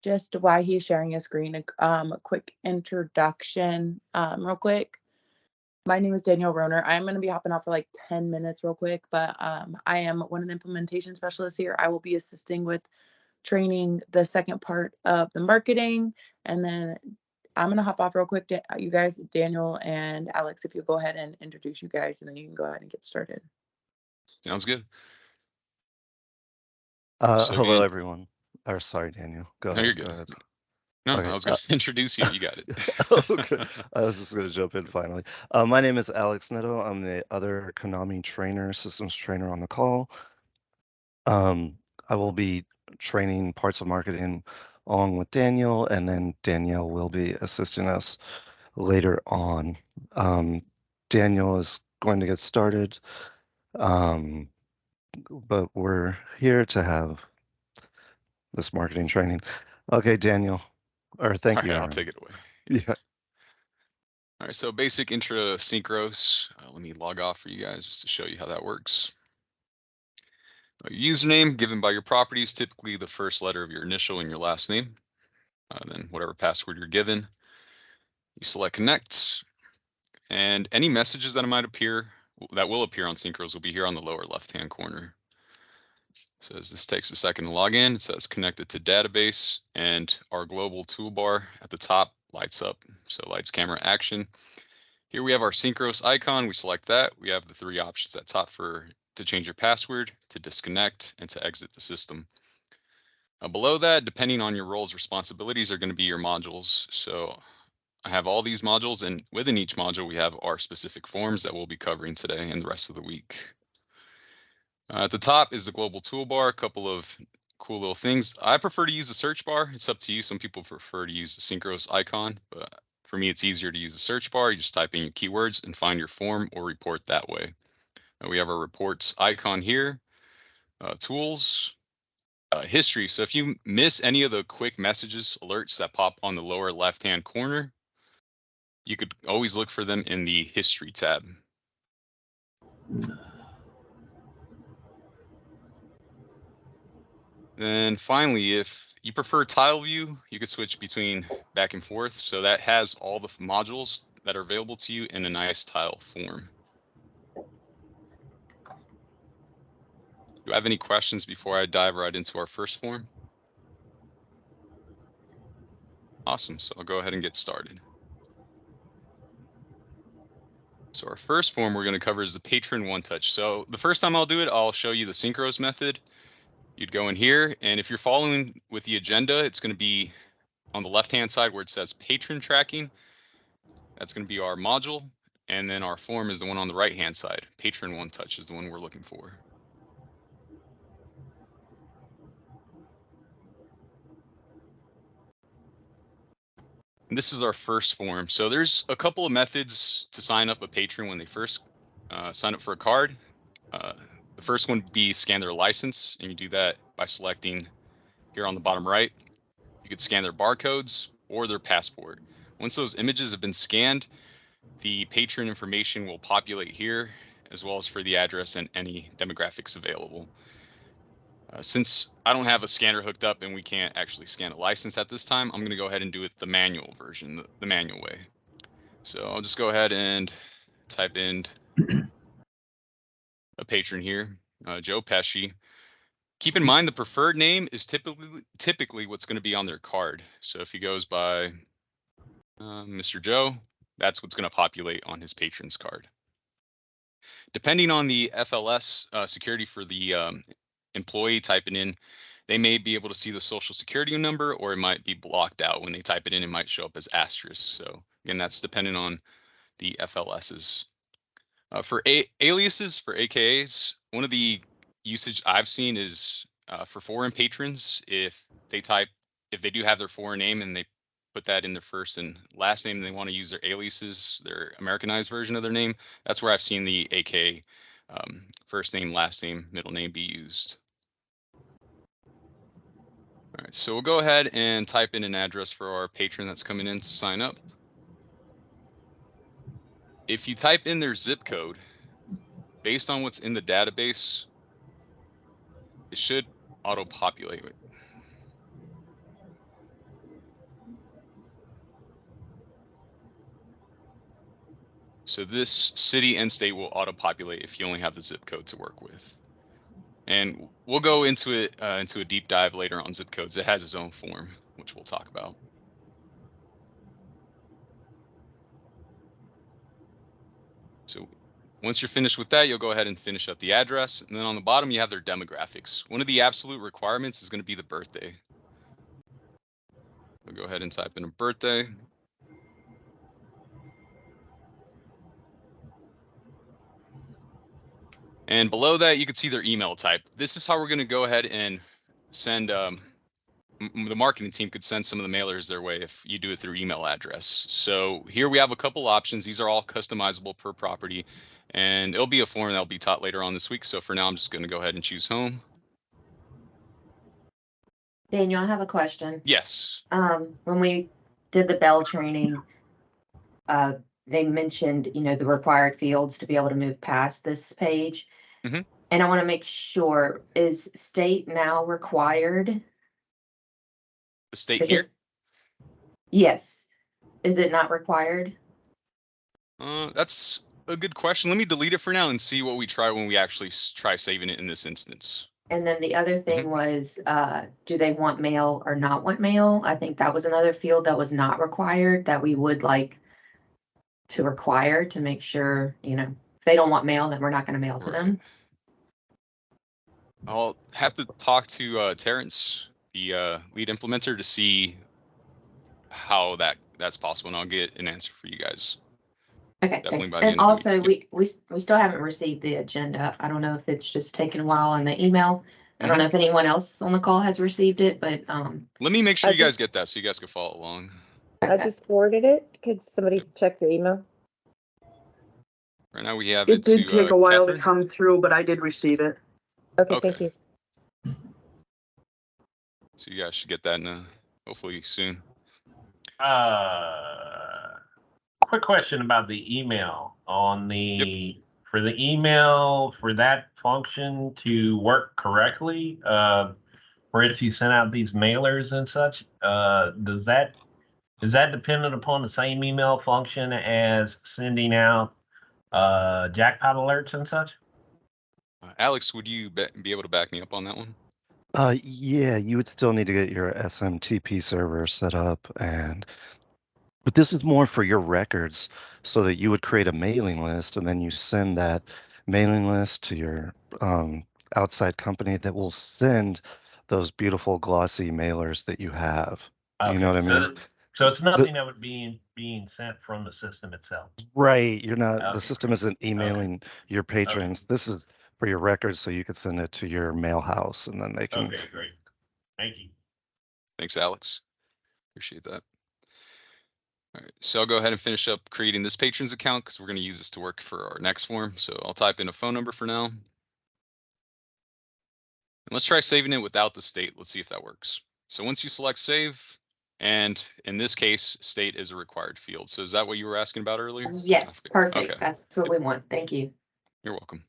just why he's sharing his screen, a quick introduction, real quick. My name is Danielle Roner. I'm going to be hopping off for like 10 minutes real quick, but I am one of the implementation specialists here. I will be assisting with training the second part of the marketing, and then I'm going to hop off real quick. You guys, Daniel and Alex, if you go ahead and introduce you guys, and then you can go ahead and get started. Sounds good. So Hello, again, everyone. Or sorry, Daniel. Go no, you're ahead. Go good. ahead. No, I Okay. was going to introduce you. You got it. Okay. I was just going to jump in finally. My name is Alex Neto. I'm the other Konami trainer, systems trainer on the call. I will be training parts of marketing along with Daniel, and then Danielle will be assisting us later on. Um, Daniel is going to get started, um, but we're here to have this marketing training. Okay, Daniel, or All thank right, you, I'll Aaron. take it away. Yeah. All right, so basic intro to Synchros. Let me log off for you guys just to show you how that works. Your username given by your properties, typically the first letter of your initial and your last name. Then whatever password you're given. You select connect, and any messages that might appear, that will appear on Synchros, will be here on the lower left-hand corner. So as this takes a second to log in, it says connected to database, and our global toolbar at the top lights up. So lights, camera, action. Here we have our Synchros icon. We select that. We have the three options at top to change your password, to disconnect, and to exit the system. Below that, depending on your roles, responsibilities are going to be your modules. So I have all these modules, and within each module, we have our specific forms that we'll be covering today and the rest of the week. At the top is the global toolbar, a couple of cool little things. I prefer to use the search bar. It's up to you. Some people prefer to use the Synchros icon, but for me, it's easier to use the search bar. You just type in your keywords and find your form or report that way. We have our reports icon here, tools, history. So if you miss any of the quick messages alerts that pop on the lower left-hand corner, you could always look for them in the history tab. Then finally, if you prefer tile view, you could switch between back and forth. So that has all the modules that are available to you in a nice tile form. Do you have any questions before I dive right into our first form? Awesome, so I'll go ahead and get started. So our first form we're going to cover is the patron one touch. So the first time I'll do it, I'll show you the Synchros method. You'd go in here, and if you're following with the agenda, it's going to be on the left-hand side where it says patron tracking. That's going to be our module, and then our form is the one on the right-hand side. Patron one touch is the one we're looking for. And this is our first form. So there's a couple of methods to sign up a patron when they first sign up for a card. The first one would be scan their license, and you do that by selecting here on the bottom right. You could scan their barcodes or their passport. Once those images have been scanned, the patron information will populate here, as well as for the address and any demographics available. Since I don't have a scanner hooked up and we can't actually scan a license at this time, I'm going to go ahead and do it the manual version, the manual way. So I'll just go ahead and type in a patron here, Joe Pesci. Keep in mind the preferred name is typically what's going to be on their card. So if he goes by Mr. Joe, that's what's going to populate on his patron's card. Depending on the FLS security for the employee typing in, they may be able to see the social security number, or it might be blocked out. When they type it in, it might show up as asterisk. So again, that's dependent on the FLSs. For aliases, for AKAs, one of the usage I've seen is for foreign patrons. If they do have their foreign name and they put that in their first and last name, and they want to use their aliases, their Americanized version of their name, that's where I've seen the AKA, first name, last name, middle name be used. All right, so we'll go ahead and type in an address for our patron that's coming in to sign up. If you type in their zip code, based on what's in the database, it should auto-populate. So this city and state will auto-populate if you only have the zip code to work with. And we'll go into it into a deep dive later on zip codes. It has its own form, which we'll talk about. So once you're finished with that, you'll go ahead and finish up the address. And then on the bottom, you have their demographics. One of the absolute requirements is going to be the birthday. We'll go ahead and type in a birthday. And below that, you can see their email type. This is how we're going to go ahead and send, the marketing team could send some of the mailers their way if you do it through email address. So here we have a couple options. These are all customizable per property, and it'll be a form that'll be taught later on this week. So for now, I'm just going to go ahead and choose home. Daniel, I have a question. Yes. When we did the bell training, they mentioned, the required fields to be able to move past this page. Mhm. And I want to make sure, is state now required? The state Because- here? Yes. Is it not required? That's a good question. Let me delete it for now and see what we try when we actually try saving it in this instance. And then the other thing was, do they want mail or not want mail? I think that was another field that was not required that we would like to require to make sure, if they don't want mail, then we're not going to mail to them. I'll have to talk to Terrence, the lead implementer, to see how that's possible, and I'll get an answer for you guys. Okay, Definitely thanks. by the And end of the also, week. we still haven't received the agenda. I don't know if it's just taken a while in the email. I don't know if anyone else on the call has received it, but Let me make sure I you guys get that so you guys can follow along. I just forwarded it. Could somebody check your email? Right now we have It did to, take a while to Catherine. come through, but I did receive it. Okay, Okay. thank you. So you guys should get that in hopefully soon. Quick question about the email on the for the email for that function to work correctly, for it to send out these mailers and such. Is that dependent upon the same email function as sending out jackpot alerts and such? Alex, would you be able to back me up on that one? Yeah, you would still need to get your SMTP server set up, but this is more for your records, so that you would create a mailing list and then you send that mailing list to your outside company that will send those beautiful glossy mailers that you have. You know what I mean? So it's nothing that would be being sent from the system itself. Right. You're not, the Okay, system great. isn't emailing your patrons. This is for your records, so you could send it to your mail house and then they can. Okay, great. Thank you. Thanks, Alex. Appreciate that. All right, so I'll go ahead and finish up creating this patrons account because we're going to use this to work for our next form. So I'll type in a phone number for now. And let's try saving it without the state. Let's see if that works. So once you select save, and in this case, state is a required field. So is that what you were asking about earlier? Yes, perfect. Okay. That's what we want. Thank you. You're welcome.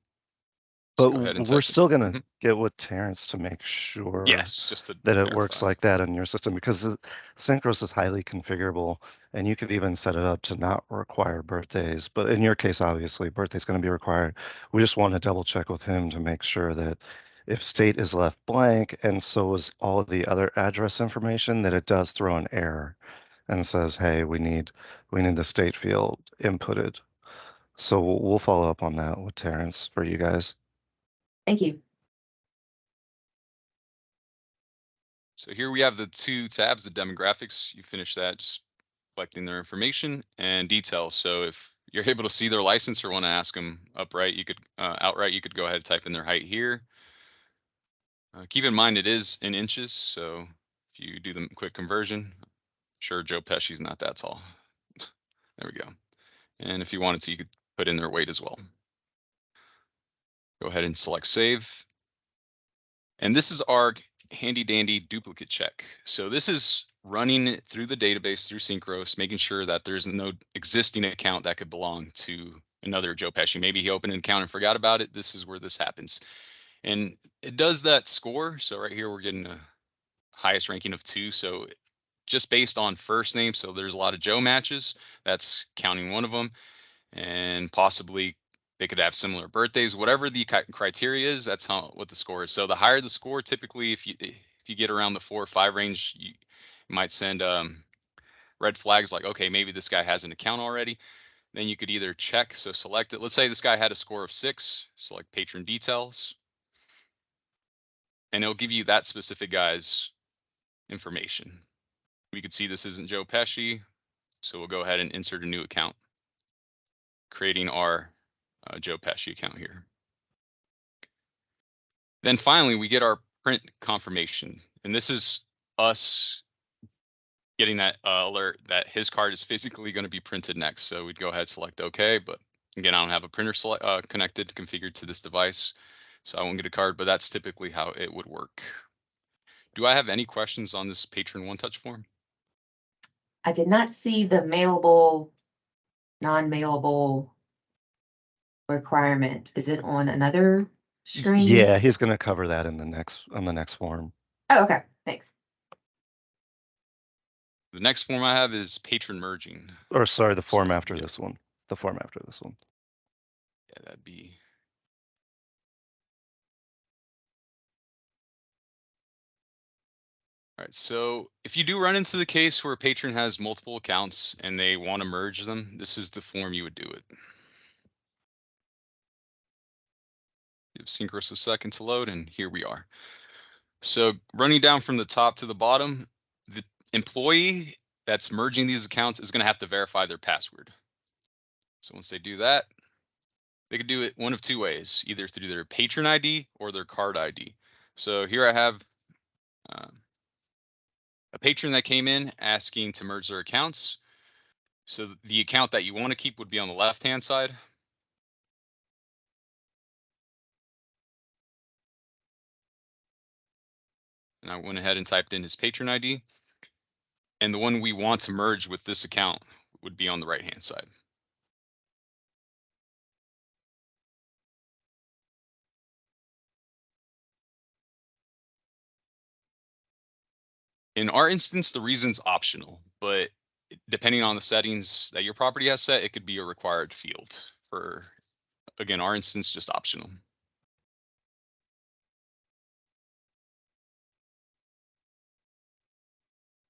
But Just go ahead and we're type it. still gonna get with Terrence to make sure Yes, just to that it verify. works like that in your system, because Synchros is highly configurable, and you could even set it up to not require birthdays. But in your case, obviously, birthday's going to be required. We just want to double check with him to make sure that if state is left blank, and so is all of the other address information, that it does throw an error and says, "Hey, we need the state field inputted." So we'll follow up on that with Terrence for you guys. Thank you. So here we have the two tabs, the demographics. You finish that, just collecting their information, and details. So if you're able to see their license or want to ask them outright, you could go ahead and type in their height here. Keep in mind it is in inches, so if you do the quick conversion, I'm sure Joe Pesci's not that tall. There we go. And if you wanted to, you could put in their weight as well. Go ahead and select save. And this is our handy dandy duplicate check. So this is running it through the database through Synchros, making sure that there's no existing account that could belong to another Joe Pesci. Maybe he opened an account and forgot about it. This is where this happens. And it does that score. So right here, we're getting a highest ranking of 2. So just based on first name. So there's a lot of Joe matches. That's counting one of them. and possibly they could have similar birthdays. Whatever the criteria is, that's what the score is. So the higher the score, typically, if you get around the 4 or 5 range, you might send red flags like, okay, maybe this guy has an account already. Then you could either check, so select it. Let's say this guy had a score of 6, select patron details, and it'll give you that specific guy's information. We could see this isn't Joe Pesci, so we'll go ahead and insert a new account, creating our Joe Pesci account here. Then finally, we get our print confirmation, and this is us getting that alert that his card is physically going to be printed next. So we'd go ahead, select OK, but again, I don't have a printer connected, configured to this device, so I won't get a card, but that's typically how it would work. Do I have any questions on this Patron One Touch form? I did not see the mailable, non-mailable requirement. Is it on another screen? Yeah, he's going to cover that in the next form. Oh, okay. Thanks. The next form I have is patron merging. Or sorry, the form So, after yeah. this one. The form after this one. Yeah, that'd be. All right, so if you do run into the case where a patron has multiple accounts and they want to merge them, this is the form you would do it. Give Synchros a second to load, and here we are. So running down from the top to the bottom, the employee that's merging these accounts is going to have to verify their password. So once they do that, they could do it one of 2 ways, either through their patron ID or their card ID. So here I have a patron that came in asking to merge their accounts. So the account that you want to keep would be on the left-hand side. And I went ahead and typed in his patron ID. And the one we want to merge with this account would be on the right-hand side. In our instance, the reason's optional, but depending on the settings that your property has set, it could be a required field. For, again, our instance, just optional.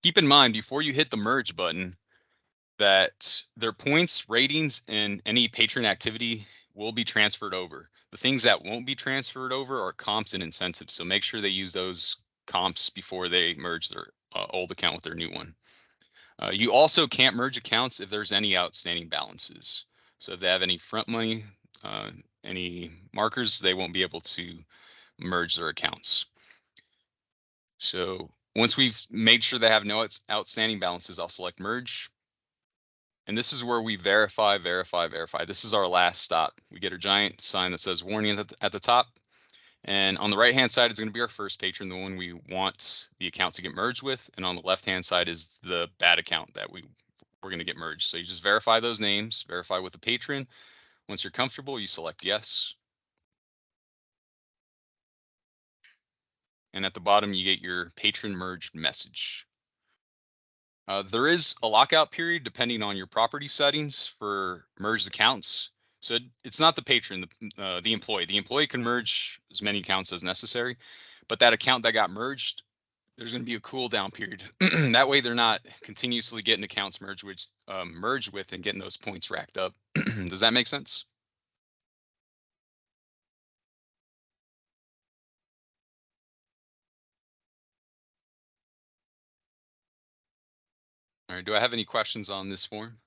Keep in mind, before you hit the merge button, that their points, ratings, and any patron activity will be transferred over. The things that won't be transferred over are comps and incentives. So make sure they use those comps before they merge their old account with their new one. You also can't merge accounts if there's any outstanding balances. So if they have any front money, any markers, they won't be able to merge their accounts. So once we've made sure they have no outstanding balances, I'll select merge. And this is where we verify. This is our last stop. We get a giant sign that says warning at the top. And on the right-hand side is going to be our first patron, the one we want the account to get merged with. And on the left-hand side is the bad account that we're going to get merged. So you just verify those names, verify with the patron. Once you're comfortable, you select yes. And at the bottom, you get your patron merged message. There is a lockout period depending on your property settings for merged accounts. So it's not the patron, the employee. The employee can merge as many accounts as necessary, but that account that got merged, there's going to be a cool down period. That way they're not continuously getting accounts merged with and getting those points racked up. Does that make sense? All right, do I have any questions on this form?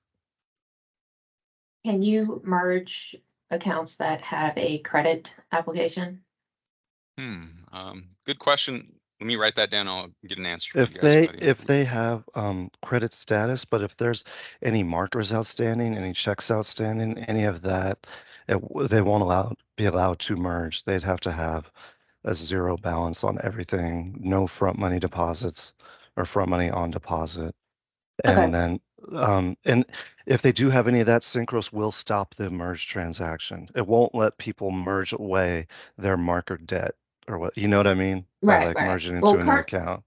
Can you merge accounts that have a credit application? Good question. Let me write that down. I'll get an answer. If they have credit status, but if there's any markers outstanding, any checks outstanding, any of that, they won't be allowed to merge. They'd have to have a 0 balance on everything, no front money deposits or front money on deposit. Okay. And then, and if they do have any of that, Synchros will stop the merge transaction. It won't let people merge away their marker debt or what, you know what I mean? By Right. merging into a new account.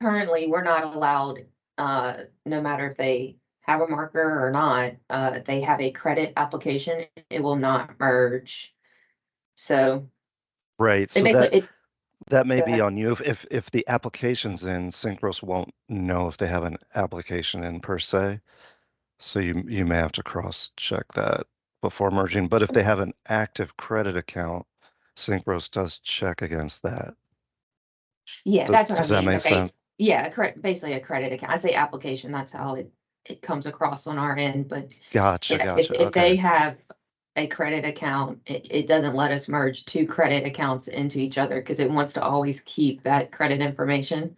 Currently, we're not allowed, no matter if they have a marker or not, they have a credit application, it will not merge. So Right, it so basically, that may go be ahead. on you. If the application's in, Synchros won't know if they have an application in per se. So you may have to cross-check that before merging. But if they have an active credit account, Synchros does check against that. Yeah, that's what I Does that mean. make Okay. sense? Yeah, basically a credit account. I say application, that's how it comes across on our end, but Gotcha, yeah, gotcha. if they Okay. have a credit account, it doesn't let us merge two credit accounts into each other because it wants to always keep that credit information.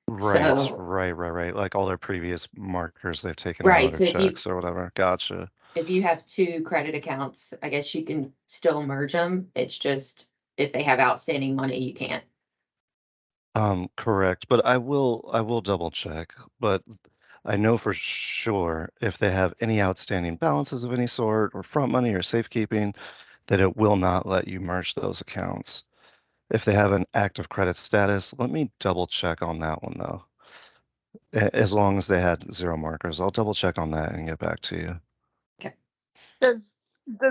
Right, So, right. Like all their previous markers they've taken out right, or so checks or whatever. Gotcha. if you have two credit accounts, I guess you can still merge them. It's just if they have outstanding money, you can't. Correct. But I will double check. But I know for sure if they have any outstanding balances of any sort or front money or safekeeping, that it will not let you merge those accounts. If they have an active credit status, let me double check on that one though. As long as they had zero markers, I'll double check on that and get back to you. Does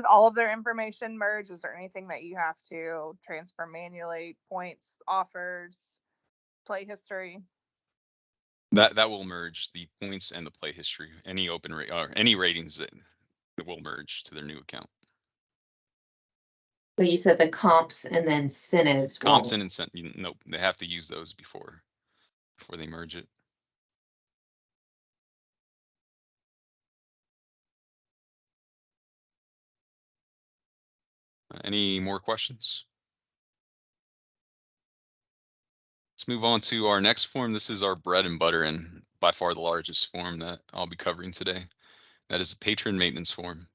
all of their information merge? Is there anything that you have to transfer manually? Points, offers, play history? That will merge the points and the play history. Any open rate or any ratings that will merge to their new account. But you said the comps and then incentives. Comps won't. and incentive. Nope, they have to use those before they merge it. Any more questions? Let's move on to our next form. This is our bread and butter and by far the largest form that I'll be covering today. That is a patron maintenance form.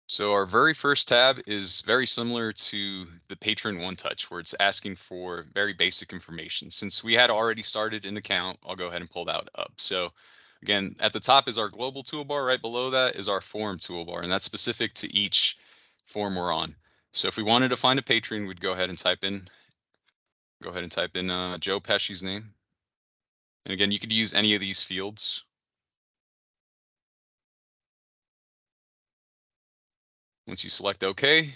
So our very first tab is very similar to the Patron One Touch, where it's asking for very basic information. Since we had already started an account, I'll go ahead and pull that up. So again, at the top is our global toolbar. Right below that is our form toolbar, and that's specific to each form we're on. So if we wanted to find a patron, we'd go ahead and type in Joe Pesci's name. And again, you could use any of these fields. Once you select OK,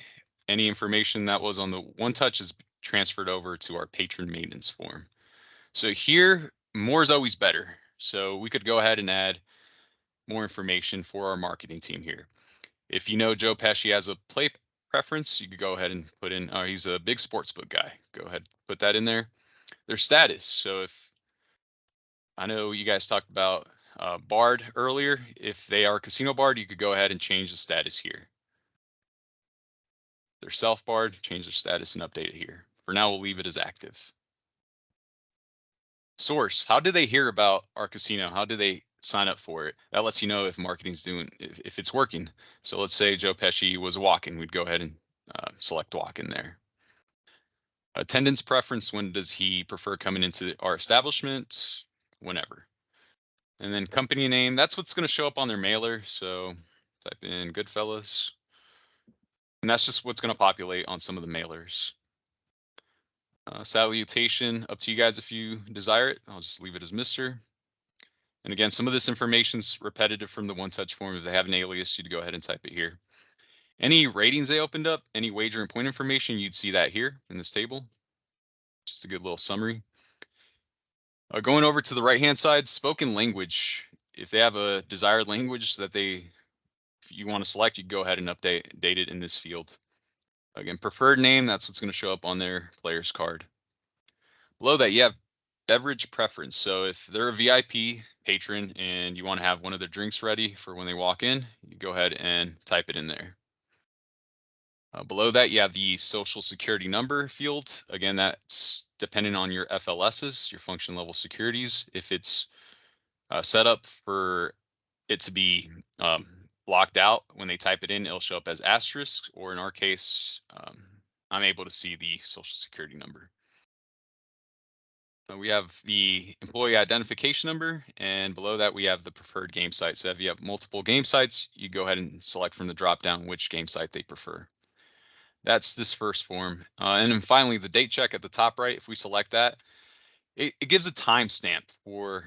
any information that was on the One Touch is transferred over to our patron maintenance form. So here, more is always better. So we could go ahead and add more information for our marketing team here. If you know Joe Pesci has a play preference, you could go ahead and put in, he's a big sportsbook guy. Go ahead, put that in there. Their status. So if I know you guys talked about Bard earlier, if they are casino barred, you could go ahead and change the status here. They're self-barred, change their status and update it here. For now, we'll leave it as active. Source, how did they hear about our casino? How did they sign up for it? That lets you know if marketing's doing, if it's working. So let's say Joe Pesci was walking, we'd go ahead and select walk in there. Attendance preference, when does he prefer coming into our establishment? Whenever. And then company name, that's what's going to show up on their mailer. So type in Goodfellas. And that's just what's going to populate on some of the mailers. Salutation, up to you guys if you desire it. I'll just leave it as Mr. And again, some of this information's repetitive from the One Touch form. If they have an alias, you'd go ahead and type it here. Any ratings they opened up, any wager and point information, you'd see that here in this table. Just a good little summary. Going over to the right-hand side, spoken language. If they have a desired language that if you want to select, you go ahead and update it in this field. Again, preferred name, that's what's going to show up on their player's card. Below that, you have beverage preference. So if they're a VIP patron and you want to have one of their drinks ready for when they walk in, you go ahead and type it in there. Below that, you have the social security number field. Again, that's dependent on your FLSs, your function level securities. If it's set up for it to be blocked out, when they type it in, it'll show up as asterisk, or in our case, I'm able to see the social security number. We have the employee identification number, and below that we have the preferred game site. So if you have multiple game sites, you go ahead and select from the drop down which game site they prefer. That's this first form. And then finally, the date check at the top right, if we select that, it gives a timestamp for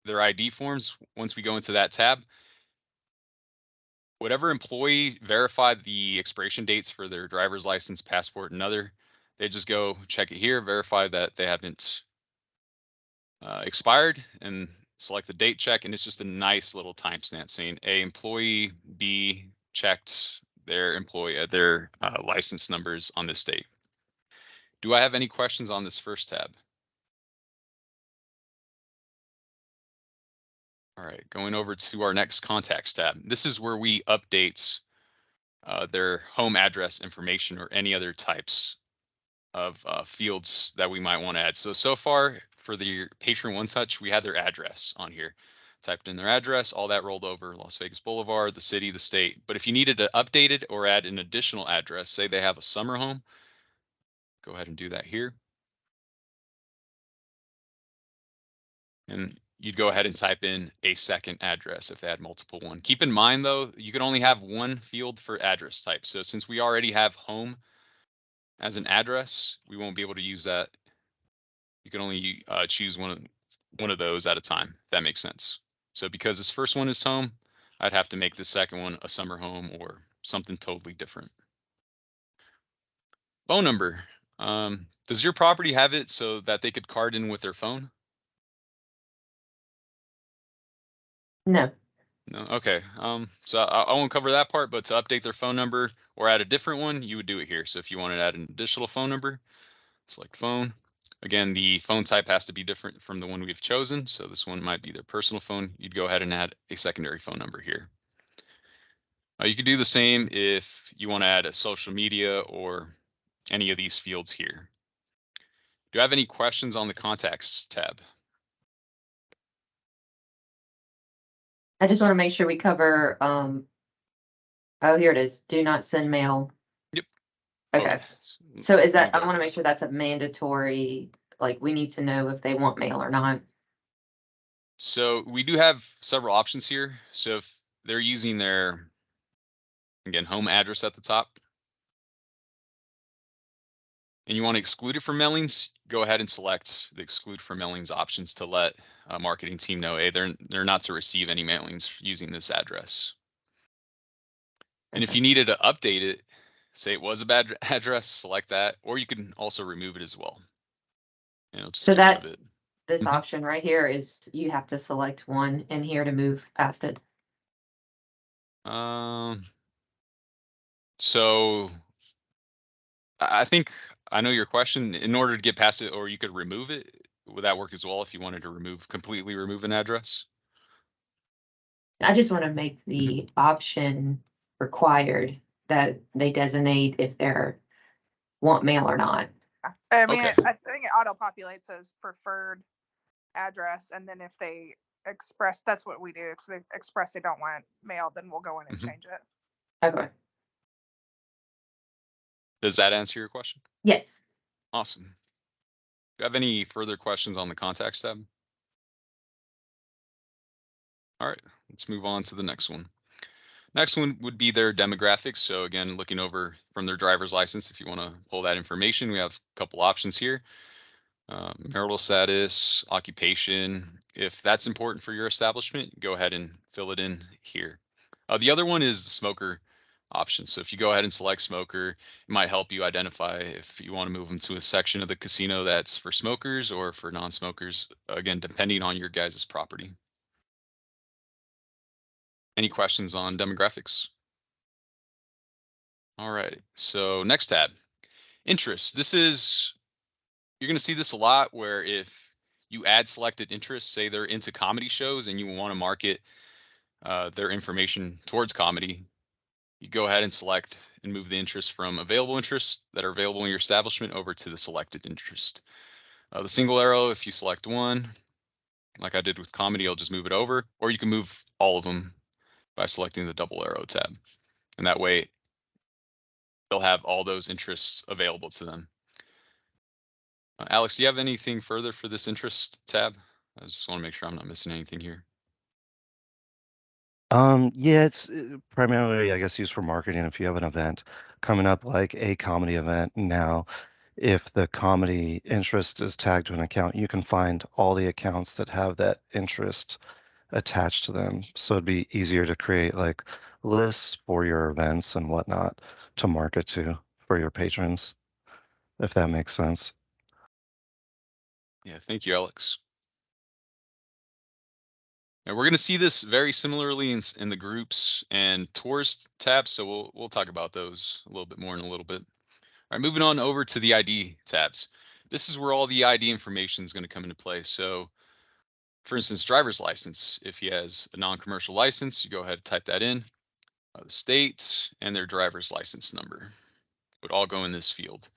their ID forms. Once we go into that tab, whatever employee verified the expiration dates for their driver's license, passport, and other, they just go check it here, verify that they haven't expired, and select the date check. And it's just a nice little timestamp saying A, employee, B, checked their employee, their license numbers on this date. Do I have any questions on this first tab? All right, going over to our next contacts tab. This is where we update their home address information or any other types of fields that we might want to add. So far for the Patron One Touch, we had their address on here. Typed in their address, all that rolled over, Las Vegas Boulevard, the city, the state. But if you needed to update it or add an additional address, say they have a summer home, go ahead and do that here. And you'd go ahead and type in a second address if they had multiple one. Keep in mind though, you can only have one field for address type. So since we already have home as an address, we won't be able to use that. You can only choose one of those at a time, if that makes sense. So because this first one is home, I'd have to make the second one a summer home or something totally different. Phone number. Does your property have it so that they could card in with their phone? No. No, okay. So I won't cover that part, but to update their phone number or add a different one, you would do it here. So if you wanted to add an additional phone number, select phone. Again, the phone type has to be different from the one we've chosen. So this one might be their personal phone. You'd go ahead and add a secondary phone number here. You could do the same if you want to add a social media or any of these fields here. Do you have any questions on the contacts tab? I just want to make sure we cover, oh, here it is. Do not send mail. Yep. Okay. Oh, So is that, I want to make sure that's a mandatory, like we need to know if they want mail or not. So we do have several options here. So if they're using their, again, home address at the top, and you want to exclude it from mailings, go ahead and select the exclude from mailings options to let a marketing team know, hey, they're not to receive any mailings using this address. And if you needed to update it, say it was a bad address, select that, or you can also remove it as well. Just So get rid of that, it. this Mhm. option right here is you have to select one in here to move past it. So I think I know your question. In order to get past it, or you could remove it. Would that work as well if you wanted to completely remove an address? I just want to make the option required that they designate if they're want mail or not. I mean, Okay. I think it auto populates as preferred address, and then if they express, that's what we do. If they express they don't want mail, then we'll go in and Mhm. change it. Okay. Does that answer your question? Yes. Awesome. Do you have any further questions on the contacts tab? All right, let's move on to the next one. Next one would be their demographics. So again, looking over from their driver's license, if you want to pull that information, we have a couple options here. Marital status, occupation. If that's important for your establishment, go ahead and fill it in here. The other one is the smoker option. So if you go ahead and select smoker, it might help you identify if you want to move them to a section of the casino that's for smokers or for non-smokers, again, depending on your guys' property. Any questions on demographics? All right, so next tab, interests. You're going to see this a lot where if you add selected interests, say they're into comedy shows and you want to market their information towards comedy, you go ahead and select and move the interest from available interests that are available in your establishment over to the selected interest. The single arrow, if you select one, like I did with comedy, I'll just move it over, or you can move all of them by selecting the double arrow tab. And that way they'll have all those interests available to them. Alex, do you have anything further for this interest tab? I just want to make sure I'm not missing anything here. Yeah, it's primarily, I guess, used for marketing if you have an event coming up, like a comedy event. Now, if the comedy interest is tagged to an account, you can find all the accounts that have that interest attached to them. So it'd be easier to create like lists for your events and whatnot to market to for your patrons, if that makes sense. Yeah, thank you, Alex. And we're going to see this very similarly in the groups and tours tabs, so we'll talk about those a little bit more in a little bit. All right, moving on over to the ID tabs. This is where all the ID information is going to come into play. So, for instance, driver's license. If he has a non-commercial license, you go ahead and type that in. The state and their driver's license number would all go in this field.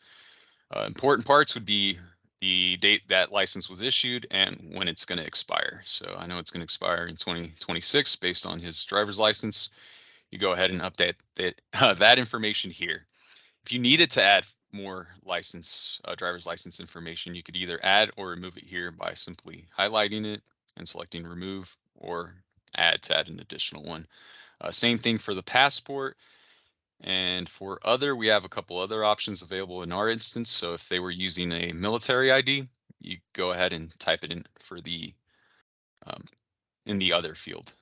Important parts would be the date that license was issued and when it's going to expire. So I know it's going to expire in 2026 based on his driver's license. You go ahead and update that information here. If you needed to add more driver's license information, you could either add or remove it here by simply highlighting it and selecting remove, or add to add an additional one. Same thing for the passport. And for other, we have a couple other options available in our instance. So if they were using a military ID, you go ahead and type it in for the in the other field.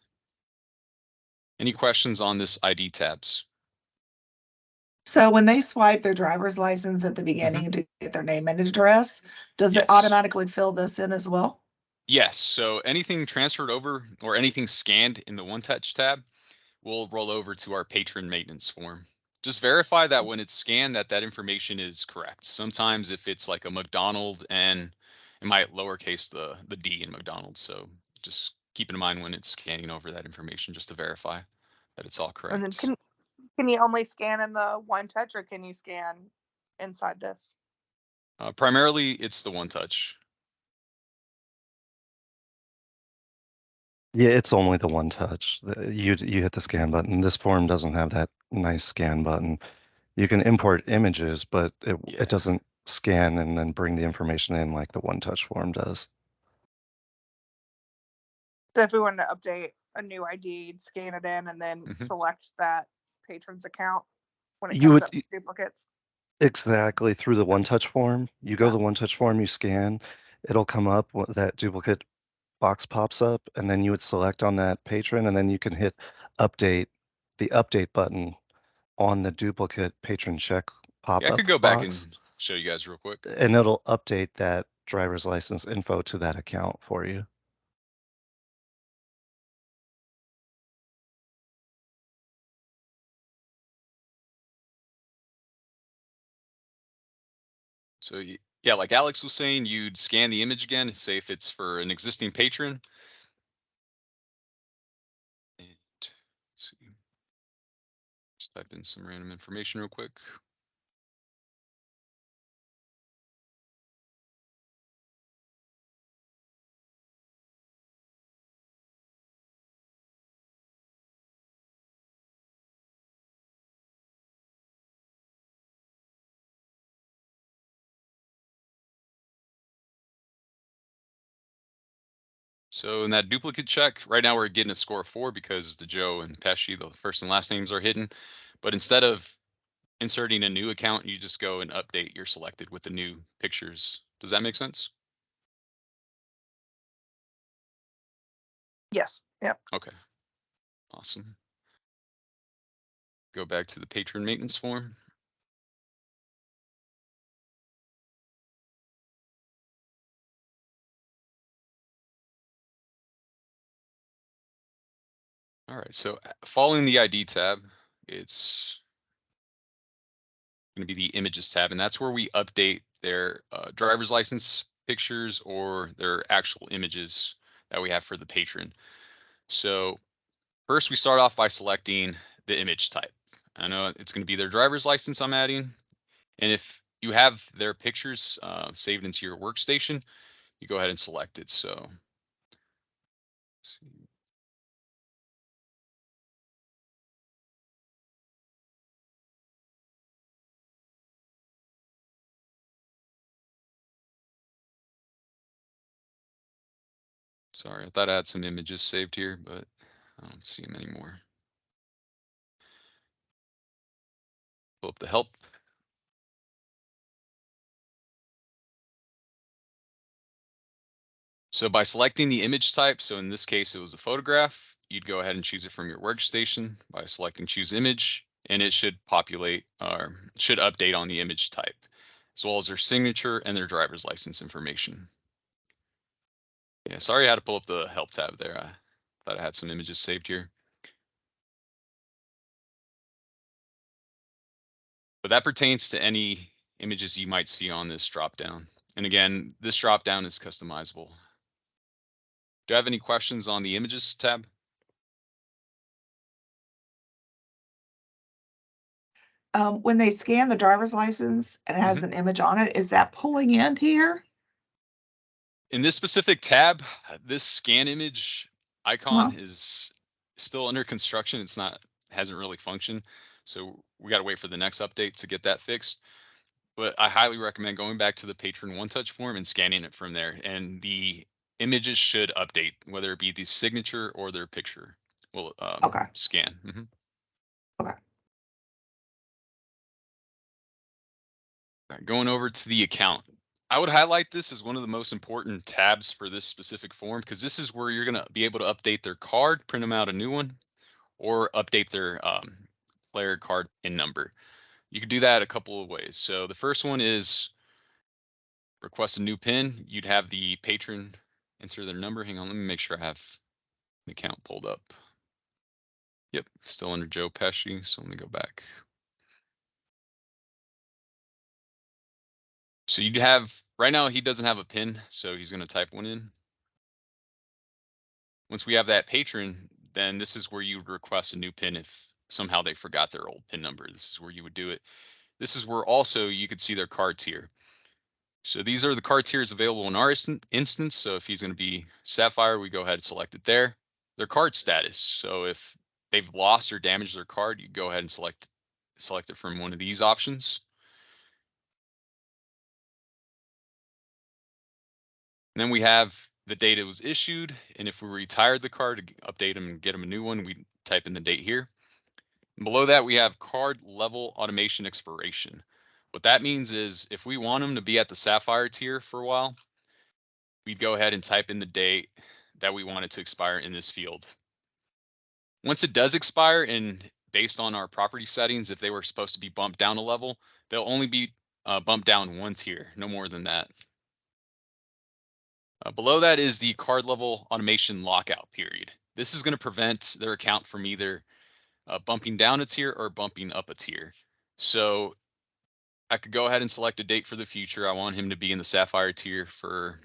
Any questions on this ID tabs? So when they swipe their driver's license at the beginning to get their name and address, does it automatically fill this in as well? Yes. So anything transferred over or anything scanned in the One Touch tab will roll over to our patron maintenance form. Just verify that when it's scanned that information is correct. Sometimes if it's like a McDonald, and it might lowercase the D in McDonald's. So just keep in mind when it's scanning over that information just to verify that it's all correct. And then can you only scan in the One Touch, or can you scan inside this? Primarily, it's the One Touch. Yeah, it's only the One Touch. You hit the scan button. This form doesn't have that nice scan button. You can import images, but it doesn't scan and then bring the information in like the One Touch form does. So if we wanted to update a new ID, scan it in, and then select that patron's account when it comes up with duplicates. Exactly, through the One Touch form. You go to the One Touch form, you scan, it'll come up, that duplicate box pops up, and then you would select on that patron, and then you can hit update, the update button on the duplicate patron check pop-up I could go box, back and show you guys real quick. and it'll update that driver's license info to that account for you. So yeah, like Alex was saying, you'd scan the image again, say if it's for an existing patron. And let's see. Just type in some random information real quick. So in that duplicate check, right now we're getting a score of 4 because the Joe and Pesci, the first and last names, are hidden. But instead of inserting a new account, you just go and update your selected with the new pictures. Does that make sense? Yes. Yep. Okay. Awesome. Go back to the patron maintenance form. All right, so following the ID tab, it's going to be the images tab, and that's where we update their driver's license pictures or their actual images that we have for the patron. So first we start off by selecting the image type. I know it's going to be their driver's license I'm adding, and if you have their pictures saved into your workstation, you go ahead and select it. So sorry, I thought I had some images saved here, but I don't see him anymore. Pull up the help. So by selecting the image type, so in this case, it was a photograph, you'd go ahead and choose it from your workstation by selecting choose image, and it should populate or should update on the image type, as well as their signature and their driver's license information. Yeah, sorry I had to pull up the help tab there. I thought I had some images saved here. But that pertains to any images you might see on this dropdown. And again, this dropdown is customizable. Do you have any questions on the images tab? When they scan the driver's license and it has an image on it, is that pulling in here? In this specific tab, this scan image icon is still under construction. It's not, hasn't really functioned. So we got to wait for the next update to get that fixed. But I highly recommend going back to the Patron One Touch form and scanning it from there. And the images should update, whether it be the signature or their picture will scan. Okay. Right, going over to the account. I would highlight this as one of the most important tabs for this specific form, because this is where you're going to be able to update their card, print them out a new one, or update their player card PIN number. You could do that a couple of ways. So the first one is request a new PIN. You'd have the patron enter their number. Hang on, let me make sure I have an account pulled up. Yep, still under Joe Pesci, so let me go back. So you'd have, right now he doesn't have a PIN, so he's going to type one in. Once we have that patron, then this is where you would request a new PIN if somehow they forgot their old PIN number. This is where you would do it. This is where also you could see their card tier. So these are the card tiers available in our instance. So if he's going to be Sapphire, we go ahead and select it there. Their card status. So if they've lost or damaged their card, you go ahead and select it from one of these options. And then we have the date it was issued, and if we retired the card to update them and get them a new one, we type in the date here. And below that, we have card level automation expiration. What that means is if we want them to be at the Sapphire tier for a while, we'd go ahead and type in the date that we want it to expire in this field. Once it does expire, and based on our property settings, if they were supposed to be bumped down a level, they'll only be bumped down one tier, no more than that. Below that is the card level automation lockout period. This is going to prevent their account from either bumping down a tier or bumping up a tier. So I could go ahead and select a date for the future. I want him to be in the Sapphire tier for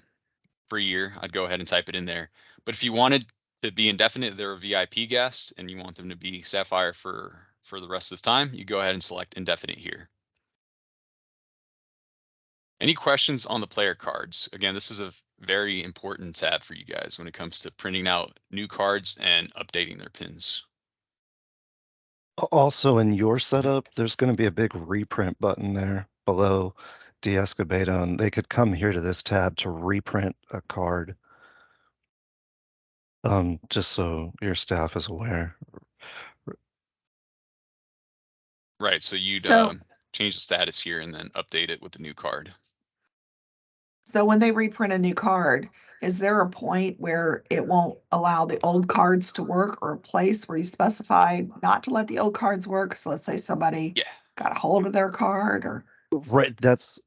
a year. I'd go ahead and type it in there. But if you wanted to be indefinite, they're a VIP guest, and you want them to be Sapphire for the rest of the time, you go ahead and select indefinite here. Any questions on the player cards? Again, this is a very important tab for you guys when it comes to printing out new cards and updating their pins. Also, in your setup, there's going to be a big reprint button there below de-escabeta, and they could come here to this tab to reprint a card. Just so your staff is aware. Right, so you'd change the status here and then update it with the new card. So when they reprint a new card, is there a point where it won't allow the old cards to work, or a place where you specify not to let the old cards work? So let's say somebody got a hold of their card or. Right, that's,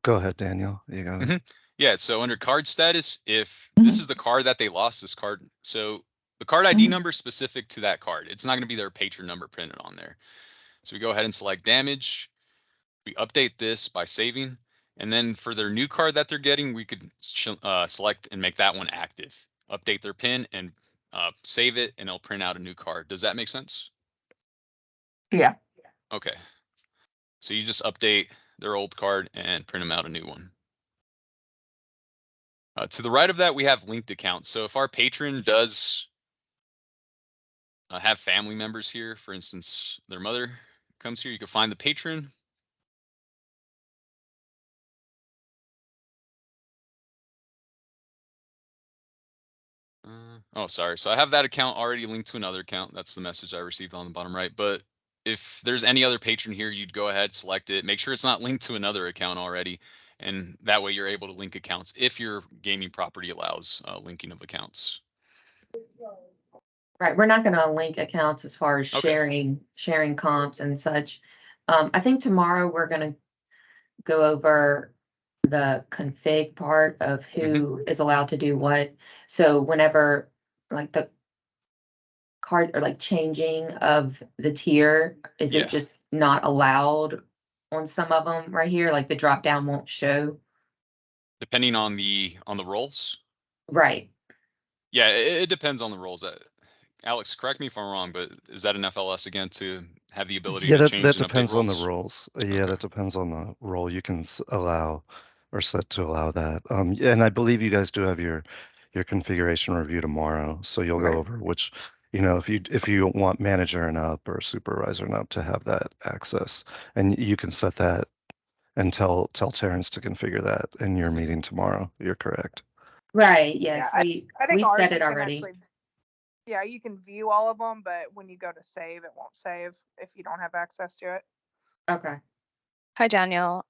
go ahead, Daniel, you got it. Yeah, so under card status, if this is the card that they lost, this card, so the card ID number is specific to that card. It's not going to be their patron number printed on there. So we go ahead and select damage. We update this by saving. And then for their new card that they're getting, we could select and make that one active. Update their PIN and save it, and it'll print out a new card. Does that make sense? Yeah. Okay. So you just update their old card and print them out a new one. To the right of that, we have linked accounts. So if our patron does have family members here, for instance, their mother comes here, you can find the patron. Oh, sorry. So I have that account already linked to another account. That's the message I received on the bottom right. But if there's any other patron here, you'd go ahead, select it. Make sure it's not linked to another account already. And that way you're able to link accounts if your gaming property allows linking of accounts. Right, we're not gonna link accounts as far as Okay. sharing comps and such. I think tomorrow we're gonna go over the config part of who is allowed to do what. So whenever, like, the card or like changing of the tier, is Yeah. it just not allowed on some of them right here? Like the drop down won't show? Depending on the roles. Right. Yeah, it depends on the roles. Alex, correct me if I'm wrong, but is that an FLS again to have the ability Yeah, to that change and update depends on the roles? roles. Yeah, Okay. that depends on the role you can allow or set to allow that. And I believe you guys do have your configuration review tomorrow, so you'll go Right. over which, you know, if you want manager and up or supervisor and up to have that access, and you can set that and tell Terrence to configure that in your meeting tomorrow. You're correct. Right, Yeah, yes, I think we ours said you it can already. actually, yeah, you can view all of them, but when you go to save, it won't save if you don't have access to it. Okay. Hi, Daniel.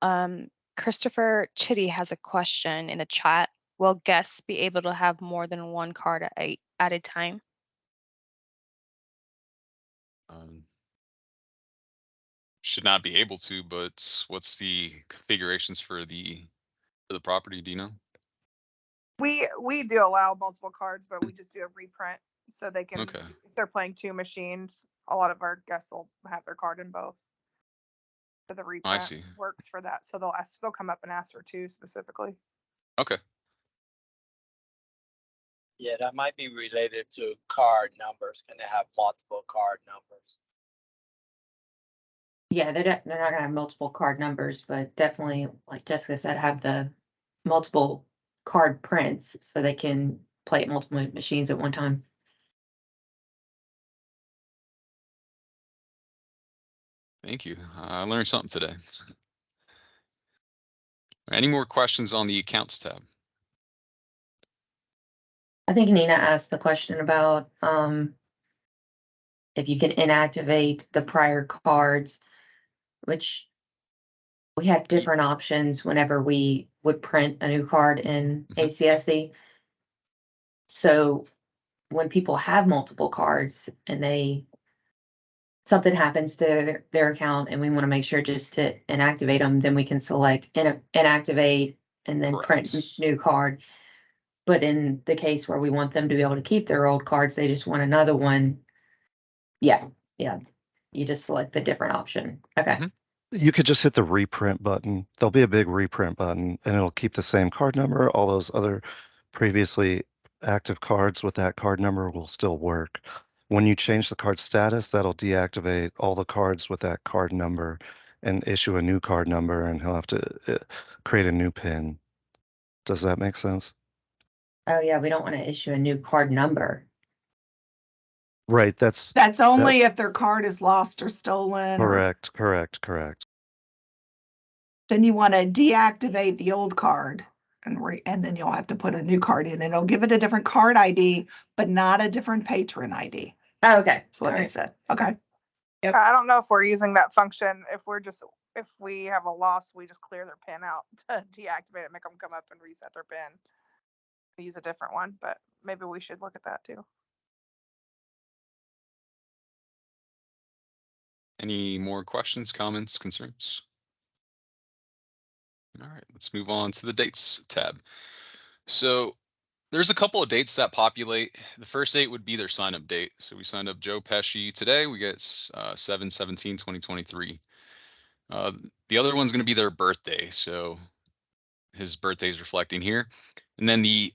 Christopher Chitty has a question in the chat. Will guests be able to have more than one card at a time? Should not be able to, but what's the configurations for the property? Do you know? We do allow multiple cards, but we just do a reprint so they can. Okay. If they're playing two machines, a lot of our guests will have their card in both. But the reprint see. works for that, so they'll come up and ask for two specifically. Okay. Yeah, that might be related to card numbers. Can they have multiple card numbers? Yeah, they're not gonna have multiple card numbers, but definitely, like Jessica said, have the multiple card prints so they can play at multiple machines at one time. Thank you. I learned something today. Any more questions on the accounts tab? I think Nina asked the question about if you can inactivate the prior cards, which we had different options whenever we would print a new card in ACSC. So when people have multiple cards and something happens to their account and we want to make sure just to inactivate them, then we can select inactivate and then print new card. But in the case where we want them to be able to keep their old cards, they just want another one. Yeah. You just select the different option. Okay. You could just hit the reprint button. There'll be a big reprint button and it'll keep the same card number. All those other previously active cards with that card number will still work. When you change the card status, that'll deactivate all the cards with that card number and issue a new card number, and he'll have to create a new PIN. Does that make sense? Oh yeah, we don't want to issue a new card number. Right, that's only if their card is lost or stolen. correct. Then you want to deactivate the old card and then you'll have to put a new card in. It'll give it a different card ID, but not a different patron ID. Oh, okay. That's what they said. Okay. Yep. I don't know if we're using that function. If we have a loss, we just clear their pin out to deactivate it, make them come up and reset their pin. We use a different one, but maybe we should look at that too. Any more questions, comments, concerns? All right, let's move on to the dates tab. So there's a couple of dates that populate. The first date would be their sign up date. So we signed up Joe Pesci today. We get 7/17/2023. The other one's going to be their birthday. So his birthday is reflecting here. And then the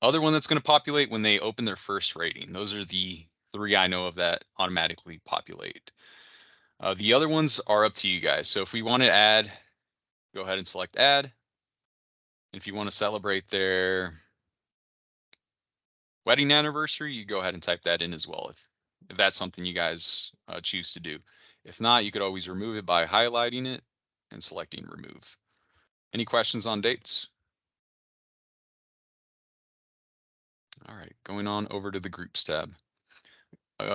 other one that's going to populate when they open their first rating. Those are the three I know of that automatically populate. The other ones are up to you guys. So if we want to add, go ahead and select add. If you want to celebrate their wedding anniversary, you go ahead and type that in as well if that's something you guys choose to do. If not, you could always remove it by highlighting it and selecting remove. Any questions on dates? All right, going on over to the groups tab.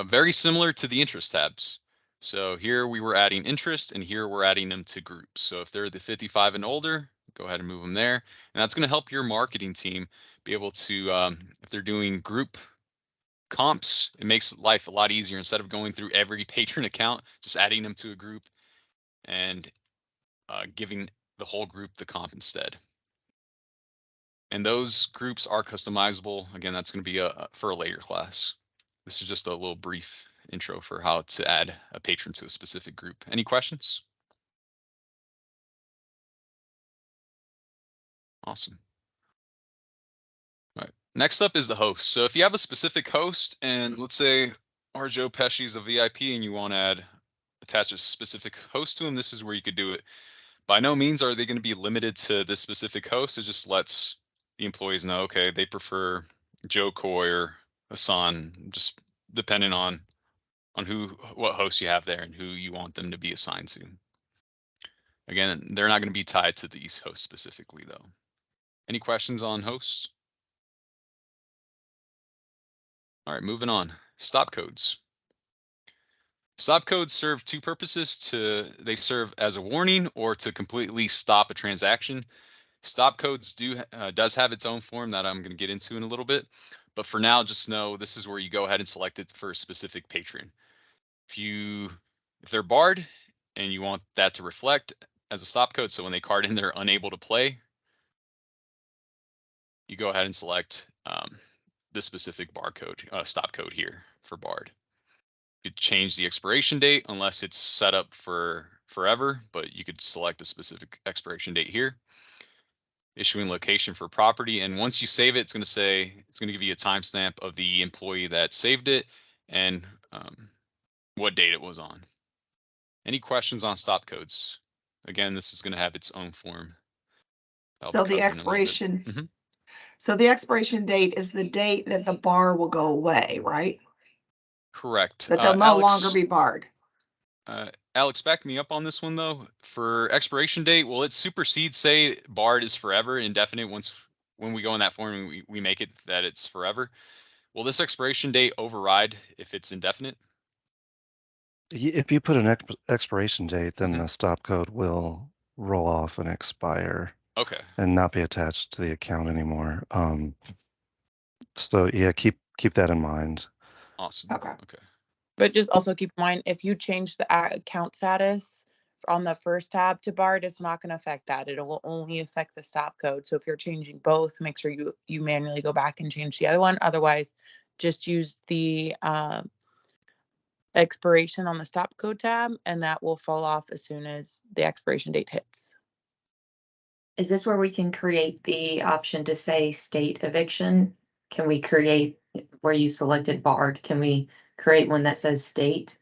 Very similar to the interest tabs. So here we were adding interest and here we're adding them to groups. So if they're the 55 and older, go ahead and move them there. And that's going to help your marketing team be able to, if they're doing group comps, it makes life a lot easier instead of going through every patron account, just adding them to a group and giving the whole group the comp instead. And those groups are customizable. Again, that's going to be for a later class. This is just a little brief intro for how to add a patron to a specific group. Any questions? Awesome. All right. Next up is the host. So if you have a specific host, and let's say our Joe Pesci is a VIP and you want to attach a specific host to him, this is where you could do it. By no means are they going to be limited to this specific host. It just lets the employees know, okay, they prefer Joe Coy or Hassan, just depending on what host you have there and who you want them to be assigned to. Again, they're not going to be tied to these hosts specifically, though. Any questions on hosts? All right, moving on. Stop codes. Stop codes serve two purposes. They serve as a warning or to completely stop a transaction. Stop codes does have its own form that I'm going to get into in a little bit. But for now, just know this is where you go ahead and select it for a specific patron. If they're barred and you want that to reflect as a stop code, so when they card in they're unable to play, you go ahead and select the specific barcode, stop code here for barred. You could change the expiration date unless it's set up for forever, but you could select a specific expiration date here. Issuing location for property, and once you save it, it's going to give you a timestamp of the employee that saved it and what date it was on. Any questions on stop codes? Again, this is going to have its own form. So the expiration, so the expiration date is the date that the bar will go away, right? Correct. That they'll no longer be barred. Alex, back me up on this one though. For expiration date, will it supersede, say barred is forever, indefinite, when we go in that form and we make it that it's forever? Will this expiration date override if it's indefinite? If you put an expiration date, then the stop code will roll off and expire. Okay. And not be attached to the account anymore. So yeah, keep that in mind. Awesome. Okay. But just also keep in mind, if you change the account status on the first tab to barred, it's not going to affect that. It will only affect the stop code. So if you're changing both, make sure you manually go back and change the other one. Otherwise, just use the expiration on the stop code tab, and that will fall off as soon as the expiration date hits. Is this where we can create the option to say state eviction? Can we create where you selected barred? Can we create one that says state?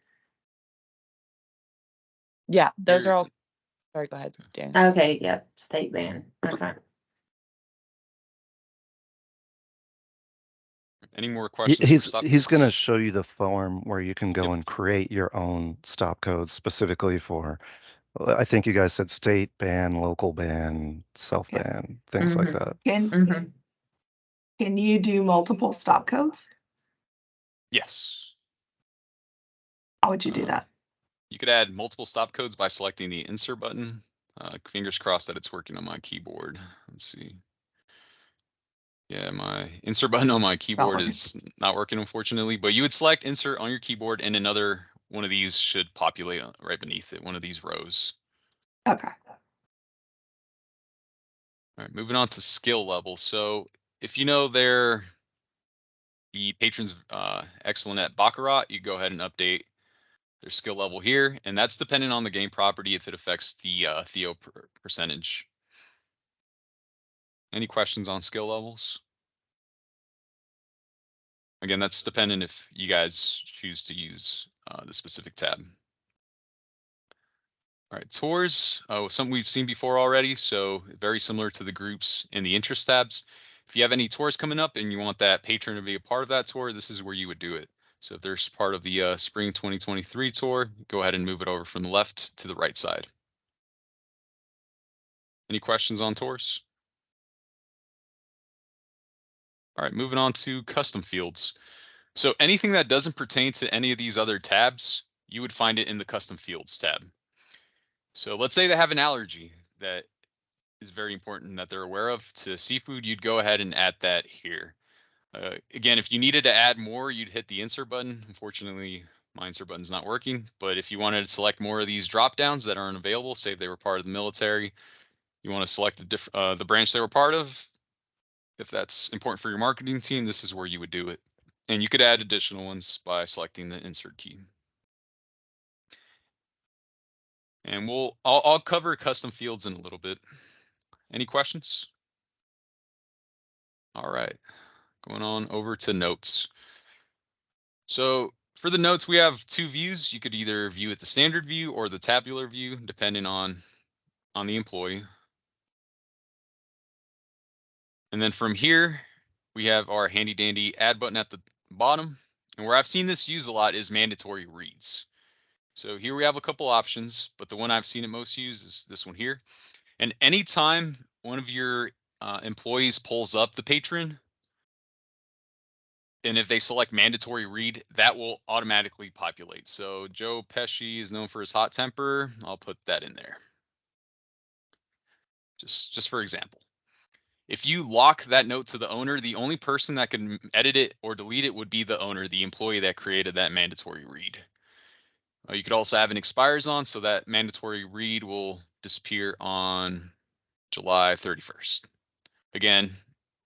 Yeah, those are all. Sorry, go ahead, Dan. Okay, yeah, state ban. Okay. Any more questions? He's going to show you the form where you can go and create your own stop codes specifically for. I think you guys said state ban, local ban, self ban, things like that. Can you do multiple stop codes? Yes. How would you do that? You could add multiple stop codes by selecting the insert button. Fingers crossed that it's working on my keyboard. Let's see. Yeah, my insert button on my keyboard is not working, unfortunately, but you would select insert on your keyboard and another one of these should populate right beneath it, one of these rows. Okay. All right, moving on to skill level. So if you know the patron's excellent at Baccarat, you go ahead and update their skill level here, and that's dependent on the game property if it affects the Theo percentage. Any questions on skill levels? Again, that's dependent if you guys choose to use the specific tab. All right, tours, something we've seen before already, so very similar to the groups in the interest tabs. If you have any tours coming up and you want that patron to be a part of that tour, this is where you would do it. So if there's part of the spring 2023 tour, go ahead and move it over from the left to the right side. Any questions on tours? All right, moving on to custom fields. So anything that doesn't pertain to any of these other tabs, you would find it in the custom fields tab. So let's say they have an allergy that is very important that they're aware of to seafood, you'd go ahead and add that here. Again, if you needed to add more, you'd hit the insert button. Unfortunately, my insert button's not working, but if you wanted to select more of these drop downs that aren't available, say if they were part of the military, you want to select the branch they were part of. If that's important for your marketing team, this is where you would do it. And you could add additional ones by selecting the insert key. And I'll cover custom fields in a little bit. Any questions? All right, going on over to notes. So for the notes, we have two views. You could either view it the standard view or the tabular view, depending on the employee. And then from here, we have our handy dandy add button at the bottom. And where I've seen this used a lot is mandatory reads. So here we have a couple options, but the one I've seen it most used is this one here. And anytime one of your employees pulls up the patron, and if they select mandatory read, that will automatically populate. So Joe Pesci is known for his hot temper. I'll put that in there. Just for example. If you lock that note to the owner, the only person that can edit it or delete it would be the owner, the employee that created that mandatory read. You could also have an expires on, so that mandatory read will disappear on July 31st. Again,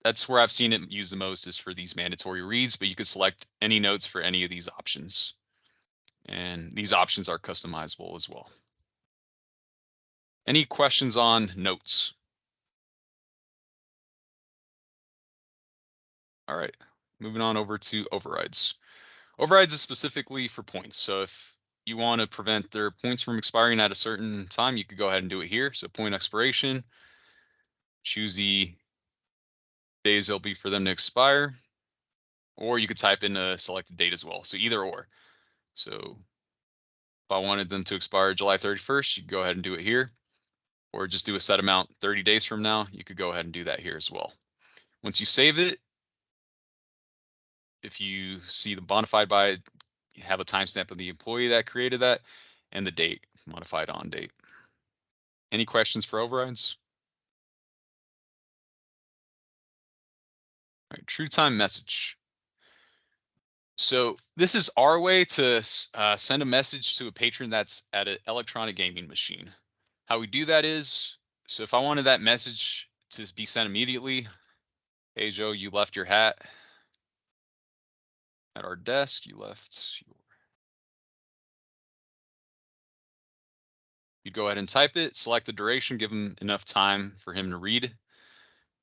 that's where I've seen it used the most is for these mandatory reads, but you could select any notes for any of these options. And these options are customizable as well. Any questions on notes? All right, moving on over to overrides. Overrides is specifically for points. So if you want to prevent their points from expiring at a certain time, you could go ahead and do it here. So point expiration, choose the days they'll be for them to expire, or you could type in a selected date as well. So either or. So if I wanted them to expire July 31st, you could go ahead and do it here, or just do a set amount 30 days from now. You could go ahead and do that here as well. Once you save it, if you see the modified by, you have a timestamp of the employee that created that and the date, modified on date. Any questions for overrides? All right, true time message. So this is our way to send a message to a patron that's at an electronic gaming machine. How we do that is, so if I wanted that message to be sent immediately, hey Joe, you left your hat at our desk, you left your... You'd go ahead and type it, select the duration, give him enough time for him to read,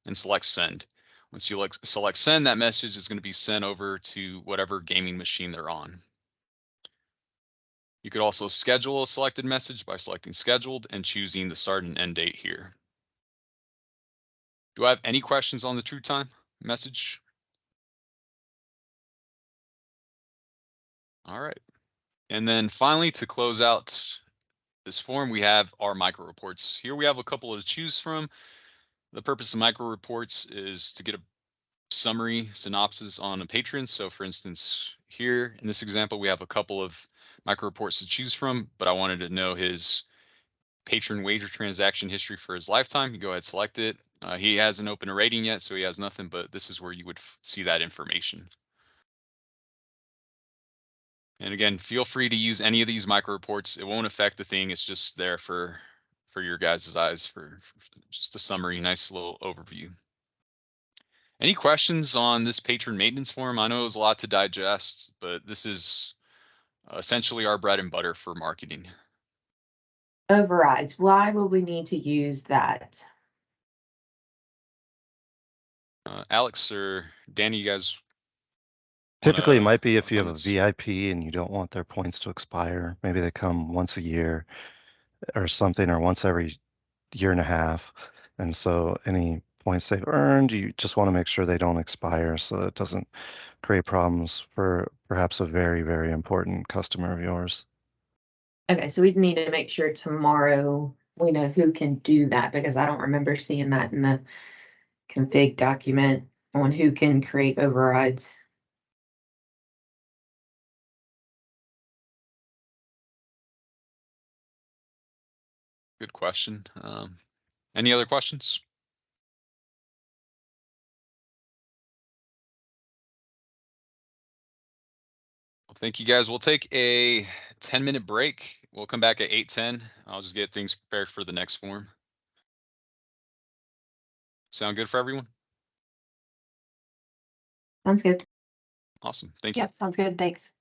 and select send. Once you select send, that message is going to be sent over to whatever gaming machine they're on. You could also schedule a selected message by selecting scheduled and choosing the start and end date here. Do I have any questions on the true time message? All right. And then finally, to close out this form, we have our micro reports. Here we have a couple to choose from. The purpose of micro reports is to get a summary synopsis on a patron. So for instance, here in this example, we have a couple of micro reports to choose from, but I wanted to know his patron wager transaction history for his lifetime. You go ahead, select it. He hasn't opened a rating yet, so he has nothing, but this is where you would see that information. And again, feel free to use any of these micro reports. It won't affect the thing. It's just there for your guys' eyes for just a summary, nice little overview. Any questions on this patron maintenance form? I know it was a lot to digest, but this is essentially our bread and butter for marketing. Overrides, why will we need to use that? Alex or Danny, you guys? Typically, it might be if you have a VIP and you don't want their points to expire. Maybe they come once a year or something, or once every year and a half. And so any points they've earned, you just want to make sure they don't expire so that it doesn't create problems for perhaps a very, very important customer of yours. Okay, so we need to make sure tomorrow we know who can do that, because I don't remember seeing that in the config document. on who can create overrides. Good question. Any other questions? Well, thank you guys. We'll take a 10-minute break. We'll come back at 8:10. I'll just get things prepared for the next form. Sound good for everyone? Sounds good. Awesome. Thank you. Yep, sounds good. Thanks.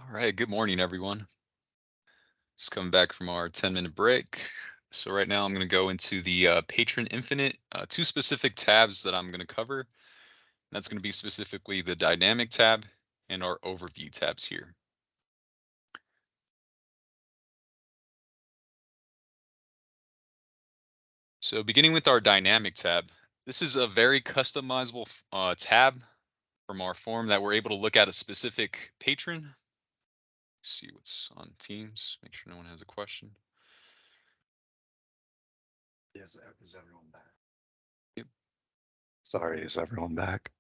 All right, good morning, everyone. Just coming back from our 10-minute break. So right now I'm going to go into the Patron Infinite, two specific tabs that I'm going to cover. That's going to be specifically the Dynamic tab and our Overview tabs here. So beginning with our Dynamic tab, this is a very customizable tab from our form that we're able to look at a specific patron. Let's see what's on Teams, make sure no one has a question. Is everyone back? Yep. Sorry, is everyone back?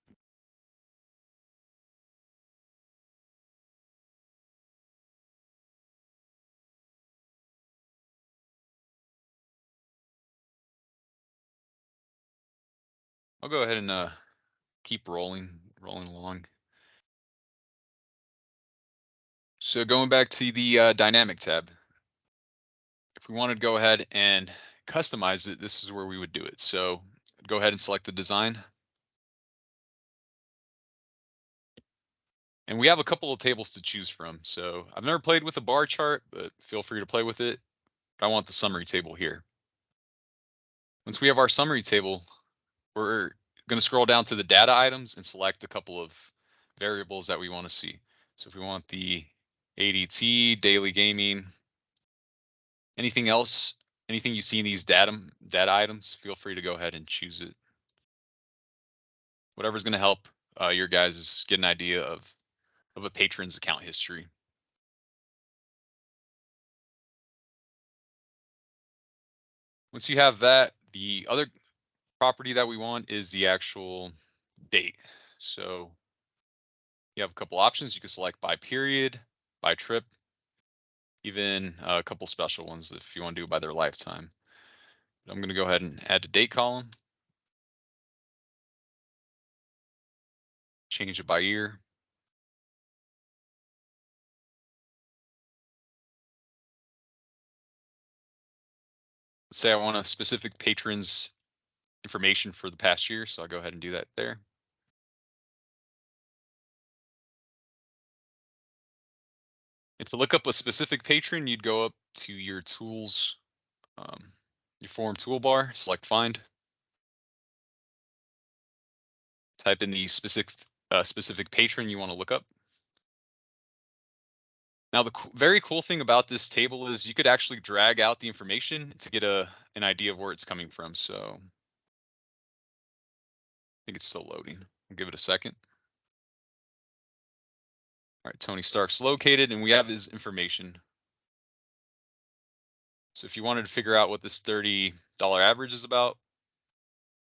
I'll go ahead and keep rolling along. So going back to the Dynamic tab, if we wanted to go ahead and customize it, this is where we would do it. So go ahead and select the design. And we have a couple of tables to choose from. So I've never played with a bar chart, but feel free to play with it. I want the summary table here. Once we have our summary table, we're going to scroll down to the data items and select a couple of variables that we want to see. So if we want the ADT, daily gaming, anything else, anything you see in these data items, feel free to go ahead and choose it. Whatever's going to help your guys get an idea of a patron's account history. Once you have that, the other property that we want is the actual date. So you have a couple options. You can select by period, by trip, even a couple special ones if you want to do it by their lifetime. I'm going to go ahead and add the date column. Change it by year. Let's say I want a specific patron's information for the past year, so I'll go ahead and do that there. And to look up a specific patron, you'd go up to your tools, your form toolbar, select find. Type in the specific patron you want to look up. Now, the very cool thing about this table is you could actually drag out the information to get an idea of where it's coming from. So I think it's still loading. We'll give it a second. All right, Tony Stark's located, and we have his information. So if you wanted to figure out what this $30 average is about,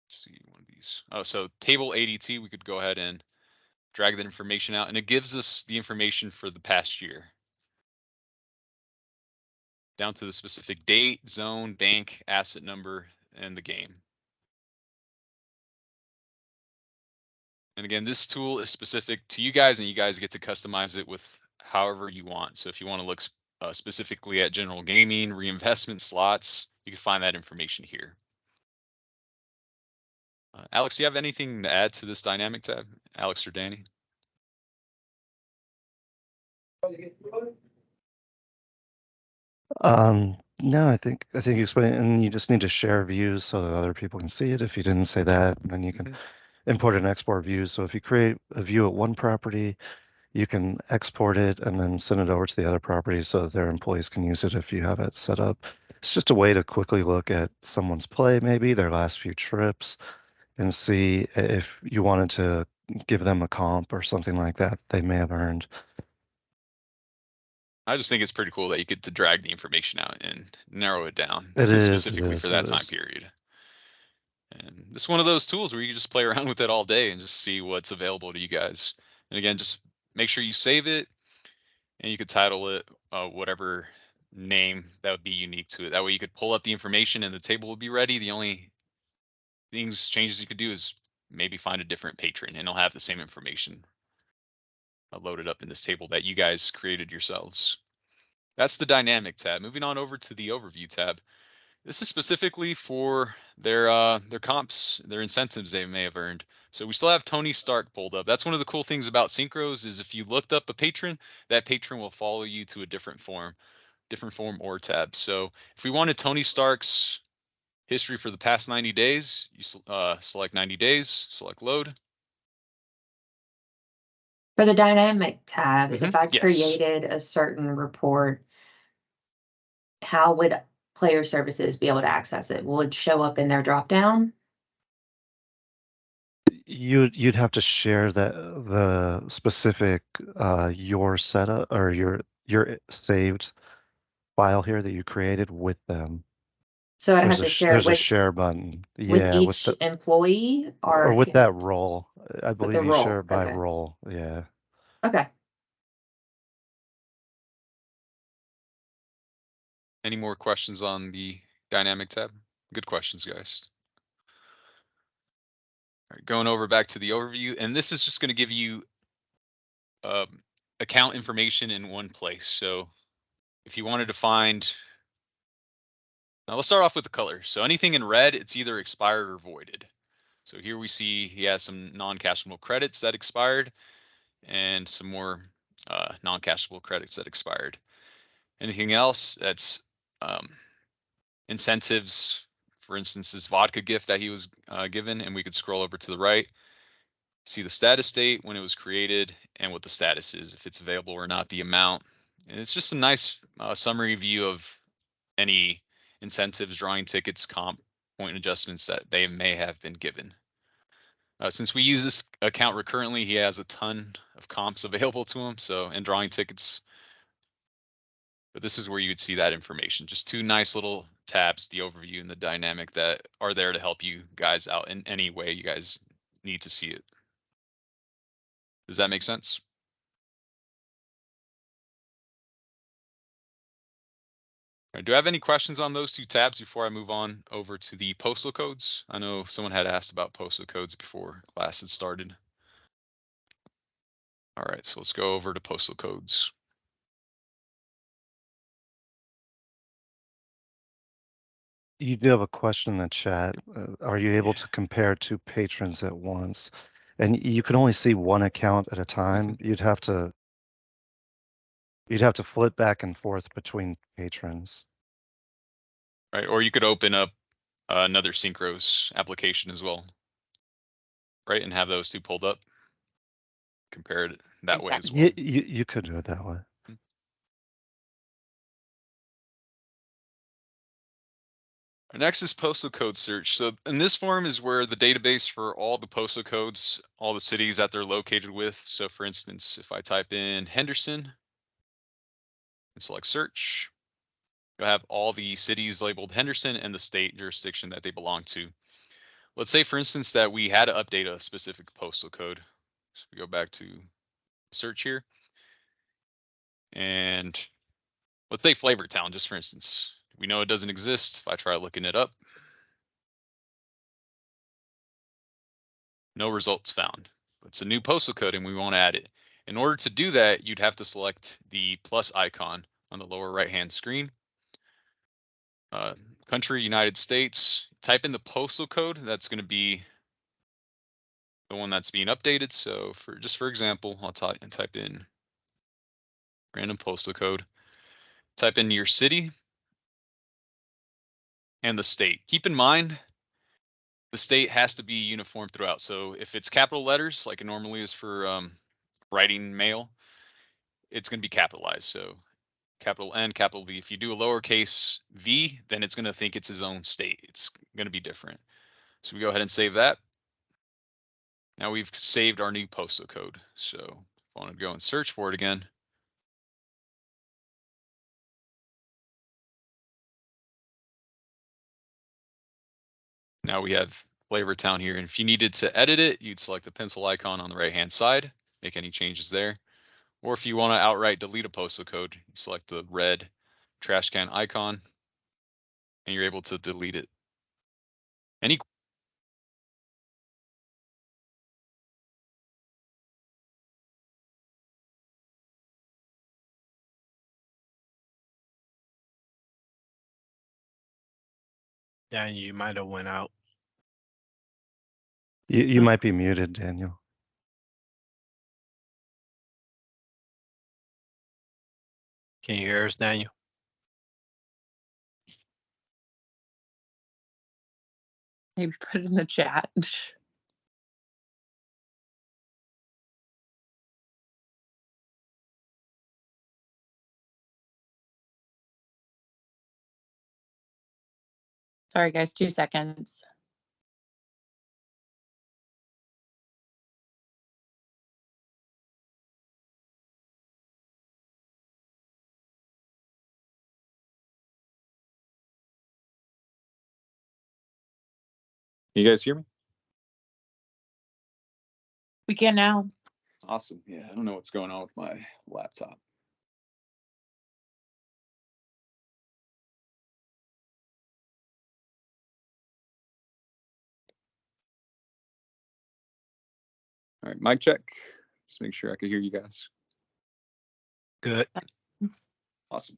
let's see one of these. Oh, so table ADT, we could go ahead and drag that information out, and it gives us the information for the past year, down to the specific date, zone, bank, asset number, and the game. And again, this tool is specific to you guys, and you guys get to customize it with however you want. So if you want to look specifically at general gaming, reinvestment, slots, you can find that information here. Alex, do you have anything to add to this Dynamic tab? Alex or Danny? No, I think you explained, and you just need to share views so that other people can see it. If you didn't say that, and then you can import and export views. So if you create a view at one property, you can export it and then send it over to the other property so that their employees can use it if you have it set up. It's just a way to quickly look at someone's play, maybe their last few trips, and see if you wanted to give them a comp or something like that they may have earned. I just think it's pretty cool that you get to drag the information out and narrow it down specifically for that time period. And this is one of those tools where you can just play around with it all day and just see what's available to you guys. And again, just make sure you save it, and you could title it whatever name that would be unique to it. That way you could pull up the information and the table will be ready. The only changes you could do is maybe find a different patron, and it'll have the same information loaded up in this table that you guys created yourselves. That's the Dynamic tab. Moving on over to the Overview tab. This is specifically for their comps, their incentives they may have earned. So we still have Tony Stark pulled up. That's one of the cool things about Synchros is if you looked up a patron, that patron will follow you to a different form or tab. So if we wanted Tony Stark's history for the past 90 days, you select 90 days, select load. For the dynamic tab, Mhm, if I yes. created a certain report, how would player services be able to access it? Will it show up in their dropdown? You'd have to share the specific your setup or your saved file here that you created with them. So I'd have to share it There's a with share button. with Yeah, with each the employee or or with that role. I with believe the you share role. it by Okay. role. Yeah. Okay. Any more questions on the dynamic tab? Good questions, guys. All right, going over back to the overview, and this is just going to give you account information in one place. So if you wanted to find, now let's start off with the colors. So anything in red, it's either expired or voided. So here we see he has some non-cashable credits that expired and some more non-cashable credits that expired. Anything else that's incentives, for instance, this vodka gift that he was given, and we could scroll over to the right, see the status date, when it was created, and what the status is, if it's available or not, the amount. And it's just a nice summary view of any incentives, drawing tickets, comp, point adjustments that they may have been given. Since we use this account recurrently, he has a ton of comps available to him, so, and drawing tickets. But this is where you would see that information. Just two nice little tabs, the overview and the dynamic, that are there to help you guys out in any way you guys need to see it. Does that make sense? All right, do I have any questions on those two tabs before I move on over to the postal codes? I know someone had asked about postal codes before class had started. All right, so let's go over to postal codes. You do have a question in the chat. Are you able to compare two patrons at once? And you can only see one account at a time. You'd have to flip back and forth between patrons. Right, or you could open up another Synchros application as well, right, and have those two pulled up, compare it that way as well. You could do it that way. Next is postal code search. So in this form is where the database for all the postal codes, all the cities that they're located with. So for instance, if I type in Henderson and select search, you'll have all the cities labeled Henderson and the state jurisdiction that they belong to. Let's say, for instance, that we had to update a specific postal code. So we go back to search here. And let's say Flavortown, just for instance. We know it doesn't exist. If I try looking it up, no results found. It's a new postal code and we want to add it. In order to do that, you'd have to select the plus icon on the lower right-hand screen. Country, United States. Type in the postal code. That's going to be the one that's being updated. So for example, I'll type in random postal code. Type in your city and the state. Keep in mind, the state has to be uniform throughout. So if it's capital letters, like it normally is for writing mail, it's going to be capitalized. So capital N, capital V. If you do a lowercase v, then it's going to think it's his own state. It's going to be different. So we go ahead and save that. Now we've saved our new postal code. So if I want to go and search for it again, now we have Flavortown here. And if you needed to edit it, you'd select the pencil icon on the right-hand side, make any changes there. Or if you want to outright delete a postal code, you select the red trash can icon and you're able to delete it. Any Dan, you might have went out. You might be muted, Daniel. Can you hear us, Daniel? Maybe put it in the chat. Sorry, guys, 2 seconds. You guys hear me? We can now. Awesome. Yeah, I don't know what's going on with my laptop. All right, mic check. Just make sure I can hear you guys. Good. Awesome.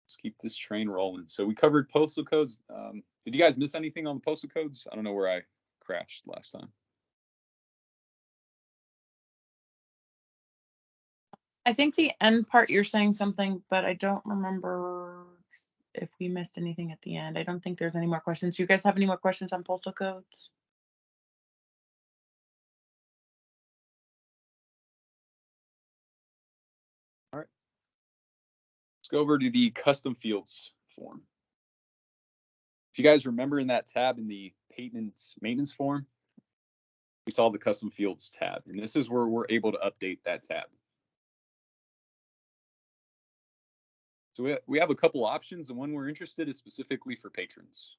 Let's keep this train rolling. So we covered postal codes. Did you guys miss anything on the postal codes? I don't know where I crashed last time. I think the end part you're saying something, but I don't remember if we missed anything at the end. I don't think there's any more questions. Do you guys have any more questions on postal codes? All right. Let's go over to the custom fields form. If you guys remember in that tab in the maintenance form, we saw the custom fields tab, and this is where we're able to update that tab. So we have a couple options. The one we're interested in is specifically for patrons.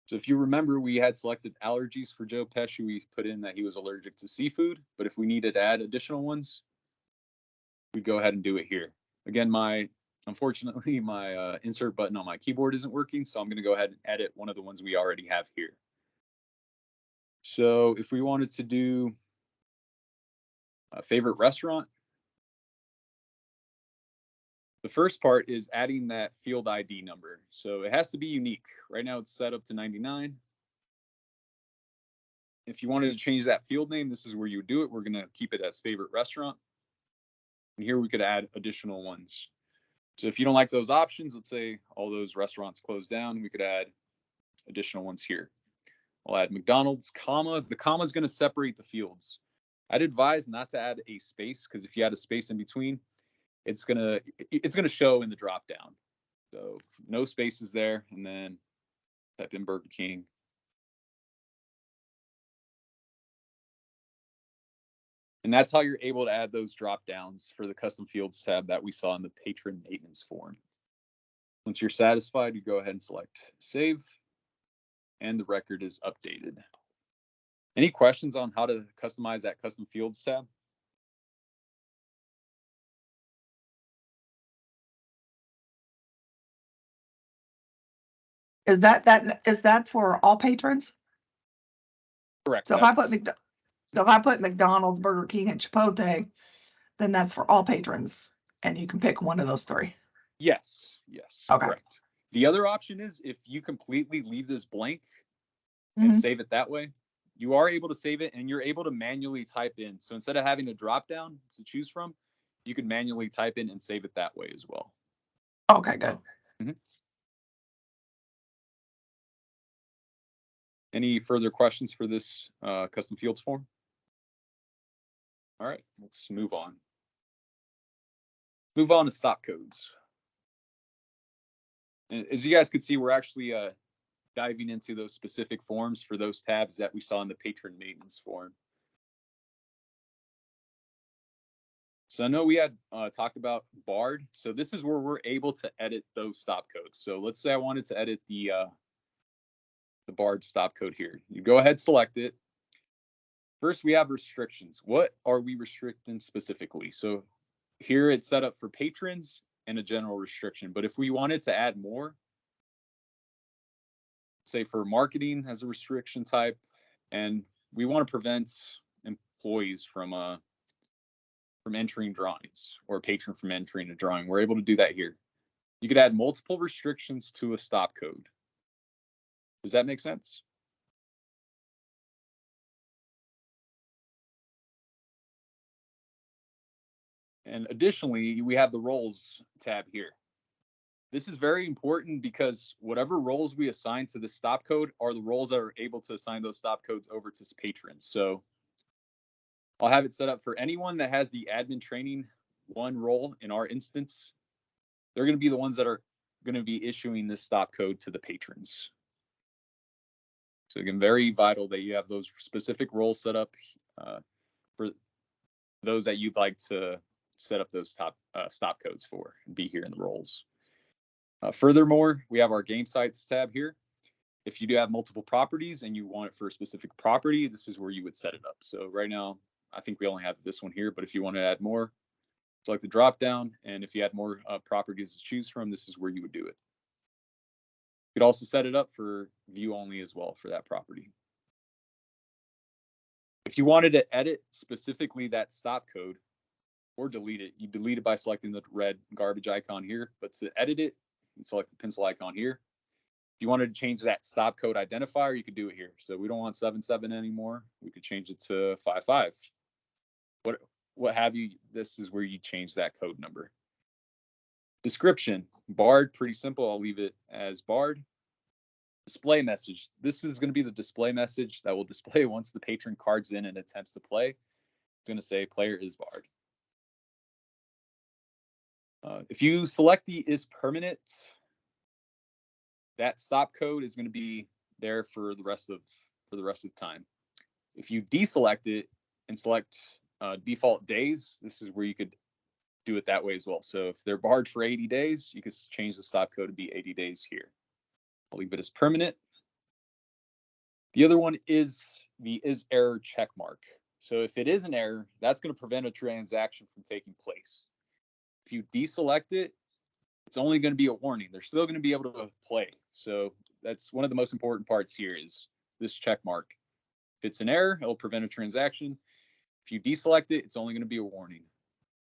So if you remember, we had selected allergies for Joe Pesci. We put in that he was allergic to seafood, but if we needed to add additional ones, we'd go ahead and do it here. Again, unfortunately, my insert button on my keyboard isn't working, so I'm going to go ahead and edit one of the ones we already have here. So if we wanted to do a favorite restaurant, the first part is adding that field ID number. So it has to be unique. Right now it's set up to 99. If you wanted to change that field name, this is where you would do it. We're going to keep it as favorite restaurant. And here we could add additional ones. So if you don't like those options, let's say all those restaurants closed down, we could add additional ones here. I'll add McDonald's, comma. The comma is going to separate the fields. I'd advise not to add a space, because if you add a space in between, it's gonna show in the drop down. So no spaces there, and then type in Burger King. And that's how you're able to add those drop downs for the custom fields tab that we saw in the patron maintenance form. Once you're satisfied, you go ahead and select save, and the record is updated. Any questions on how to customize that custom fields tab? Is that for all patrons? Correct. So if I put McDonald's, Burger King, and Chipotle, then that's for all patrons, and you can pick one of those three. Yes. Okay. Correct. The other option is if you completely leave this blank and save it that way, you are able to save it and you're able to manually type in. So instead of having a drop down to choose from, you can manually type in and save it that way as well. Okay, good. Any further questions for this custom fields form? All right, let's move on. Move on to stop codes. And as you guys can see, we're actually diving into those specific forms for those tabs that we saw in the patron maintenance form. So I know we had talked about Bard. So this is where we're able to edit those stop codes. So let's say I wanted to edit the Bard stop code here. You go ahead, select it. First, we have restrictions. What are we restricting specifically? So here it's set up for patrons and a general restriction. But if we wanted to add more, say for marketing as a restriction type, and we want to prevent employees from entering drawings or a patron from entering a drawing, we're able to do that here. You could add multiple restrictions to a stop code. Does that make sense? And additionally, we have the roles tab here. This is very important because whatever roles we assign to the stop code are the roles that are able to assign those stop codes over to patrons. So I'll have it set up for anyone that has the admin training 1 role in our instance. They're going to be the ones that are going to be issuing this stop code to the patrons. So again, very vital that you have those specific roles set up for those that you'd like to set up those stop codes for and be here in the roles. Furthermore, we have our game sites tab here. If you do have multiple properties and you want it for a specific property, this is where you would set it up. So right now, I think we only have this one here, but if you want to add more, select the drop down. And if you had more properties to choose from, this is where you would do it. You could also set it up for view only as well for that property. If you wanted to edit specifically that stop code or delete it, you delete it by selecting the red garbage icon here. But to edit it, you select the pencil icon here. If you wanted to change that stop code identifier, you could do it here. So we don't want 77 anymore. We could change it to 55. What have you? This is where you change that code number. Description, barred, pretty simple. I'll leave it as barred. Display message. This is going to be the display message that will display once the patron card's in and attempts to play. It's going to say player is barred. If you select the is permanent, that stop code is going to be there for the rest of time. If you deselect it and select default days, this is where you could do it that way as well. So if they're barred for 80 days, you could change the stop code to be 80 days here. I'll leave it as permanent. The other one is the is error check mark. So if it is an error, that's going to prevent a transaction from taking place. If you deselect it, it's only going to be a warning. They're still going to be able to play. So that's one of the most important parts here is this check mark. If it's an error, it'll prevent a transaction. If you deselect it, it's only going to be a warning.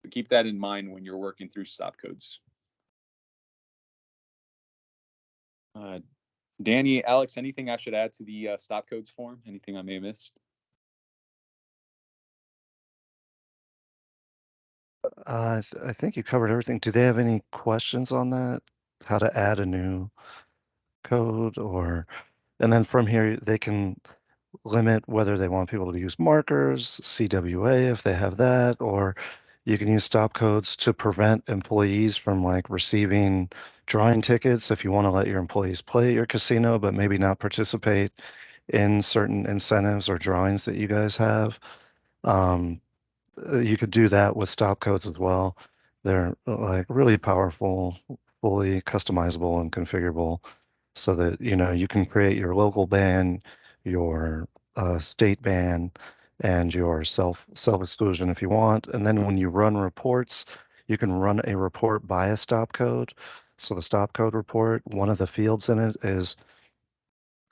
So keep that in mind when you're working through stop codes. Danny, Alex, anything I should add to the stop codes form? Anything I may have missed? I think you covered everything. Do they have any questions on that? How to add a new code and then from here they can limit whether they want people to use markers, CWA if they have that, or you can use stop codes to prevent employees from like receiving drawing tickets if you want to let your employees play at your casino, but maybe not participate in certain incentives or drawings that you guys have. You could do that with stop codes as well. They're like really powerful, fully customizable and configurable so that, you can create your local ban, your state ban, and your self-exclusion if you want. And then when you run reports, you can run a report by a stop code. So the stop code report, one of the fields in it is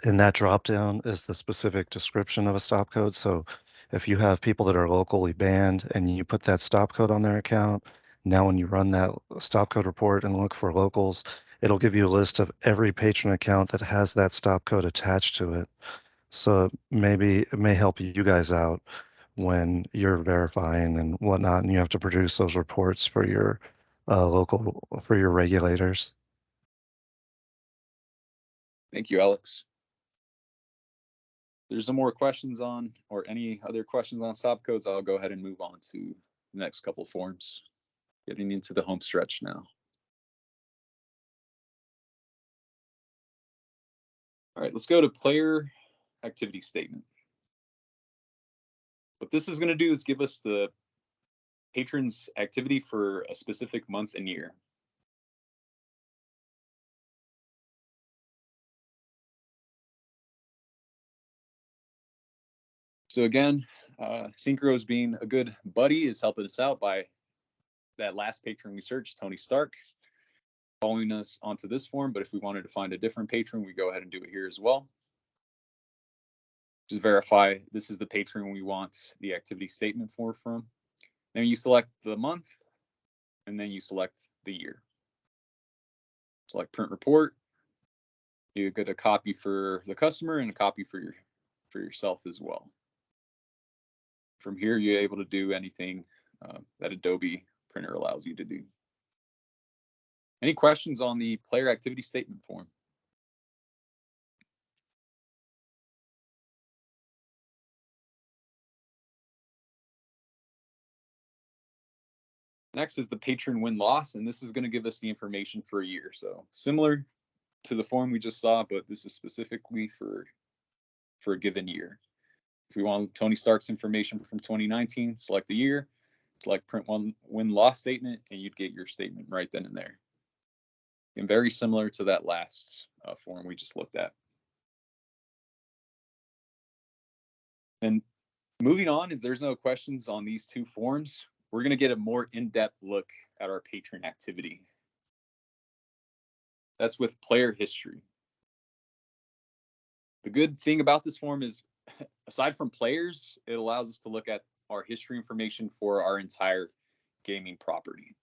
in that dropdown is the specific description of a stop code. So if you have people that are locally banned and you put that stop code on their account, now when you run that stop code report and look for locals, it'll give you a list of every patron account that has that stop code attached to it. So maybe it may help you guys out when you're verifying and whatnot, and you have to produce those reports for your for your regulators. Thank you, Alex. There's no more questions on, or any other questions on stop codes, I'll go ahead and move on to the next couple forms. Getting into the home stretch now. All right, let's go to player activity statement. What this is going to do is give us the patron's activity for a specific month and year. So again, Synchros being a good buddy is helping us out by that last patron we searched, Tony Stark, following us onto this form. But if we wanted to find a different patron, we go ahead and do it here as well. Just verify this is the patron we want the activity statement from. Then you select the month, and then you select the year. Select print report. You get a copy for the customer and a copy for yourself as well. From here, you're able to do anything that Adobe printer allows you to do. Any questions on the player activity statement form? Next is the patron win-loss, and this is going to give us the information for a year. So similar to the form we just saw, but this is specifically for a given year. If we want Tony Stark's information from 2019, select the year, select print one win-loss statement, and you'd get your statement right then and there. And very similar to that last form we just looked at. And moving on, if there's no questions on these two forms, we're going to get a more in-depth look at our patron activity. That's with player history. The good thing about this form is, aside from players, it allows us to look at our history information for our entire gaming property.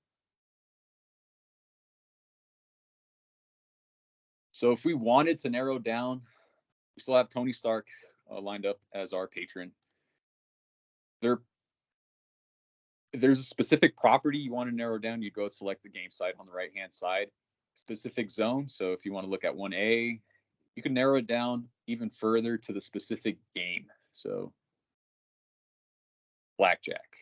So if we wanted to narrow down, we still have Tony Stark lined up as our patron. If there's a specific property you want to narrow down, you go select the game site on the right-hand side, specific zone. So if you want to look at 1A, you can narrow it down even further to the specific game. So blackjack.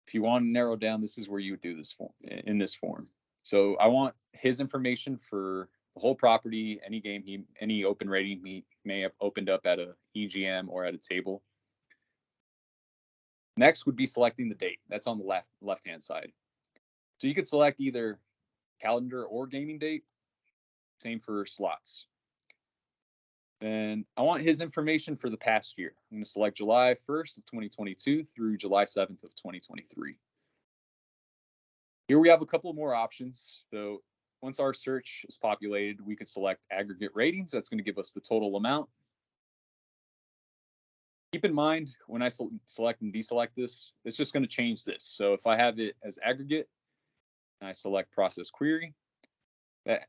If you want to narrow down, this is where you would do this form, in this form. So I want his information for the whole property, any game, any open rating he may have opened up at a EGM or at a table. Next would be selecting the date. That's on the left-hand side. So you could select either calendar or gaming date. Same for slots. Then I want his information for the past year. I'm going to select July 1st of 2022 through July 7th of 2023. Here we have a couple more options. So once our search is populated, we could select aggregate ratings. That's going to give us the total amount. Keep in mind, when I select and deselect this, it's just going to change this. So if I have it as aggregate and I select process query, that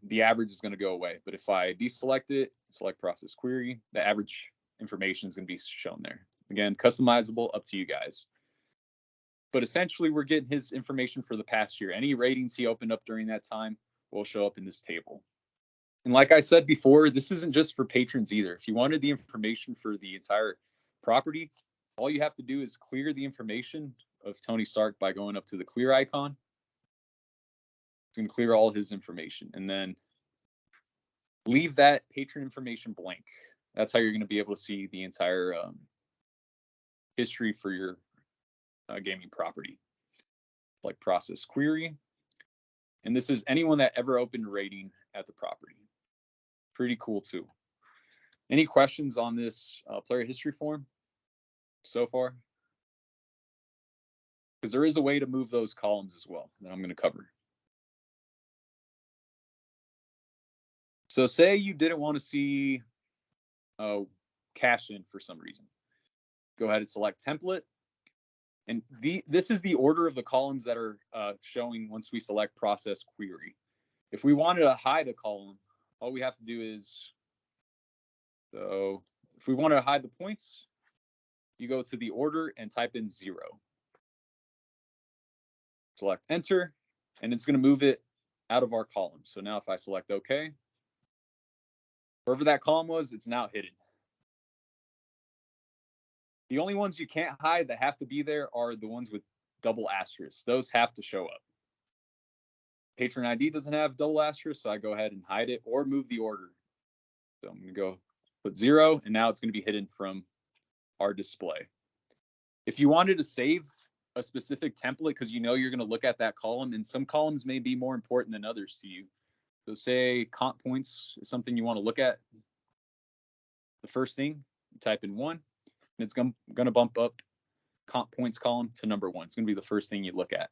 the average is going to go away. But if I deselect it, select process query, the average information is going to be shown there. Again, customizable, up to you guys. But essentially, we're getting his information for the past year. Any ratings he opened up during that time will show up in this table. And like I said before, this isn't just for patrons either. If you wanted the information for the entire property, all you have to do is clear the information of Tony Stark by going up to the clear icon. It's going to clear all his information, and then leave that patron information blank. That's how you're going to be able to see the entire history for your gaming property. Like process query. And this is anyone that ever opened rating at the property. Pretty cool too. Any questions on this player history form so far? Because there is a way to move those columns as well that I'm going to cover. So say you didn't want to see cash in for some reason. Go ahead and select template. And this is the order of the columns that are showing once we select process query. If we wanted to hide a column, all we have to do is, so if we want to hide the points, you go to the order and type in 0. Select enter, and it's going to move it out of our column. So now if I select OK, wherever that column was, it's now hidden. The only ones you can't hide that have to be there are the ones with double asterisks. Those have to show up. Patron ID doesn't have double asterisks, so I go ahead and hide it or move the order. So I'm going to go put 0, and now it's going to be hidden from our display. If you wanted to save a specific template because you know you're going to look at that column, and some columns may be more important than others to you. So say comp points is something you want to look at. The first thing, you type in 1, and it's going to bump up comp points column to number 1. It's going to be the first thing you look at.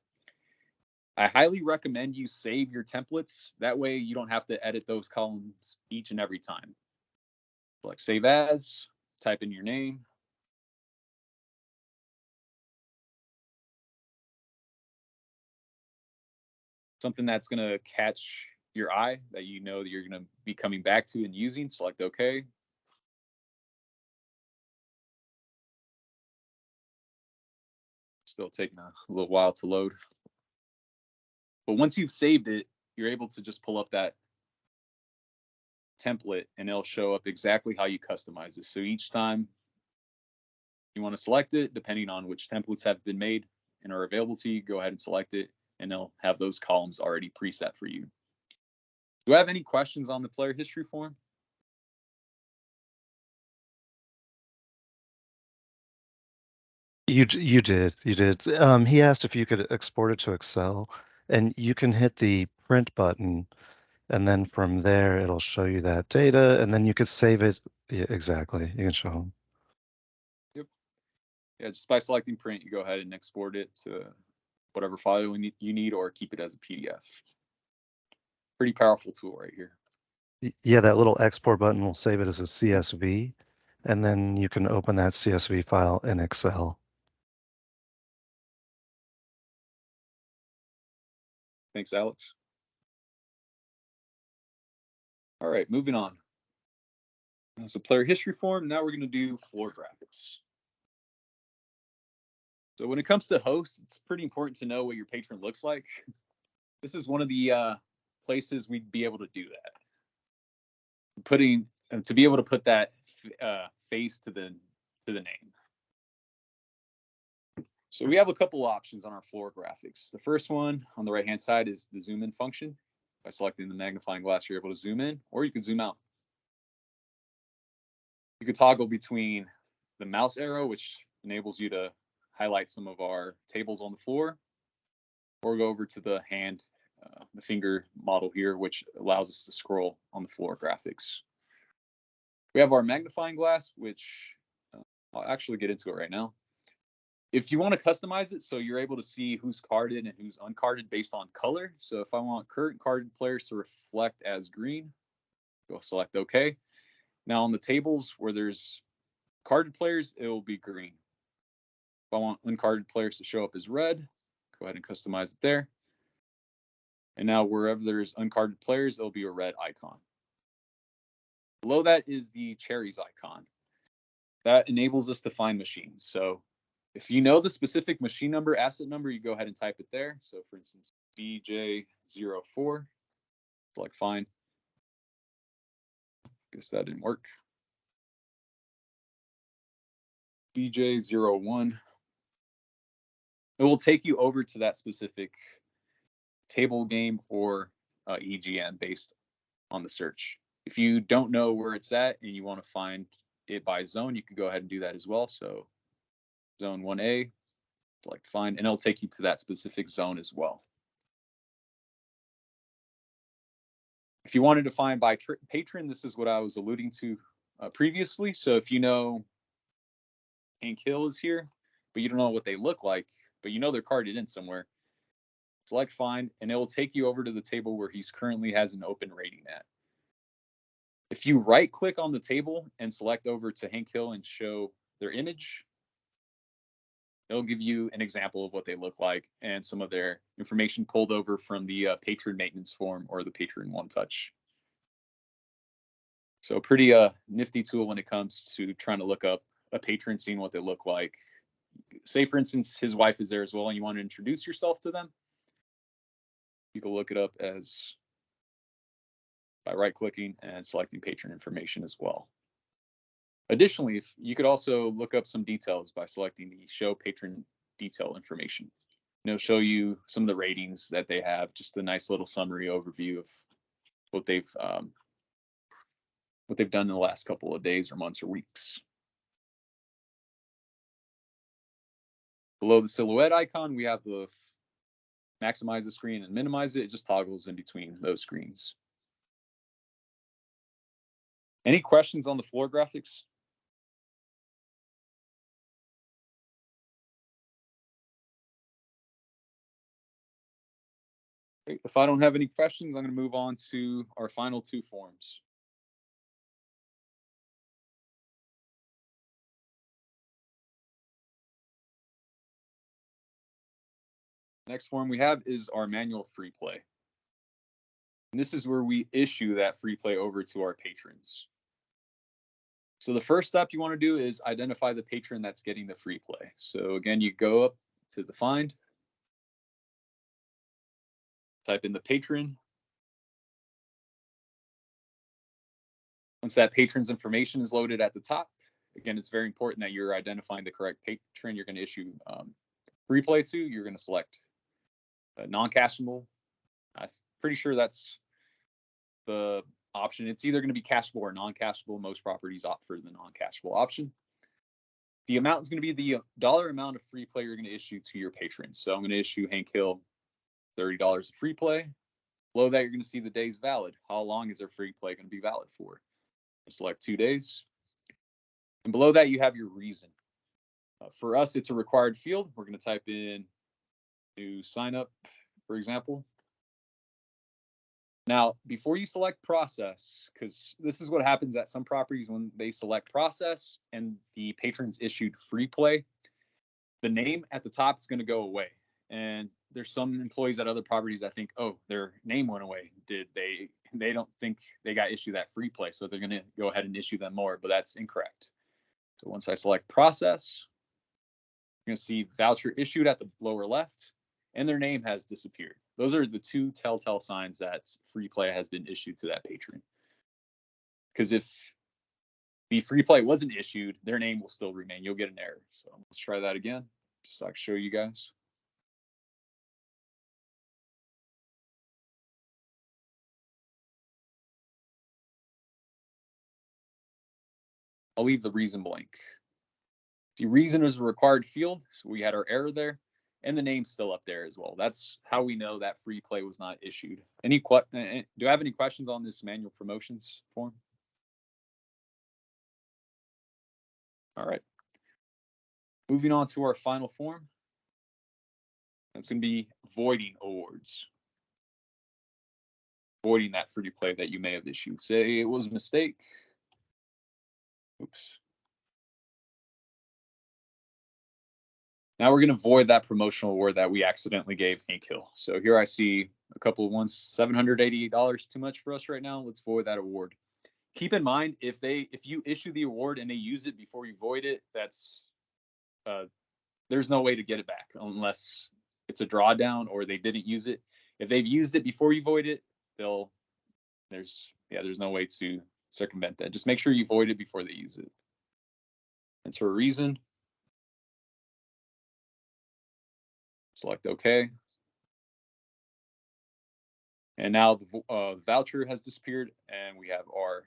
I highly recommend you save your templates. That way you don't have to edit those columns each and every time. Select save as, type in your name. Something that's going to catch your eye that you know that you're going to be coming back to and using, select OK. Still taking a little while to load. But once you've saved it, you're able to just pull up that template and it'll show up exactly how you customize it. So each time you want to select it, depending on which templates have been made and are available to you, go ahead and select it, and they'll have those columns already preset for you. Do I have any questions on the player history form? You did. He asked if you could export it to Excel, and you can hit the print button, and then from there it'll show you that data, and then you could save it. Yeah, exactly. You can show them. Yep. Yeah, just by selecting print, you go ahead and export it to whatever file you need, or keep it as a PDF. Pretty powerful tool right here. Yeah, that little export button will save it as a CSV, and then you can open that CSV file in Excel. Thanks, Alex. All right, moving on. That's a player history form. Now we're going to do floor graphics. So when it comes to hosts, it's pretty important to know what your patron looks like. This is one of the places we'd be able to do that. To be able to put that face to the name. So we have a couple options on our floor graphics. The first one on the right-hand side is the zoom in function. By selecting the magnifying glass, you're able to zoom in, or you can zoom out. You could toggle between the mouse arrow, which enables you to highlight some of our tables on the floor, or go over to the the finger model here, which allows us to scroll on the floor graphics. We have our magnifying glass, which I'll actually get into it right now. If you want to customize it so you're able to see who's carded and who's uncarded based on color. So if I want current carded players to reflect as green, go select OK. Now on the tables where there's carded players, it will be green. If I want uncarded players to show up as red, go ahead and customize it there. And now wherever there's uncarded players, it'll be a red icon. Below that is the cherries icon. That enables us to find machines. So if you know the specific machine number, asset number, you go ahead and type it there. So for instance, BJ04, select find. Guess that didn't work. BJ01. It will take you over to that specific table game or EGM based on the search. If you don't know where it's at and you want to find it by zone, you can go ahead and do that as well. So zone 1A, select find, and it'll take you to that specific zone as well. If you wanted to find by patron, this is what I was alluding to previously. So if you know Hank Hill is here, but you don't know what they look like, but you know they're carded in somewhere, select find, and it will take you over to the table where he's currently has an open rating at. If you right click on the table and select over to Hank Hill and show their image, it'll give you an example of what they look like and some of their information pulled over from the patron maintenance form or the patron one touch. So a pretty nifty tool when it comes to trying to look up a patron, seeing what they look like. Say, for instance, his wife is there as well and you want to introduce yourself to them. You can look it up as by right-clicking and selecting patron information as well. Additionally, you could also look up some details by selecting the show patron detail information. It'll show you some of the ratings that they have, just a nice little summary overview of what they've done in the last couple of days or months or weeks. Below the silhouette icon, we have the maximize the screen and minimize it. It just toggles in between those screens. Any questions on the floor graphics? If I don't have any questions, I'm going to move on to our final two forms. Next form we have is our manual free play. And this is where we issue that free play over to our patrons. So the first step you want to do is identify the patron that's getting the free play. So again, you go up to the find, type in the patron. Once that patron's information is loaded at the top, again, it's very important that you're identifying the correct patron you're going to issue free play to. You're going to select non-cashable. I'm pretty sure that's the option. It's either going to be cashable or non-cashable. Most properties opt for the non-cashable option. The amount is going to be the dollar amount of free play you're going to issue to your patrons. So I'm going to issue Hank Hill $30 of free play. Below that, you're going to see the days valid. How long is their free play going to be valid for? Select 2 days. And below that, you have your reason. For us, it's a required field. We're going to type in new sign up, for example. Now, before you select process, because this is what happens at some properties when they select process and the patrons issued free play, the name at the top is going to go away. And there's some employees at other properties that think, oh, their name went away. They don't think they got issued that free play, so they're going to go ahead and issue them more, but that's incorrect. So once I select process, you're going to see voucher issued at the lower left, and their name has disappeared. Those are the two telltale signs that free play has been issued to that patron. Because if the free play wasn't issued, their name will still remain. You'll get an error. So let's try that again, just so I can show you guys. I'll leave the reason blank. The reason is a required field, so we had our error there, and the name's still up there as well. That's how we know that free play was not issued. Do I have any questions on this manual promotions form? All right. Moving on to our final form. That's going to be voiding awards. Voiding that free play that you may have issued. Say it was a mistake. Oops. Now we're going to void that promotional award that we accidentally gave Hank Hill. So here I see a couple of ones, $788 too much for us right now. Let's void that award. Keep in mind, if you issue the award and they use it before you void it, that's there's no way to get it back unless it's a drawdown or they didn't use it. If they've used it before you void it, there's no way to circumvent that. Just make sure you void it before they use it. Enter a reason. Select OK. And now the voucher has disappeared and we have our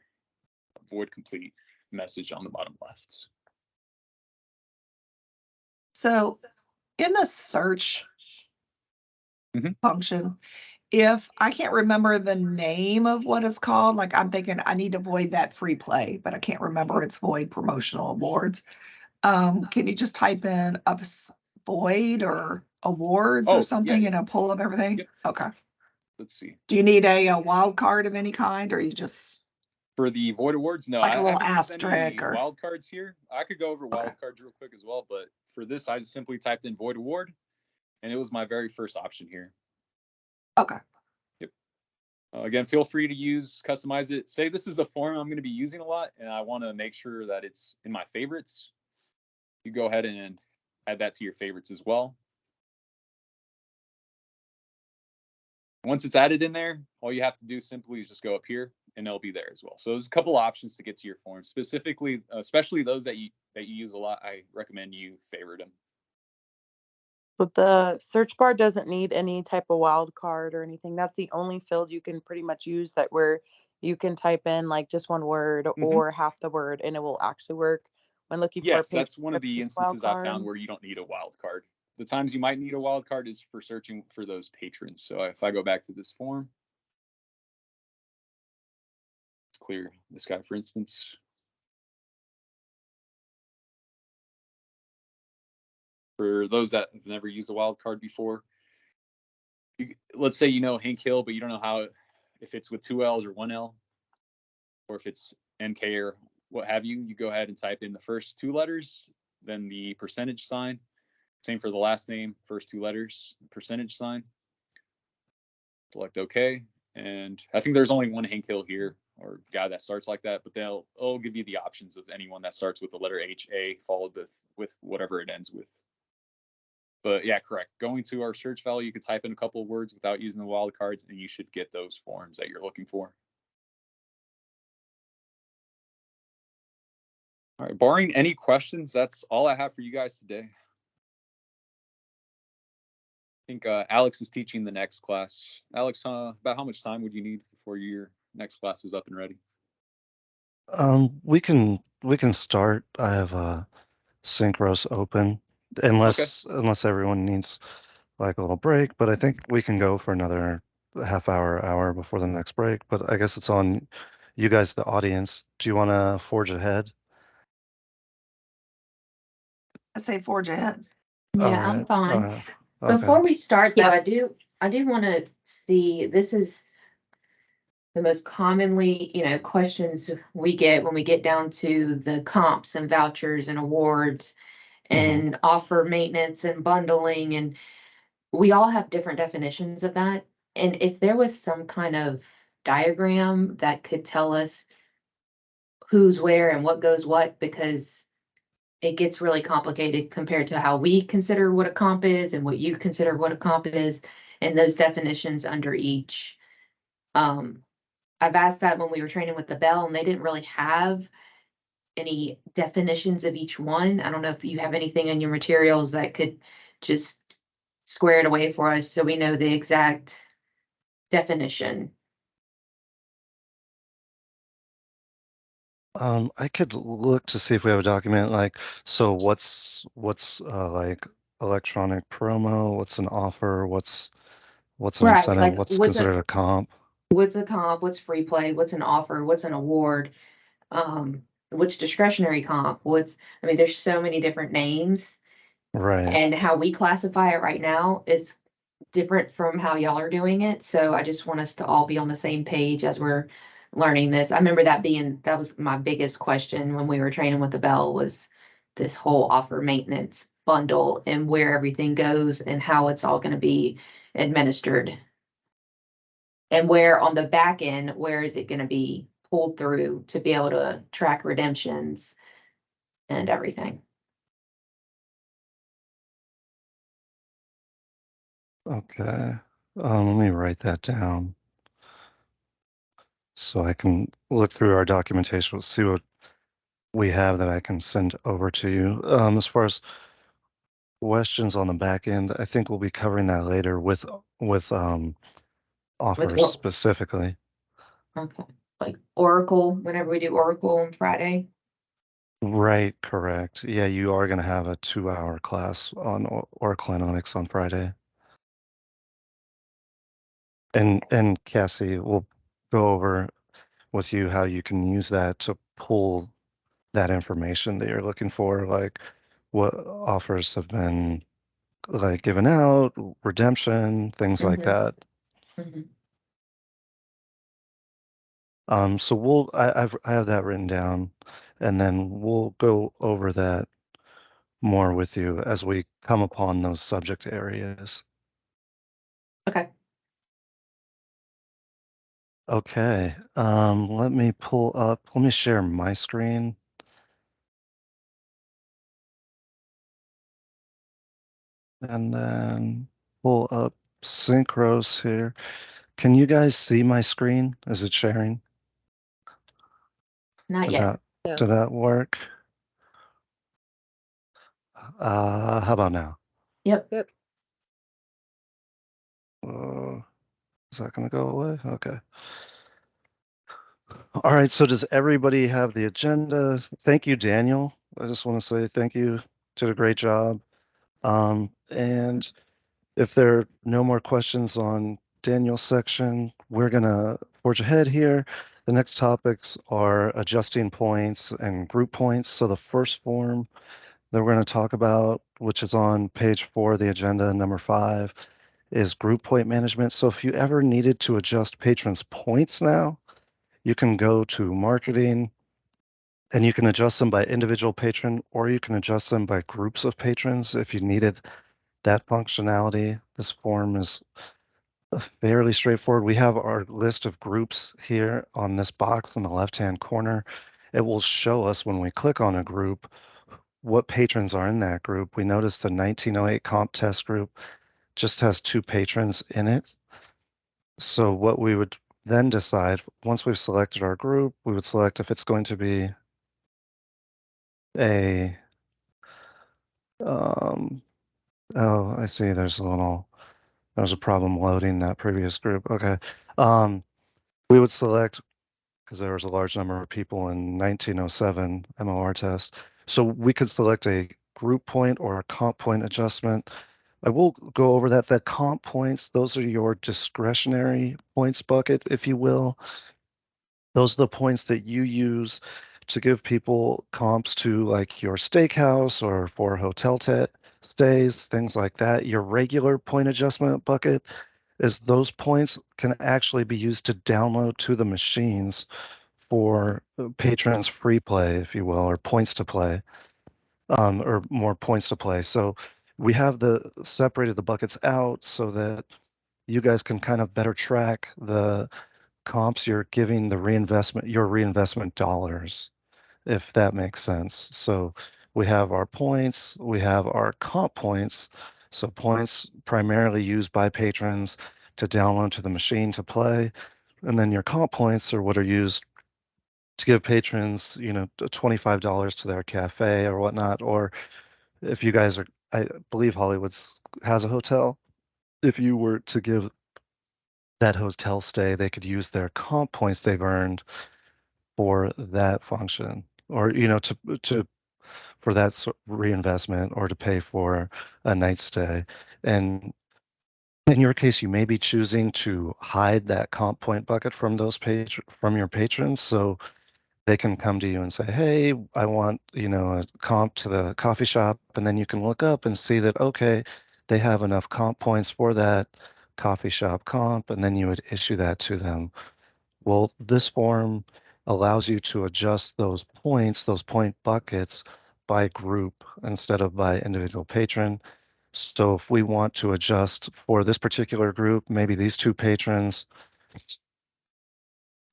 void complete message on the bottom left. So in the search function, if I can't remember the name of what it's called, like I'm thinking I need to void that free play, but I can't remember it's void promotional awards. Can you just type in a void or awards or something and a pull of everything? Yep. Okay. Let's see. Do you need a wild card of any kind, or you just for the void awards? No, like a little asterisk or wild cards here. I could go over wild cards real quick as well, but for this, I just simply typed in void award, and it was my very first option here. Okay. Yep. Again, feel free to customize it. Say this is a form I'm going to be using a lot, and I want to make sure that it's in my favorites. You go ahead and add that to your favorites as well. Once it's added in there, all you have to do simply is just go up here and they'll be there as well. So there's a couple options to get to your form. Specifically, especially those that you use a lot, I recommend you favorite them. But the search bar doesn't need any type of wild card or anything. That's the only field you can pretty much use where you can type in like just one word or half the word and it will actually work when looking for a page. That's one of the instances I found where you don't need a wild card. The times you might need a wild card is for searching for those patrons. So if I go back to this form, let's clear this guy, for instance. For those that have never used a wild card before, let's say you know Hank Hill, but you don't know if it's with 2 L's or 1 L, or if it's NK or what have you. You go ahead and type in the first 2 letters, then the percentage sign. Same for the last name, first 2 letters, percentage sign. Select OK. And I think there's only one Hank Hill here, or guy that starts like that, but they'll give you the options of anyone that starts with the letter HA followed with whatever it ends with. But yeah, correct. Going to our search value, you could type in a couple of words without using the wildcards, and you should get those forms that you're looking for. All right, barring any questions, that's all I have for you guys today. I think Alex is teaching the next class. Alex, about how much time would you need before your next class is up and ready? We can start. I have Synchros open, unless everyone needs like a little break, but I think we can go for another half hour before the next break. But I guess it's on you guys, the audience. Do you want to forge ahead? I say forge ahead. Yeah, I'm fine. Okay. Before we start though, I do want to see, this is the most commonly, questions we get when we get down to the comps and vouchers and awards and offer maintenance and bundling, and we all have different definitions of that. And if there was some kind of diagram that could tell us who's where and what goes what, because it gets really complicated compared to how we consider what a comp is and what you consider what a comp is, and those definitions under each. I've asked that when we were training with the Bell, and they didn't really have any definitions of each one. I don't know if you have anything in your materials that could just square it away for us so we know the exact definition. I could look to see if we have a document like, so what's like electronic promo, what's an offer, what's an Right, incentive, like what's considered a comp. What's a comp, what's free play, what's an offer, what's an award, what's discretionary comp, there's so many different names. Right. And how we classify it right now is different from how y'all are doing it. So I just want us to all be on the same page as we're learning this. I remember that was my biggest question when we were training with the Bell, was this whole offer maintenance bundle and where everything goes and how it's all going to be administered. And where on the back end, where is it going to be pulled through to be able to track redemptions and everything? Okay. Let me write that down so I can look through our documentation. We'll see what we have that I can send over to you. As far as questions on the back end, I think we'll be covering that later with offers specifically. Okay, like Oracle, whenever we do Oracle on Friday. Right, correct. Yeah, you are going to have a 2-hour class on Oracle Analytics on Friday. And Cassie will go over with you how you can use that to pull that information that you're looking for, like what offers have been like given out, redemption, things like that. So I have that written down, and then we'll go over that more with you as we come upon those subject areas. Okay. Okay. Let me share my screen. And then pull up Synchros here. Can you guys see my screen? Is it sharing? Not yet. Did that work? How about now? Yep. Is that going to go away? Okay. All right. So does everybody have the agenda? Thank you, Daniel. I just want to say thank you. Did a great job. And if there are no more questions on Daniel's section, we're going to forge ahead here. The next topics are adjusting points and group points. So the first form that we're going to talk about, which is on page 4 of the agenda, number 5, is group point management. So if you ever needed to adjust patrons' points now, you can go to marketing and you can adjust them by individual patron, or you can adjust them by groups of patrons if you needed that functionality. This form is fairly straightforward. We have our list of groups here on this box in the left-hand corner. It will show us when we click on a group what patrons are in that group. We notice the 1908 comp test group just has 2 patrons in it. So what we would then decide, once we've selected our group, we would select if it's going to be a, oh, I see there's a problem loading that previous group. Okay. We would select, because there was a large number of people in 1907 MOR test. So we could select a group point or a comp point adjustment. I will go over that. The comp points, those are your discretionary points bucket, if you will. Those are the points that you use to give people comps to like your steakhouse or for hotel stays, things like that. Your regular point adjustment bucket is those points can actually be used to download to the machines for patrons free play, if you will, or points to play, or more points to play. So we have separated the buckets out so that you guys can kind of better track the comps you're giving your reinvestment dollars, if that makes sense. So we have our points, we have our comp points. So points primarily used by patrons to download to the machine to play. And then your comp points are what are used to give patrons, $25 to their cafe or whatnot. Or if you guys I believe Hollywood's has a hotel. If you were to give that hotel stay, they could use their comp points they've earned for that function, or to for that reinvestment, or to pay for a night stay. And in your case, you may be choosing to hide that comp point bucket from from your patrons, so they can come to you and say, "Hey, I want a comp to the coffee shop," and then you can look up and see that okay, they have enough comp points for that coffee shop comp, and then you would issue that to them. Well, this form allows you to adjust those points, those point buckets, by group instead of by individual patron. So if we want to adjust for this particular group, maybe these 2 patrons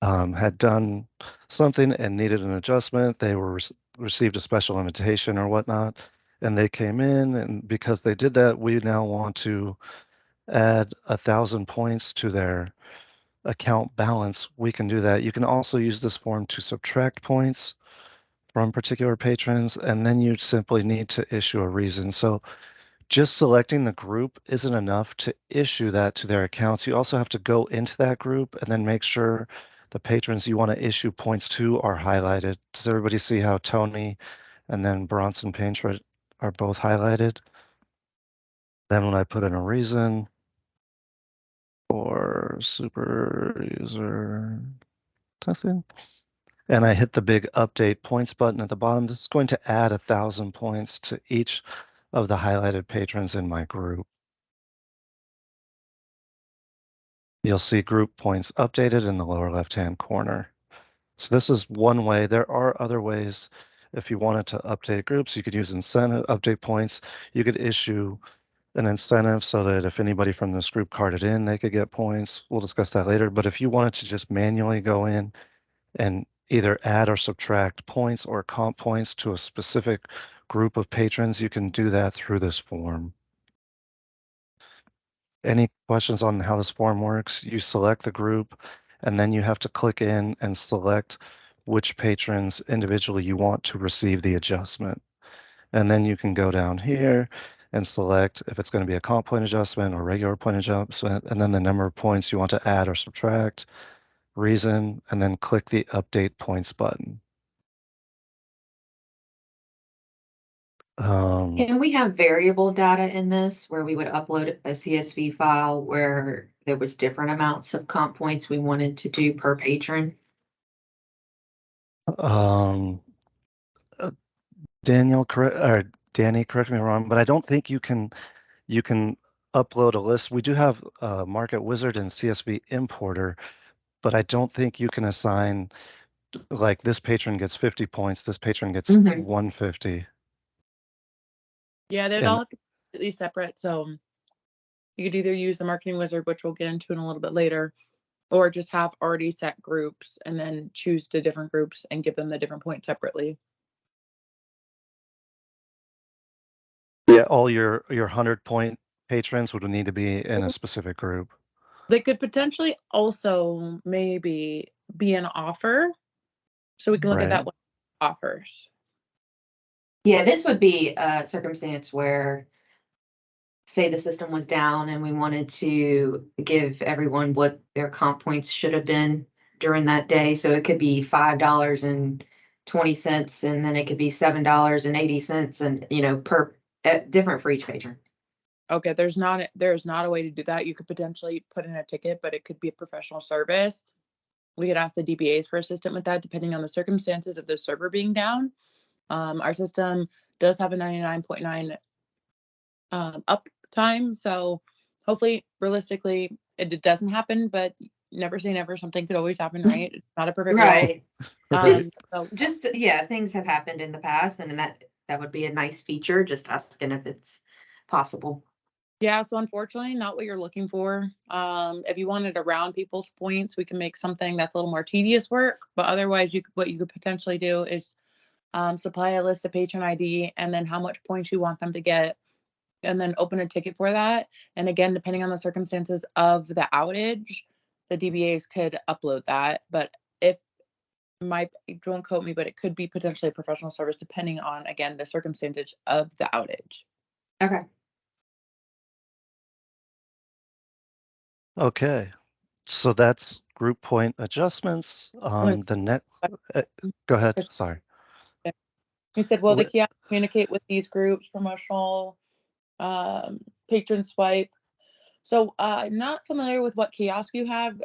had done something and needed an adjustment, they received a special invitation or whatnot, and they came in, and because they did that, we now want to add 1,000 points to their account balance. We can do that. You can also use this form to subtract points from particular patrons, and then you simply need to issue a reason. So just selecting the group isn't enough to issue that to their accounts. You also have to go into that group and then make sure the patrons you want to issue points to are highlighted. Does everybody see how Tony and then Bronson Painter are both highlighted? Then when I put in a reason for super user testing, and I hit the big update points button at the bottom, this is going to add 1,000 points to each of the highlighted patrons in my group. You'll see group points updated in the lower left-hand corner. So this is one way. There are other ways. If you wanted to update groups, you could use incentive update points. You could issue an incentive so that if anybody from this group carded in, they could get points. We'll discuss that later. But if you wanted to just manually go in and either add or subtract points or comp points to a specific group of patrons, you can do that through this form. Any questions on how this form works? You select the group, and then you have to click in and select which patrons individually you want to receive the adjustment. And then you can go down here and select if it's going to be a comp point adjustment or regular point adjustment, and then the number of points you want to add or subtract, reason, and then click the update points button. Can we have variable data in this where we would upload a CSV file where there was different amounts of comp points we wanted to do per patron? Danny, correct me if I'm wrong, but I don't think you can upload a list. We do have Market Wizard and CSV Importer, but I don't think you can assign like this patron gets 50 points, this patron gets 150. Yeah, they'd all have to be completely separate. So You could either use the marketing wizard, which we'll get into in a little bit later, or just have already set groups and then choose the different groups and give them the different points separately. Yeah, all your 100-point patrons would need to be in a specific group. They could potentially also maybe be an offer. So we can look at that Right. one offers. Yeah, this would be a circumstance where, say the system was down and we wanted to give everyone what their comp points should have been during that day. So it could be $5.20, and then it could be $7.80, and per different for each patron. Okay, there's not a way to do that. You could potentially put in a ticket, but it could be a professional service. We could ask the DBAs for assistance with that, depending on the circumstances of the server being down. Our system does have a 99.9 uptime, so hopefully, realistically, it doesn't happen. But never say never. Something could always happen, right? It's not a perfect world. Right. So Yeah, things have happened in the past, and that would be a nice feature. Just asking if it's possible. yeah, so unfortunately, not what you're looking for. If you wanted to round people's points, we can make something that's a little more tedious work. But otherwise, what you could potentially do is supply a list of patron ID and then how much points you want them to get, and then open a ticket for that. And again, depending on the circumstances of the outage, the DBAs could upload that. But don't quote me, but it could be potentially a professional service depending on, again, the circumstances of the outage. Okay. Okay, so that's group point adjustments. The net. Go ahead. Sorry. He said, will the kiosk communicate with these groups, promotional, patron swipe? So I'm not familiar with what kiosk you have,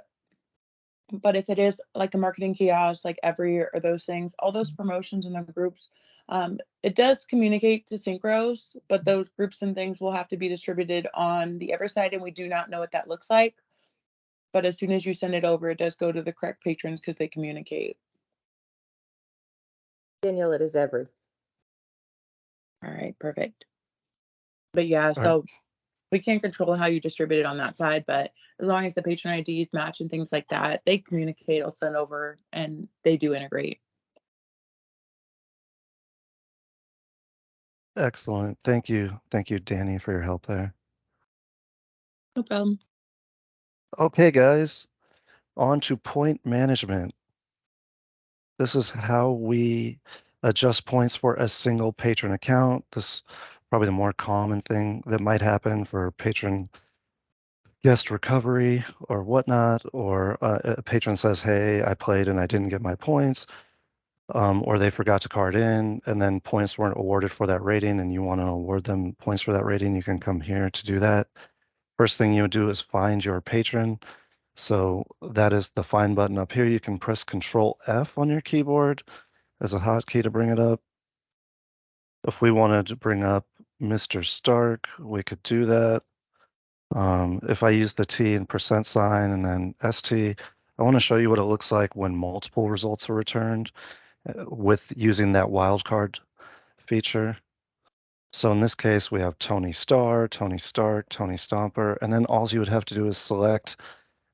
but if it is like a marketing kiosk, like Every or those things, all those promotions in the groups, it does communicate to Synchros, but those groups and things will have to be distributed on the Every side, and we do not know what that looks like. But as soon as you send it over, it does go to the correct patrons because they communicate. Danielle, it is Every. All right, perfect. But yeah, so we can't control how you distribute it on that side, but as long as the patron IDs match and things like that, they communicate, I'll send over, and they do integrate. Excellent. Thank you. Thank you, Danny, for your help there. No problem. Okay, guys, on to point management. This is how we adjust points for a single patron account. This is probably the more common thing that might happen for patron guest recovery or whatnot, or a patron says, hey, I played and I didn't get my points, or they forgot to card in and then points weren't awarded for that rating and you want to award them points for that rating, you can come here to do that. First thing you would do is find your patron. So that is the find button up here. You can press Control F on your keyboard as a hotkey to bring it up. If we wanted to bring up Mr. Stark, we could do that. If I use the T and %sign and then ST, I want to show you what it looks like when multiple results are returned with using that wildcard feature. So in this case, we have Tony Starr, Tony Stark, Tony Stomper, and then all you would have to do is select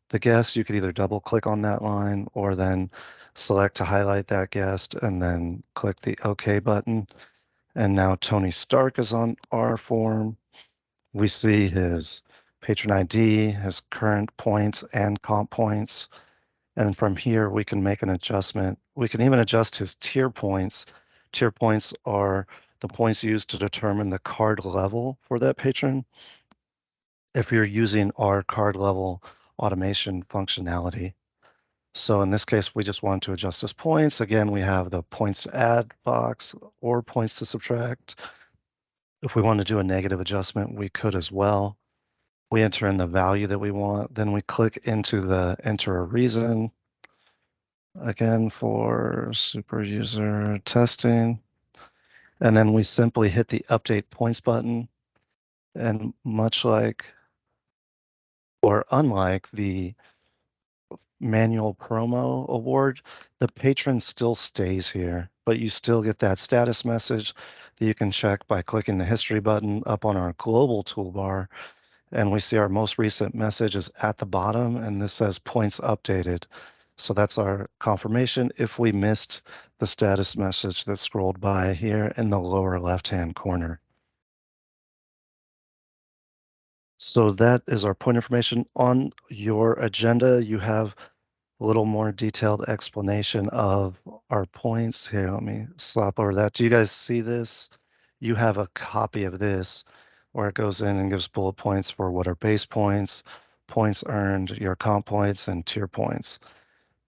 the guest. You could either double click on that line or then select to highlight that guest and then click the OK button. And now Tony Stark is on our form. We see his patron ID, his current points and comp points. And from here, we can make an adjustment. We can even adjust his tier points. Tier points are the points used to determine the card level for that patron. If you're using our card level automation functionality. So in this case, we just want to adjust his points. Again, we have the points to add box or points to subtract. If we want to do a negative adjustment, we could as well. We enter in the value that we want, then we click into the enter a reason. Again, for super user testing. And then we simply hit the update points button. And much like, or unlike the manual promo award, the patron still stays here, but you still get that status message that you can check by clicking the history button up on our global toolbar. And we see our most recent message is at the bottom, and this says points updated. So that's our confirmation if we missed the status message that scrolled by here in the lower left-hand corner. So that is our point information. On your agenda, you have a little more detailed explanation of our points. Here, let me swap over that. Do you guys see this? You have a copy of this where it goes in and gives bullet points for what are base points, points earned, your comp points, and tier points,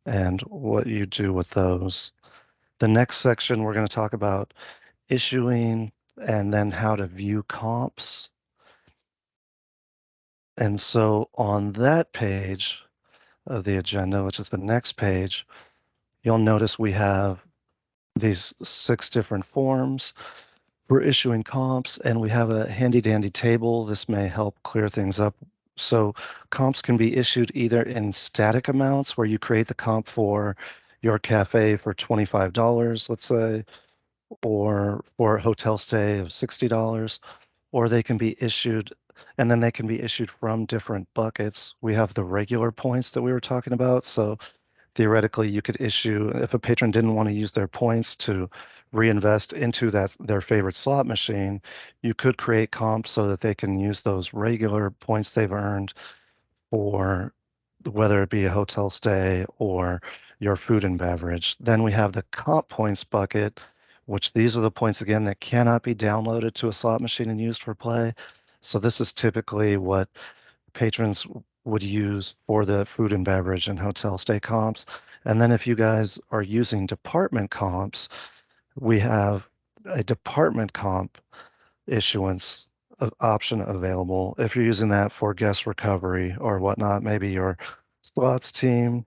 and what you do with those. The next section, we're going to talk about issuing and then how to view comps. And so on that page of the agenda, which is the next page, you'll notice we have these 6 different forms for issuing comps, and we have a handy dandy table. This may help clear things up. So comps can be issued either in static amounts where you create the comp for your cafe for $25, let's say, or for a hotel stay of $60, or they can be issued, and then they can be issued from different buckets. We have the regular points that we were talking about. So theoretically, you could issue, if a patron didn't want to use their points to reinvest into their favorite slot machine, you could create comps so that they can use those regular points they've earned for whether it be a hotel stay or your food and beverage. Then we have the comp points bucket, which these are the points again that cannot be downloaded to a slot machine and used for play. So this is typically what patrons would use for the food and beverage and hotel stay comps. And then if you guys are using department comps, we have a department comp issuance option available. If you're using that for guest recovery or whatnot, maybe your slots team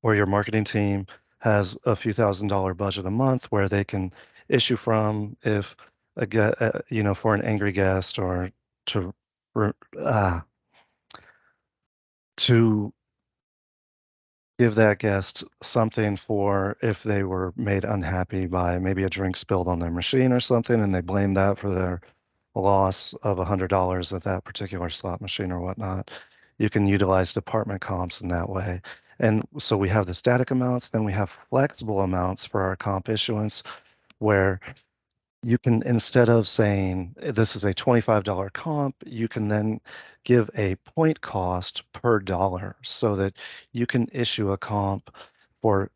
or your marketing team has a few $1,000s budget a month where they can issue from if for an angry guest or to give that guest something for if they were made unhappy by maybe a drink spilled on their machine or something, and they blame that for their loss of $100 at that particular slot machine or whatnot. You can utilize department comps in that way. And so we have the static amounts, then we have flexible amounts for our comp issuance, where you can, instead of saying this is a $25 comp, you can then give a point cost per dollar so that you can issue a comp for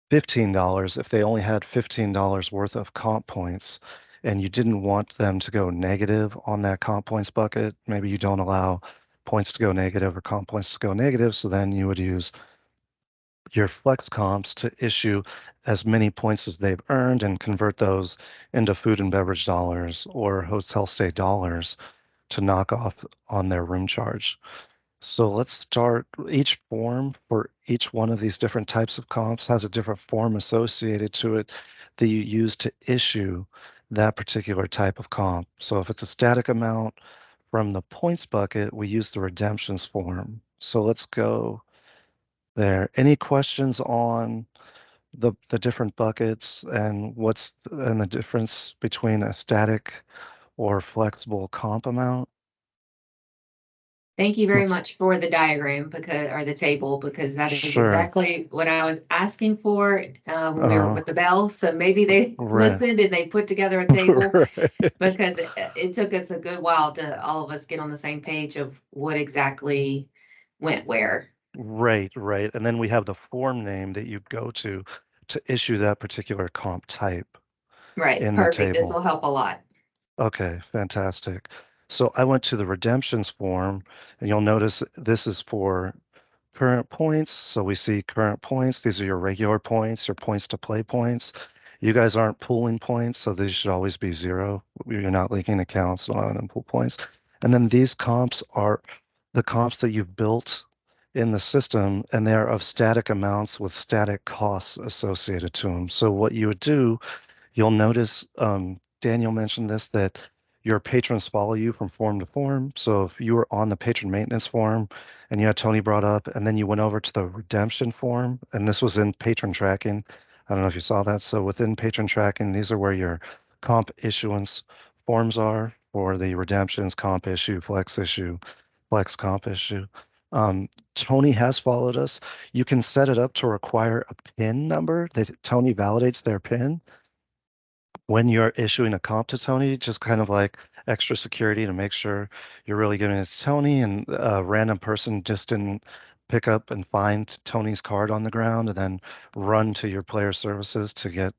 $15 if they only had $15 worth of comp points and you didn't want them to go negative on that comp points bucket. Maybe you don't allow points to go negative or comp points to go negative. So then you would use your flex comps to issue as many points as they've earned and convert those into food and beverage dollars or hotel stay dollars to knock off on their room charge. So let's start. Each form for each one of these different types of comps has a different form associated to it that you use to issue that particular type of comp. So if it's a static amount from the points bucket, we use the redemptions form. So let's go there. Any questions on the different buckets and and the difference between a static or flexible comp amount? Thank you very Let's- much for the diagram or the table, because that is Sure. exactly what I was asking for when we were Uh-huh. with the bell. So maybe they Right. listened and they put together a table, Right. because it took us a good while to all of us get on the same page of what exactly went where. Right. And then we have the form name that you go to issue that particular comp type Right, in the perfect. This table. will help a lot. Okay, fantastic. So I went to the redemptions form, and you'll notice this is for current points. So we see current points. These are your regular points, your points to play points. You guys aren't pooling points, so these should always be 0. You're not linking accounts, allowing them pool points. And then these comps are the comps that you've built in the system, and they're of static amounts with static costs associated to them. So what you would do, you'll notice, Daniel mentioned this, that your patrons follow you from form to form. So if you were on the patron maintenance form and you had Tony brought up, and then you went over to the redemption form, and this was in patron tracking. I don't know if you saw that. So within patron tracking, these are where your comp issuance forms are for the redemptions, comp issue, flex comp issue. Tony has followed us. You can set it up to require a PIN number that Tony validates their PIN when you're issuing a comp to Tony, just kind of like extra security to make sure you're really giving it to Tony, and a random person just didn't pick up and find Tony's card on the ground and then run to your player services to get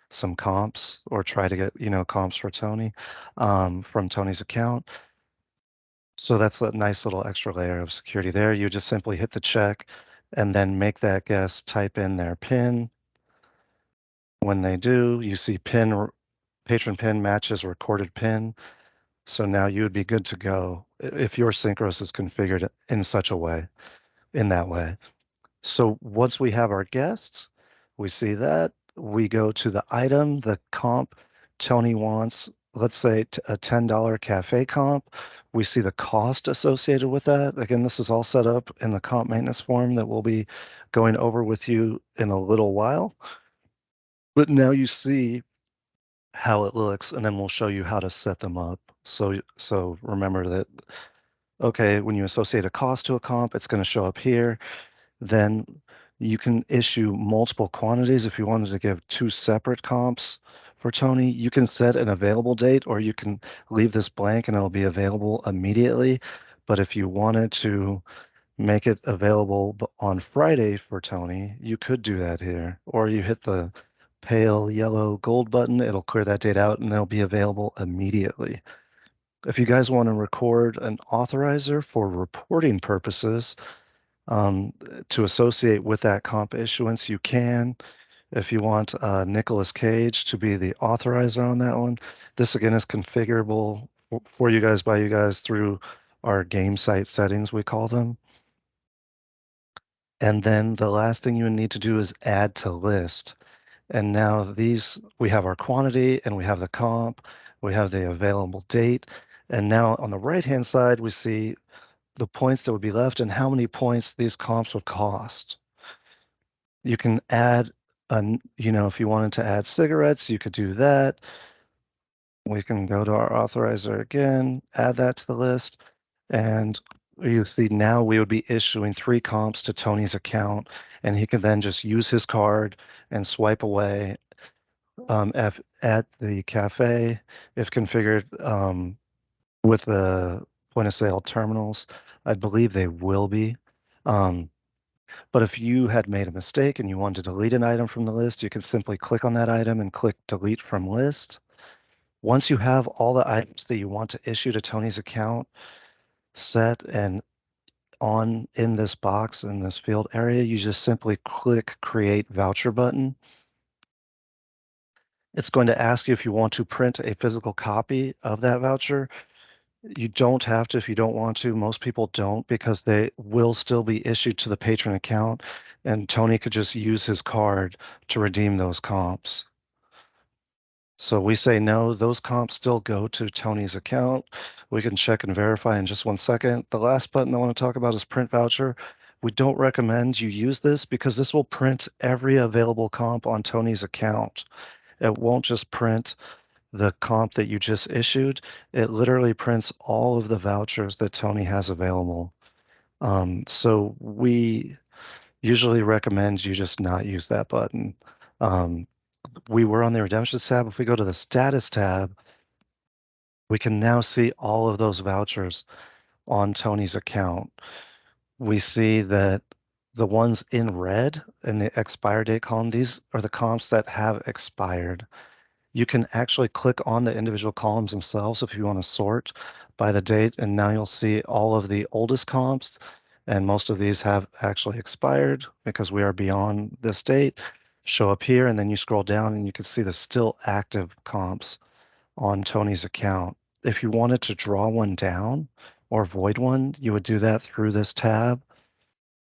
some comps or try to get, comps for Tony from Tony's account. So that's a nice little extra layer of security there. You just simply hit the check and then make that guest type in their PIN. When they do, you see patron PIN matches recorded PIN. So now you would be good to go if your Synchros is configured in such a way, in that way. So once we have our guests, we see that, we go to the item, the comp Tony wants, let's say a $10 cafe comp. We see the cost associated with that. Again, this is all set up in the comp maintenance form that we'll be going over with you in a little while. But now you see how it looks, and then we'll show you how to set them up. So remember that, okay, when you associate a cost to a comp, it's going to show up here. Then you can issue multiple quantities. If you wanted to give 2 separate comps for Tony, you can set an available date, or you can leave this blank and it'll be available immediately. But if you wanted to make it available on Friday for Tony, you could do that here, or you hit the pale yellow gold button, it'll clear that date out and they'll be available immediately. If you guys want to record an authorizer for reporting purposes to associate with that comp issuance, you can. If you want Nicolas Cage to be the authorizer on that one, this again is configurable for you guys by you guys through our game site settings, we call them. And then the last thing you need to do is add to list. And now we have our quantity and we have the comp, we have the available date. And now on the right-hand side, we see the points that would be left and how many points these comps would cost. You can add, if you wanted to add cigarettes, you could do that. We can go to our authorizer again, add that to the list. And you see now we would be issuing 3 comps to Tony's account, and he can then just use his card and swipe away at the cafe if configured with the point of sale terminals. I believe they will be. But if you had made a mistake and you wanted to delete an item from the list, you can simply click on that item and click delete from list. Once you have all the items that you want to issue to Tony's account set and on in this box, in this field area, you just simply click create voucher button. It's going to ask you if you want to print a physical copy of that voucher. You don't have to if you don't want to. Most people don't, because they will still be issued to the patron account, and Tony could just use his card to redeem those comps. So we say no, those comps still go to Tony's account. We can check and verify in just 1 second. The last button I want to talk about is print voucher. We don't recommend you use this because this will print every available comp on Tony's account. It won't just print the comp that you just issued. It literally prints all of the vouchers that Tony has available. So we usually recommend you just not use that button. We were on the redemptions tab. If we go to the status tab, we can now see all of those vouchers on Tony's account. We see that the ones in red in the expire date column, these are the comps that have expired. You can actually click on the individual columns themselves if you want to sort by the date, and now you'll see all of the oldest comps, and most of these have actually expired because we are beyond this date. Show up here, and then you scroll down and you can see the still active comps on Tony's account. If you wanted to draw one down or void one, you would do that through this tab,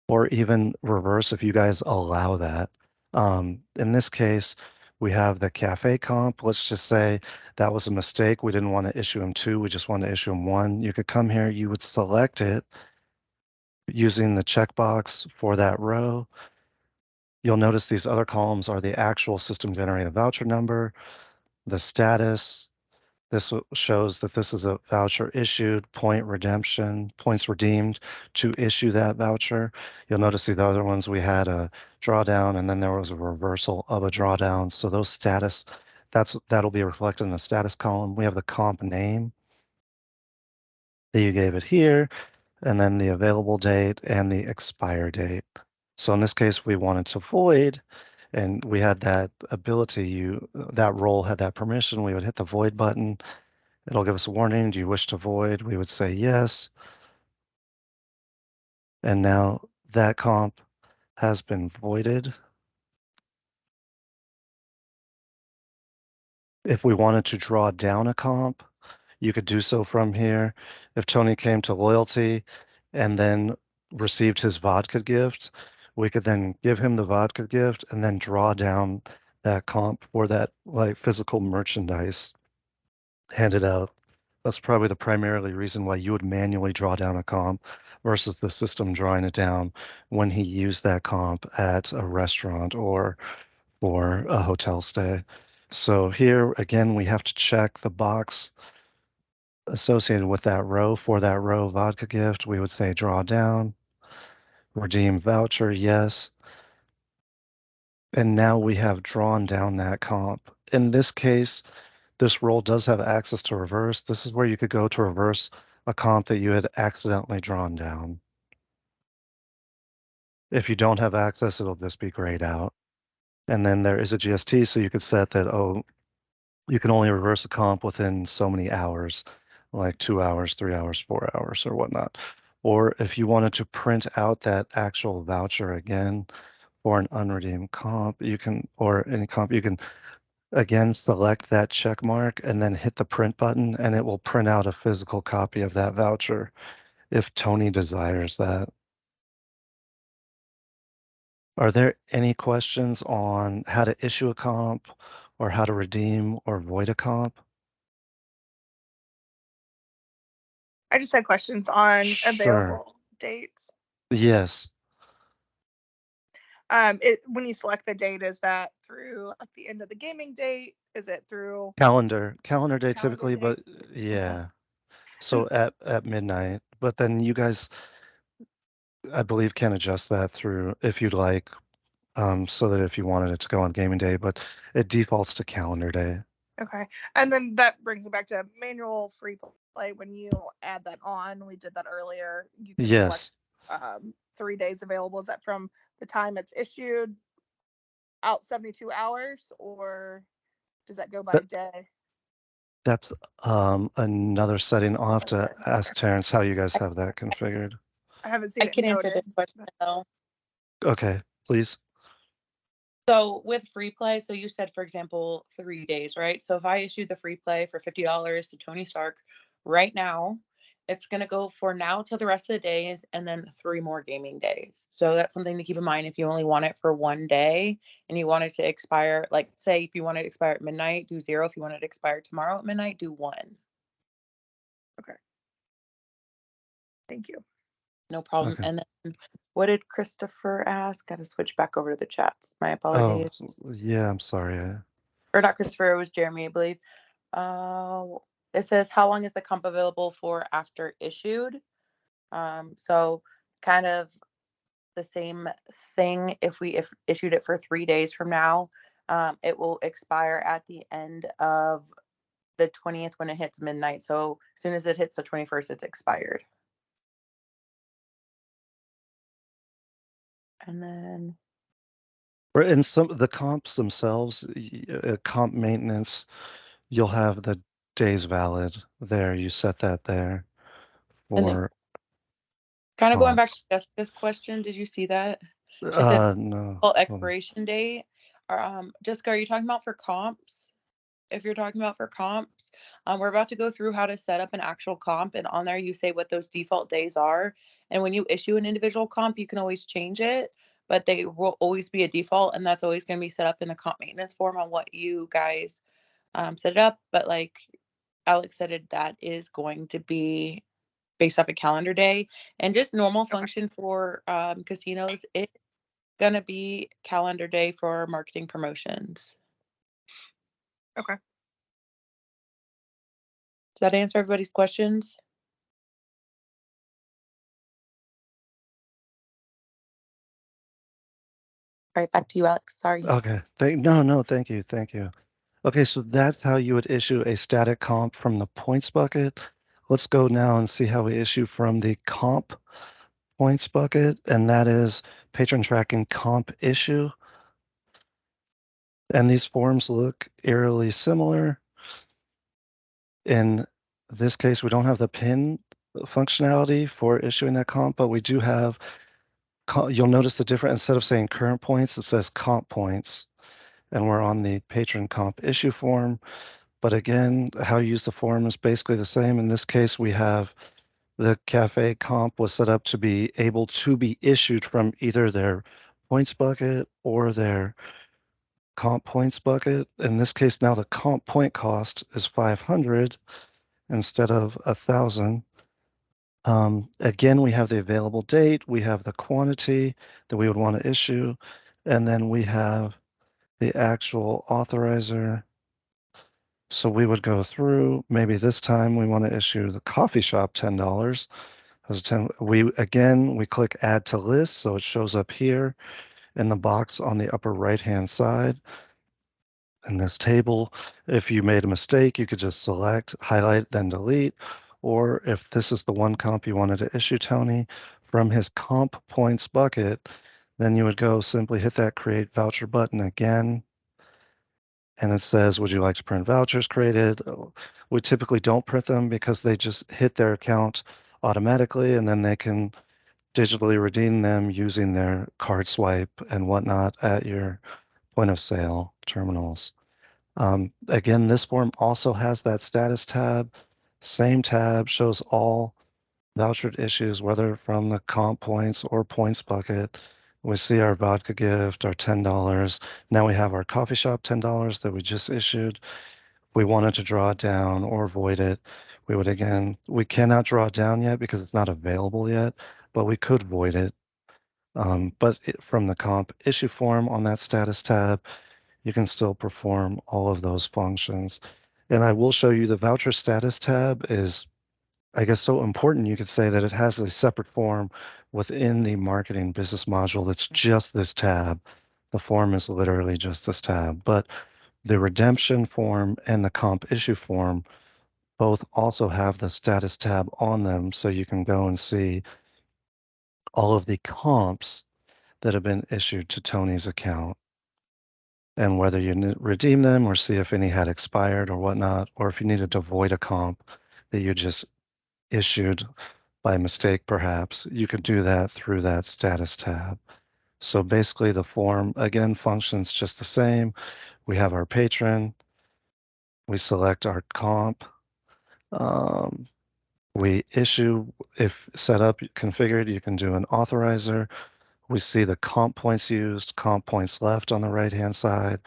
or even reverse if you guys allow that. In this case, we have the cafe comp. Let's just say that was a mistake. We didn't want to issue him 2. We just want to issue him 1. You could come here, you would select it using the checkbox for that row. You'll notice these other columns are the actual system generated voucher number, the status, This shows that this is a voucher issued, point redemption, points redeemed to issue that voucher. You'll notice the other ones we had a drawdown and then there was a reversal of a drawdown. So those status, that'll be reflected in the status column. We have the comp name that you gave it here, and then the available date and the expire date. So in this case, we wanted to void, and we had that ability, that role had that permission. We would hit the void button. It'll give us a warning. Do you wish to void? We would say yes. And now that comp has been voided. If we wanted to draw down a comp, you could do so from here. If Tony came to loyalty and then received his vodka gift, we could then give him the vodka gift and then draw down that comp for that like physical merchandise handed out. That's probably the primarily reason why you would manually draw down a comp versus the system drawing it down when he used that comp at a restaurant or for a hotel stay. So here again, we have to check the box associated with that row. For that row vodka gift, we would say draw down, redeem voucher, yes. And now we have drawn down that comp. In this case, this role does have access to reverse. This is where you could go to reverse a comp that you had accidentally drawn down. If you don't have access, it'll just be grayed out. And then there is a GST, so you could set that, oh, you can only reverse a comp within so many hours, like 2 hours, 3 hours, 4 hours, or whatnot. Or if you wanted to print out that actual voucher again for an unredeemed comp, you can, or any comp, you can again select that check mark and then hit the print button, and it will print out a physical copy of that voucher if Tony desires that. Are there any questions on how to issue a comp or how to redeem or void a comp? I just had questions on Sure. available dates. Yes. When you select the date, is that through like the end of the gaming date? Is it through Calendar day calendar typically, date? but yeah. So at midnight, but then you guys, I believe, can adjust that through if you'd like, so that if you wanted it to go on gaming day, but it defaults to calendar day. Okay. And then that brings me back to manual free play. When you add that on, we did that earlier. You can Yes. select 3 days available. Is that from the time it's issued out 72 hours, or does that go by That, day? that's another setting. I'll have to Setting, ask okay. Terrence how you guys have that configured. I haven't seen I it can answer noted. this question though. Okay, please. So with free play, so you said, for example, 3 days, right? So if I issued the free play for $50 to Tony Stark right now, it's going to go for now till the rest of the days and then 3 more gaming days. So that's something to keep in mind if you only want it for 1 day and you want it to expire, like say if you want it to expire at midnight, do 0. If you want it to expire tomorrow at midnight, do 1. Okay. Thank you. No problem. Okay. And then what did Christopher ask? Got to switch back over to the chats. My Oh, apologies. yeah, I'm sorry. Or not Christopher, it was Jeremy, I believe. It says, how long is the comp available for after issued? So kind of the same thing. If issued it for 3 days from now, it will expire at the end of the 20th when it hits midnight. So as soon as it hits the 21st, it's expired. And then In some of the comps themselves, comp maintenance, you'll have the days valid there. You set that there And then for kind of going back to comps. Jessica's question, did you see that? She said, No. well, expiration date. Or, Jessica, are you talking about for comps? If you're talking about for comps, we're about to go through how to set up an actual comp, and on there you say what those default days are. And when you issue an individual comp, you can always change it, but they will always be a default, and that's always going to be set up in the comp maintenance form on what you guys set it up. But like Alex said, that is going to be based off a calendar day, and just normal function for casinos. It's gonna be calendar day for marketing promotions. Okay. that answer everybody's questions? All right, back to you, Alex. Sorry. Okay, no, thank you, thank you. Okay, so that's how you would issue a static comp from the points bucket. Let's go now and see how we issue from the comp points bucket, and that is patron tracking comp issue. And these forms look eerily similar. In this case, we don't have the pin functionality for issuing that comp, but we do have, you'll notice the difference, instead of saying current points, it says comp points. And we're on the patron comp issue form. But again, how you use the form is basically the same. In this case, we have the cafe comp was set up to be able to be issued from either their points bucket or their comp points bucket. In this case, now the comp point cost is 500 instead of 1,000. Again, we have the available date, we have the quantity that we would want to issue, and then we have the actual authorizer. So we would go through, maybe this time we want to issue the coffee shop $10. We click add to list, so it shows up here in the box on the upper right-hand side. In this table, if you made a mistake, you could just select, highlight, then delete. Or if this is the one comp you wanted to issue Tony from his comp points bucket, then you would go simply hit that create voucher button again. And it says, would you like to print vouchers created? We typically don't print them because they just hit their account automatically, and then they can digitally redeem them using their card swipe and whatnot at your point of sale terminals. Again, this form also has that status tab. Same tab shows all vouchered issues, whether from the comp points or points bucket. We see our vodka gift, our $10. Now we have our coffee shop $10 that we just issued. We wanted to draw it down or void it. We cannot draw it down yet because it's not available yet, but we could void it. From the comp issue form on that status tab, you can still perform all of those functions. And I will show you the voucher status tab is, I guess, so important, you could say that it has a separate form within the marketing business module that's just this tab. The form is literally just this tab, but the redemption form and the comp issue form both also have the status tab on them, so you can go and see all of the comps that have been issued to Tony's account and whether you redeem them or see if any had expired or whatnot, or if you needed to void a comp that you just issued by mistake, perhaps, you could do that through that status tab. So basically the form, again, functions just the same. We have our patron, we select our comp, we issue, if set up, configured, you can do an authorizer. We see the comp points used, comp points left on the right-hand side.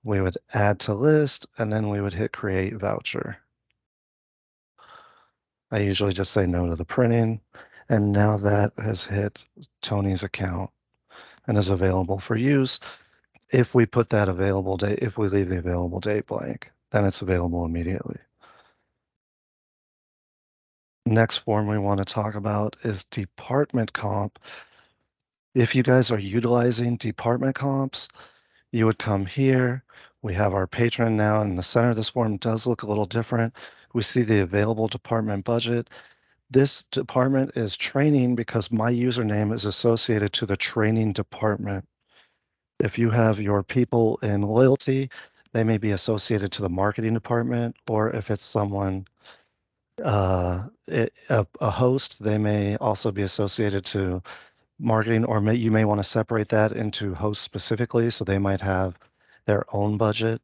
We would add to list, and then we would hit create voucher. I usually just say no to the printing, and now that has hit Tony's account and is available for use. If we put that available date, if we leave the available date blank, then it's available immediately. Next form we want to talk about is department comp. If you guys are utilizing department comps, you would come here. We have our patron now, and the center of this form does look a little different. We see the available department budget. This department is training because my username is associated to the training department. If you have your people in loyalty, they may be associated to the marketing department, or if it's someone, a host, they may also be associated to marketing, or you may want to separate that into hosts specifically, so they might have their own budget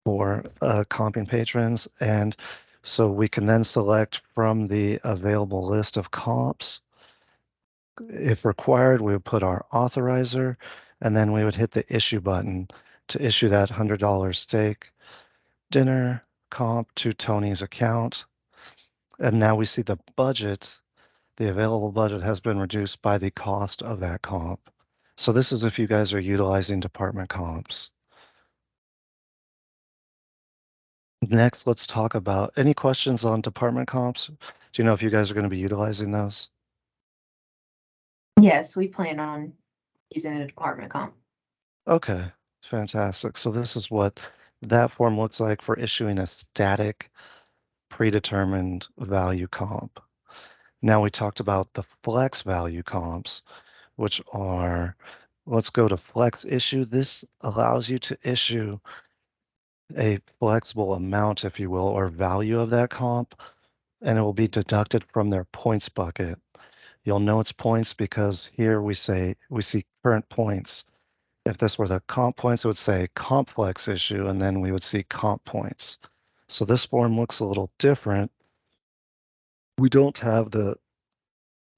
for comping patrons. And so we can then select from the available list of comps. If required, we would put our authorizer, and then we would hit the issue button to issue that $100 steak dinner comp to Tony's account. And now we see the budget, the available budget has been reduced by the cost of that comp. So this is if you guys are utilizing department comps. Next, let's talk about any questions on department comps. Do you know if you guys are going to be utilizing those? Yes, we plan on using a department comp. Okay, fantastic. So this is what that form looks like for issuing a static predetermined value comp. Now we talked about the flex value comps, which are, let's go to flex issue. This allows you to issue a flexible amount, if you will, or value of that comp, and it will be deducted from their points bucket. You'll know it's points because here we see current points. If this were the comp points, it would say comp flex issue, and then we would see comp points. So this form looks a little different. We don't have the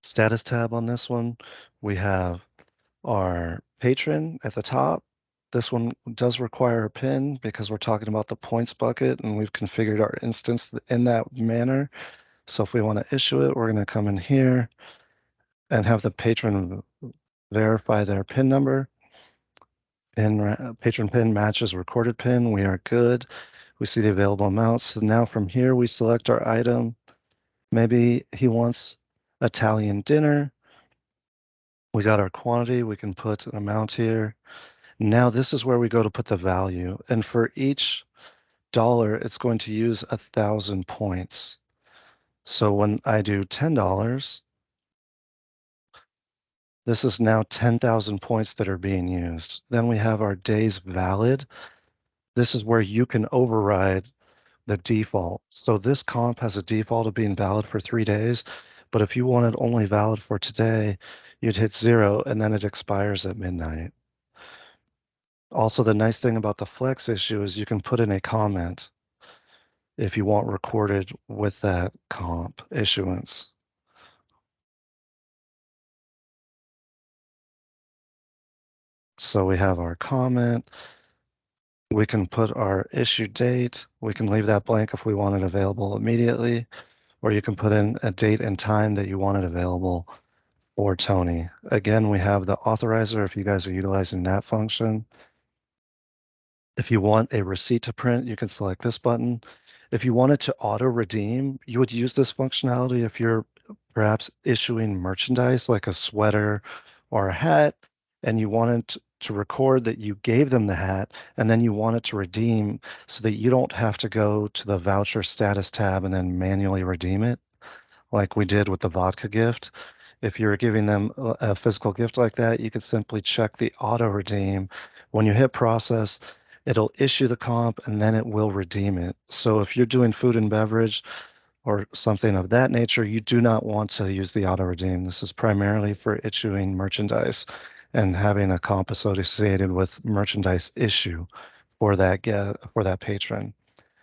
status tab on this one. We have our patron at the top. This one does require a PIN because we're talking about the points bucket and we've configured our instance in that manner. So if we want to issue it, we're going to come in here and have the patron verify their PIN number. Patron PIN matches recorded PIN. We are good. We see the available amounts. So now from here, we select our item. Maybe he wants Italian dinner. We got our quantity. We can put an amount here. Now this is where we go to put the value. And for each dollar, it's going to use 1,000 points. So when I do $10, this is now 10,000 points that are being used. Then we have our days valid. This is where you can override the default. So this comp has a default of being valid for 3 days, but if you want it only valid for today, you'd hit 0 and then it expires at midnight. Also, the nice thing about the flex issue is you can put in a comment if you want recorded with that comp issuance. So we have our comment. We can put our issue date. We can leave that blank if we want it available immediately, or you can put in a date and time that you want it available for Tony. Again, we have the authorizer if you guys are utilizing that function. If you want a receipt to print, you can select this button. If you wanted to auto redeem, you would use this functionality if you're perhaps issuing merchandise like a sweater or a hat, and you wanted to record that you gave them the hat, and then you wanted to redeem so that you don't have to go to the voucher status tab and then manually redeem it, like we did with the vodka gift. If you're giving them a physical gift like that, you could simply check the auto redeem. When you hit process, it'll issue the comp and then it will redeem it. So if you're doing food and beverage or something of that nature, you do not want to use the auto redeem. This is primarily for issuing merchandise and having a comp associated with merchandise issue for that patron.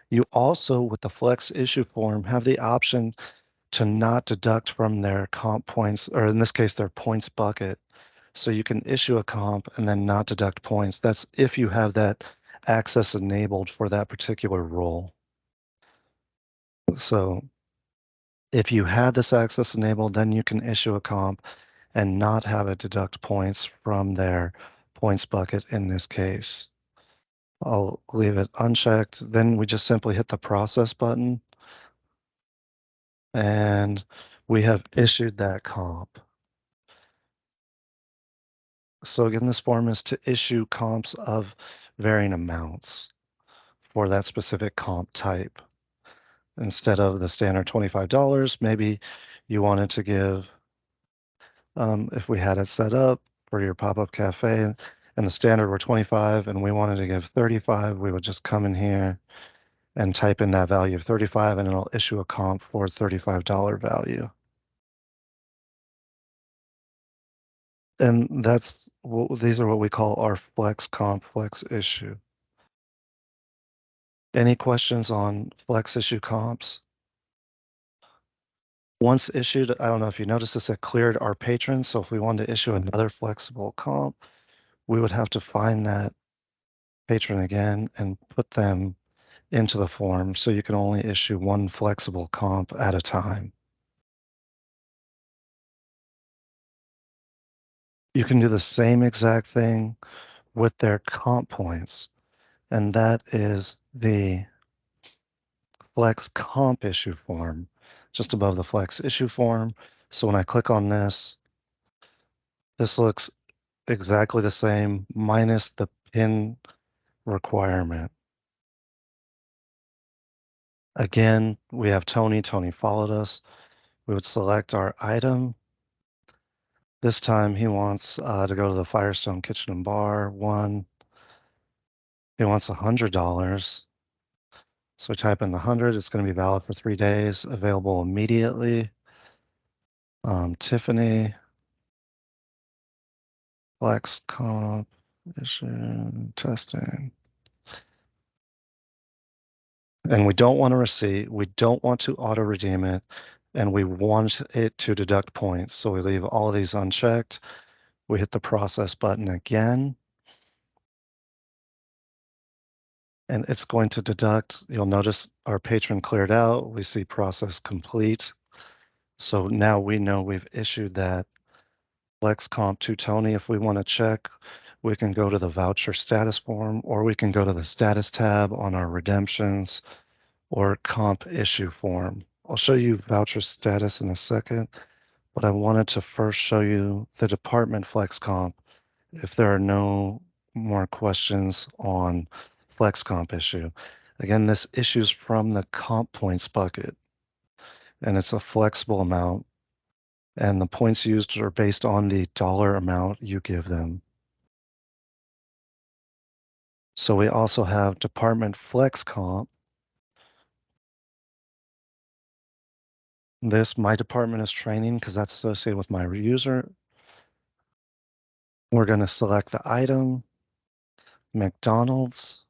You also, with the flex issue form, have the option to not deduct from their comp points, or in this case, their points bucket. So you can issue a comp and then not deduct points. That's if you have that access enabled for that particular role. So if you had this access enabled, then you can issue a comp and not have it deduct points from their points bucket in this case. I'll leave it unchecked. Then we just simply hit the process button and we have issued that comp. So again, this form is to issue comps of varying amounts for that specific comp type. Instead of the standard $25, maybe you wanted to give, if we had it set up for your pop-up cafe and the standard were 25 and we wanted to give 35, we would just come in here and type in that value of 35 and it'll issue a comp for $35 value. And these are what we call our flex comp flex issue. Any questions on flex issue comps? Once issued, I don't know if you noticed this, it cleared our patrons. So if we wanted to issue another flexible comp, we would have to find that patron again and put them into the form. So you can only issue one flexible comp at a time. You can do the same exact thing with their comp points. And that is the Flex Comp issue form, just above the Flex issue form. So when I click on this looks exactly the same minus the PIN requirement. Again, we have Tony. Tony followed us. We would select our item. This time he wants to go to the Firestone Kitchen and Bar one. He wants $100. So we type in the 100. It's going to be valid for 3 days, available immediately. Tiffany, Flex Comp, issue, testing. And we don't want a receipt. We don't want to auto redeem it. And we want it to deduct points. So we leave all of these unchecked. We hit the process button again. And it's going to deduct. You'll notice our patron cleared out. We see process complete. So now we know we've issued that Flex Comp to Tony. If we want to check, we can go to the voucher status form, or we can go to the status tab on our redemptions or comp issue form. I'll show you voucher status in a second, but I wanted to first show you the department Flex Comp if there are no more questions on Flex Comp issue. Again, this issues from the comp points bucket, and it's a flexible amount, and the points used are based on the dollar amount you give them. So we also have Department Flex Comp. This, my department is training because that's associated with my user. We're going to select the item, McDonald's,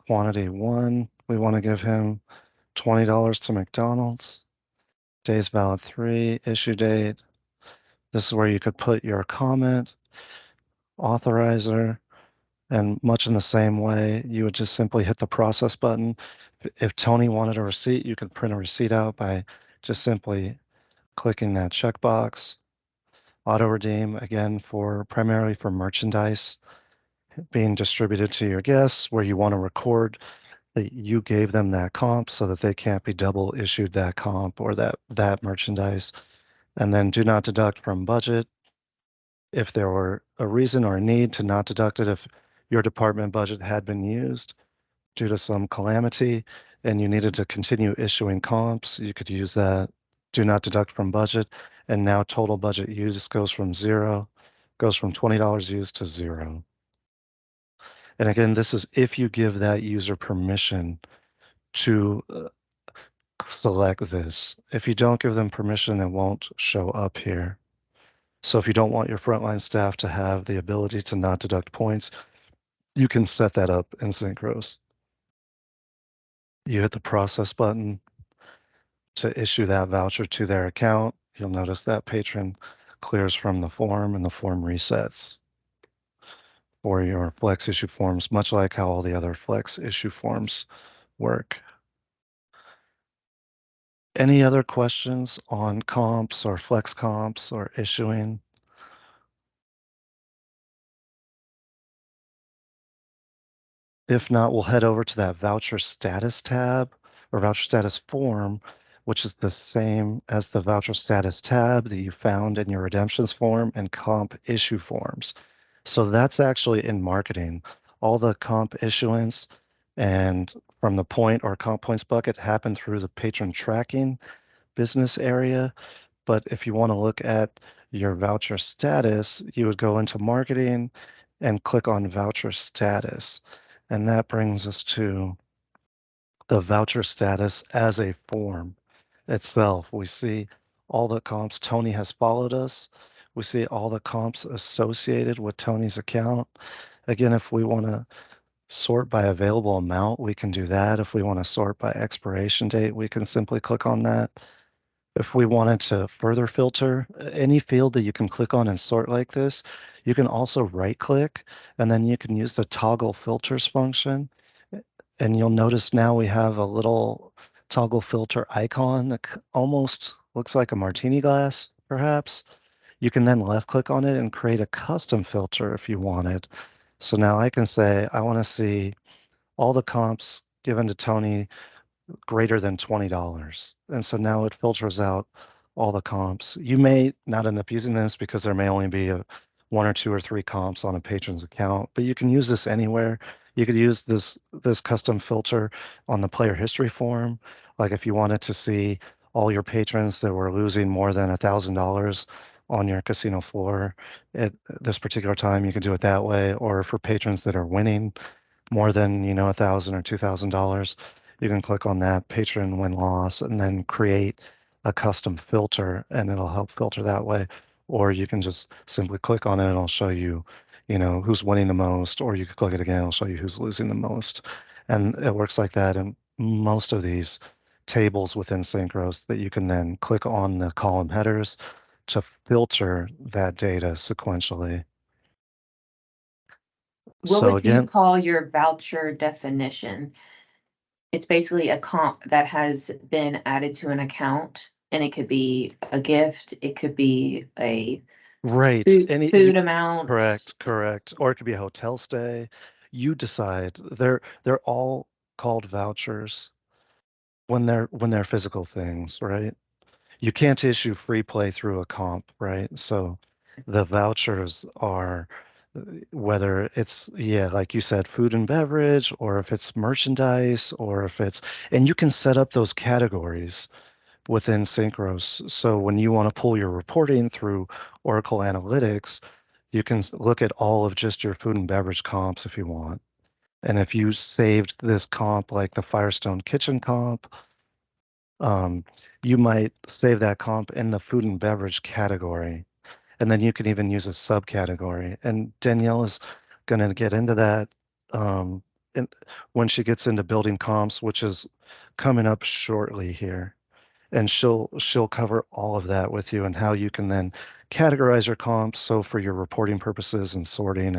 quantity 1. We want to give him $20 to McDonald's. Days valid 3, issue date. This is where you could put your comment, authorizer, and much in the same way, you would just simply hit the process button. If Tony wanted a receipt, you could print a receipt out by just simply clicking that checkbox. Auto redeem, again, primarily for merchandise being distributed to your guests, where you want to record that you gave them that comp so that they can't be double issued that comp or that merchandise. And then do not deduct from budget. If there were a reason or a need to not deduct it, if your department budget had been used due to some calamity and you needed to continue issuing comps, you could use that do not deduct from budget. And now total budget used goes from $20 used to 0. And again, this is if you give that user permission to select this. If you don't give them permission, it won't show up here. So if you don't want your frontline staff to have the ability to not deduct points, you can set that up in Synchros. You hit the process button to issue that voucher to their account. You'll notice that patron clears from the form and the form resets for your Flex issue forms, much like how all the other Flex issue forms work. Any other questions on comps or Flex comps or issuing? If not, we'll head over to that voucher status tab or voucher status form, which is the same as the voucher status tab that you found in your redemptions form and comp issue forms. So that's actually in marketing. All the comp issuance and from the point or comp points bucket happen through the patron tracking business area. But if you want to look at your voucher status, you would go into marketing and click on voucher status. And that brings us to the voucher status as a form itself. We see all the comps. Tony has followed us. We see all the comps associated with Tony's account. Again, if we want to sort by available amount, we can do that. If we want to sort by expiration date, we can simply click on that. If we wanted to further filter any field that you can click on and sort like this, you can also right click and then you can use the toggle filters function. And you'll notice now we have a little toggle filter icon that almost looks like a martini glass, perhaps. You can then left click on it and create a custom filter if you wanted. So now I can say, I want to see all the comps given to Tony greater than $20. And so now it filters out all the comps. You may not end up using this because there may only be one or two or three comps on a patron's account, but you can use this anywhere. You could use this custom filter on the player history form. Like if you wanted to see all your patrons that were losing more than $1,000 on your casino floor at this particular time, you can do it that way. Or for patrons that are winning more than, $1,000 or $2,000, you can click on that patron win loss and then create a custom filter, and it'll help filter that way. Or you can just simply click on it and it'll show you, who's winning the most, or you can click it again, it'll show you who's losing the most. And it works like that in most of these tables within Synchros that you can then click on the column headers to filter that data sequentially. What So would you again, call your voucher definition? It's basically a comp that has been added to an account, and it could be a gift, it could be a right, food amount. correct. Or it could be a hotel stay. You decide. They're all called vouchers when they're physical things, right? You can't issue free play through a comp, right? So the vouchers are whether it's, yeah, like you said, food and beverage, or if it's merchandise, or if it's, and you can set up those categories within Synchros. So when you want to pull your reporting through Oracle Analytics, you can look at all of just your food and beverage comps if you want. And if you saved this comp, like the Firestone Kitchen comp, you might save that comp in the food and beverage category. And then you can even use a subcategory. And Danielle is going to get into that in, when she gets into building comps, which is coming up shortly here. And she'll cover all of that with you and how you can then categorize your comps. So for your reporting purposes and sorting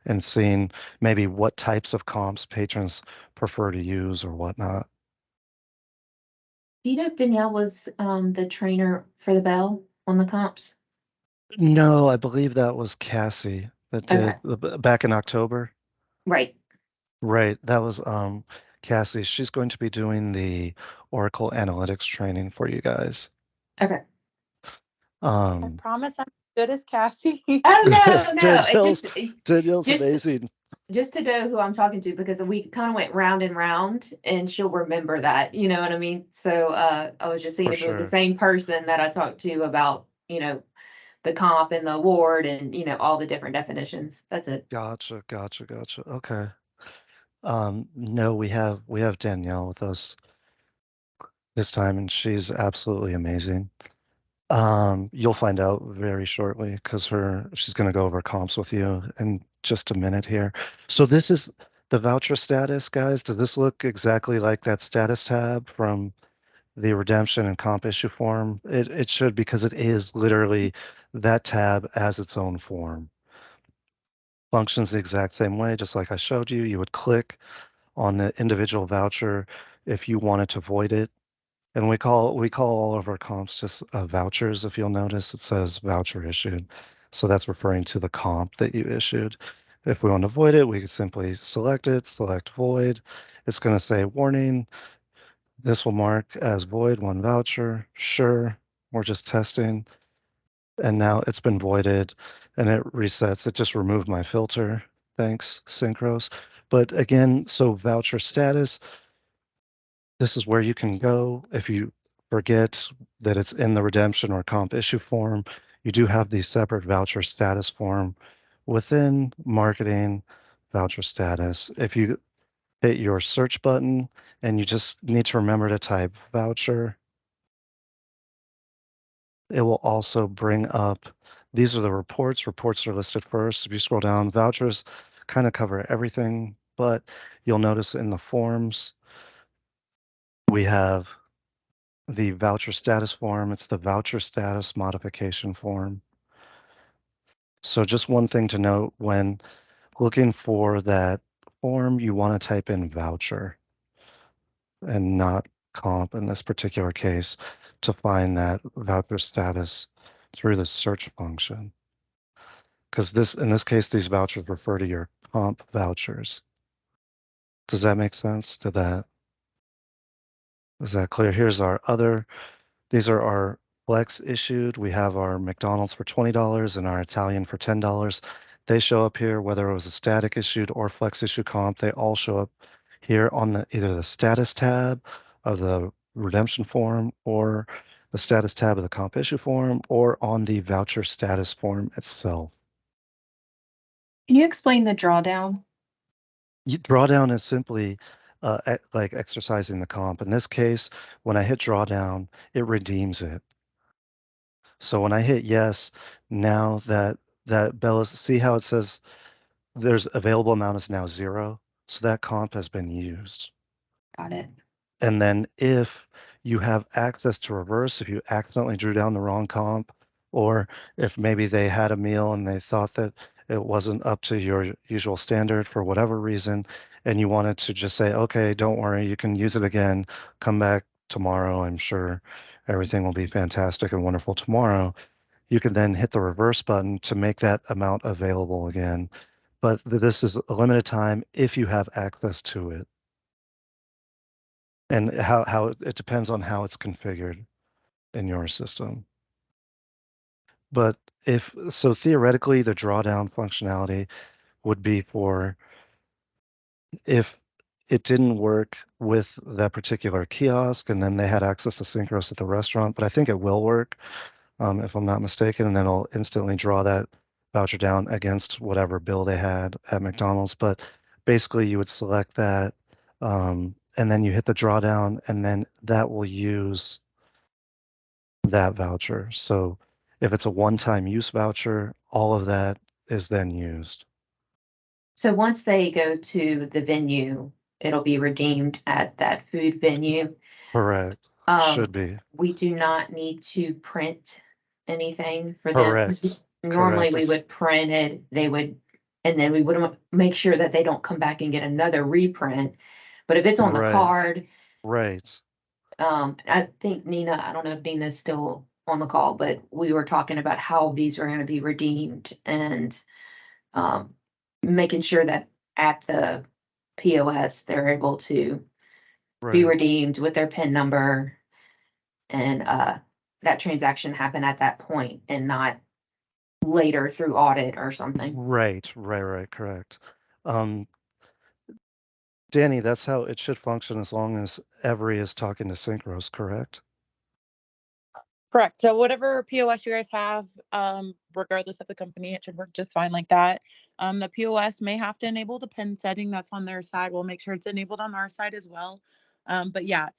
and seeing maybe what types of comps patrons prefer to use or whatnot. Do you know if Danielle was the trainer for the Bell on the comps? No, I believe that was Cassie that did back in October. Right. Right. That was Cassie. She's going to be doing the Oracle Analytics training for you guys. Okay. I promise I'm as good as Cassie. Oh no. Danielle's amazing. Just to know who I'm talking to, because we kind of went round and round, and she'll remember that, you know what I mean? So I was just seeing For if it was the sure. same person that I talked to about, the comp and the award and, all the different definitions. That's it. Gotcha. Okay. No, we have Danielle with us this time, and she's absolutely amazing. You'll find out very shortly because she's going to go over comps with you in just a minute here. So this is the voucher status, guys. Does this look exactly like that status tab from the redemption and comp issue form? It should, because it is literally that tab as its own form. Functions the exact same way, just like I showed you. You would click on the individual voucher if you wanted to void it. And we call all of our comps just vouchers. If you'll notice, it says voucher issued. So that's referring to the comp that you issued. If we want to void it, we can simply select it, select void. It's going to say warning. This will mark as void one voucher. Sure, we're just testing. And now it's been voided and it resets. It just removed my filter. Thanks, Synchros. But again, so voucher status, this is where you can go if you forget that it's in the redemption or comp issue form. You do have the separate voucher status form within marketing voucher status. If you hit your search button and you just need to remember to type voucher, it will also bring up, these are the reports. Reports are listed first. If you scroll down, vouchers kind of cover everything, but you'll notice in the forms, we have the voucher status form. It's the voucher status modification form. So just one thing to note, when looking for that form, you want to type in voucher and not comp in this particular case to find that voucher status through the search function. Because in this case, these vouchers refer to your comp vouchers. Does that make sense to that? Is that clear? Here's our other, these are our Flex issued. We have our McDonald's for $20 and our Italian for $10. They show up here, whether it was a static issued or Flex issue comp, they all show up here on the either the status tab of the redemption form or the status tab of the comp issue form or on the voucher status form itself. Can you explain the drawdown? Drawdown is simply like exercising the comp. In this case, when I hit drawdown, it redeems it. So when I hit yes, now that Bella, see how it says there's available amount is now 0. So that comp has been used. Got it. And then if you have access to reverse, if you accidentally drew down the wrong comp, or if maybe they had a meal and they thought that it wasn't up to your usual standard for whatever reason, and you wanted to just say, okay, don't worry, you can use it again, come back tomorrow, I'm sure everything will be fantastic and wonderful tomorrow. You can then hit the reverse button to make that amount available again. But this is a limited time if you have access to it. And how it depends on how it's configured in your system. But if so, theoretically, the drawdown functionality would be for if it didn't work with that particular kiosk and then they had access to Synchros at the restaurant, but I think it will work if I'm not mistaken, and then it'll instantly draw that voucher down against whatever bill they had at McDonald's. But basically you would select that and then you hit the drawdown and then that will use that voucher. So if it's a one-time use voucher, all of that is then used. So once they go to the venue, it'll be redeemed at that food venue. Correct. Should be. We do not need to print anything for them. Correct. Normally Correct. we would print it, they would, and then we would make sure that they don't come back and get another reprint. But if it's on the Right. card, Right. I think Nina, I don't know if Nina's still on the call, but we were talking about how these are gonna be redeemed and making sure that at the POS, they're able to be Right. redeemed with their PIN number. And that transaction happen at that point and not later through audit or something. Right. Correct. Danny, that's how it should function as long as Every is talking to Synchros, correct? Correct. So whatever POS you guys have, regardless of the company, it should work just fine like that. The POS may have to enable the PIN setting that's on their side. We'll make sure it's enabled on our side as well. But yeah,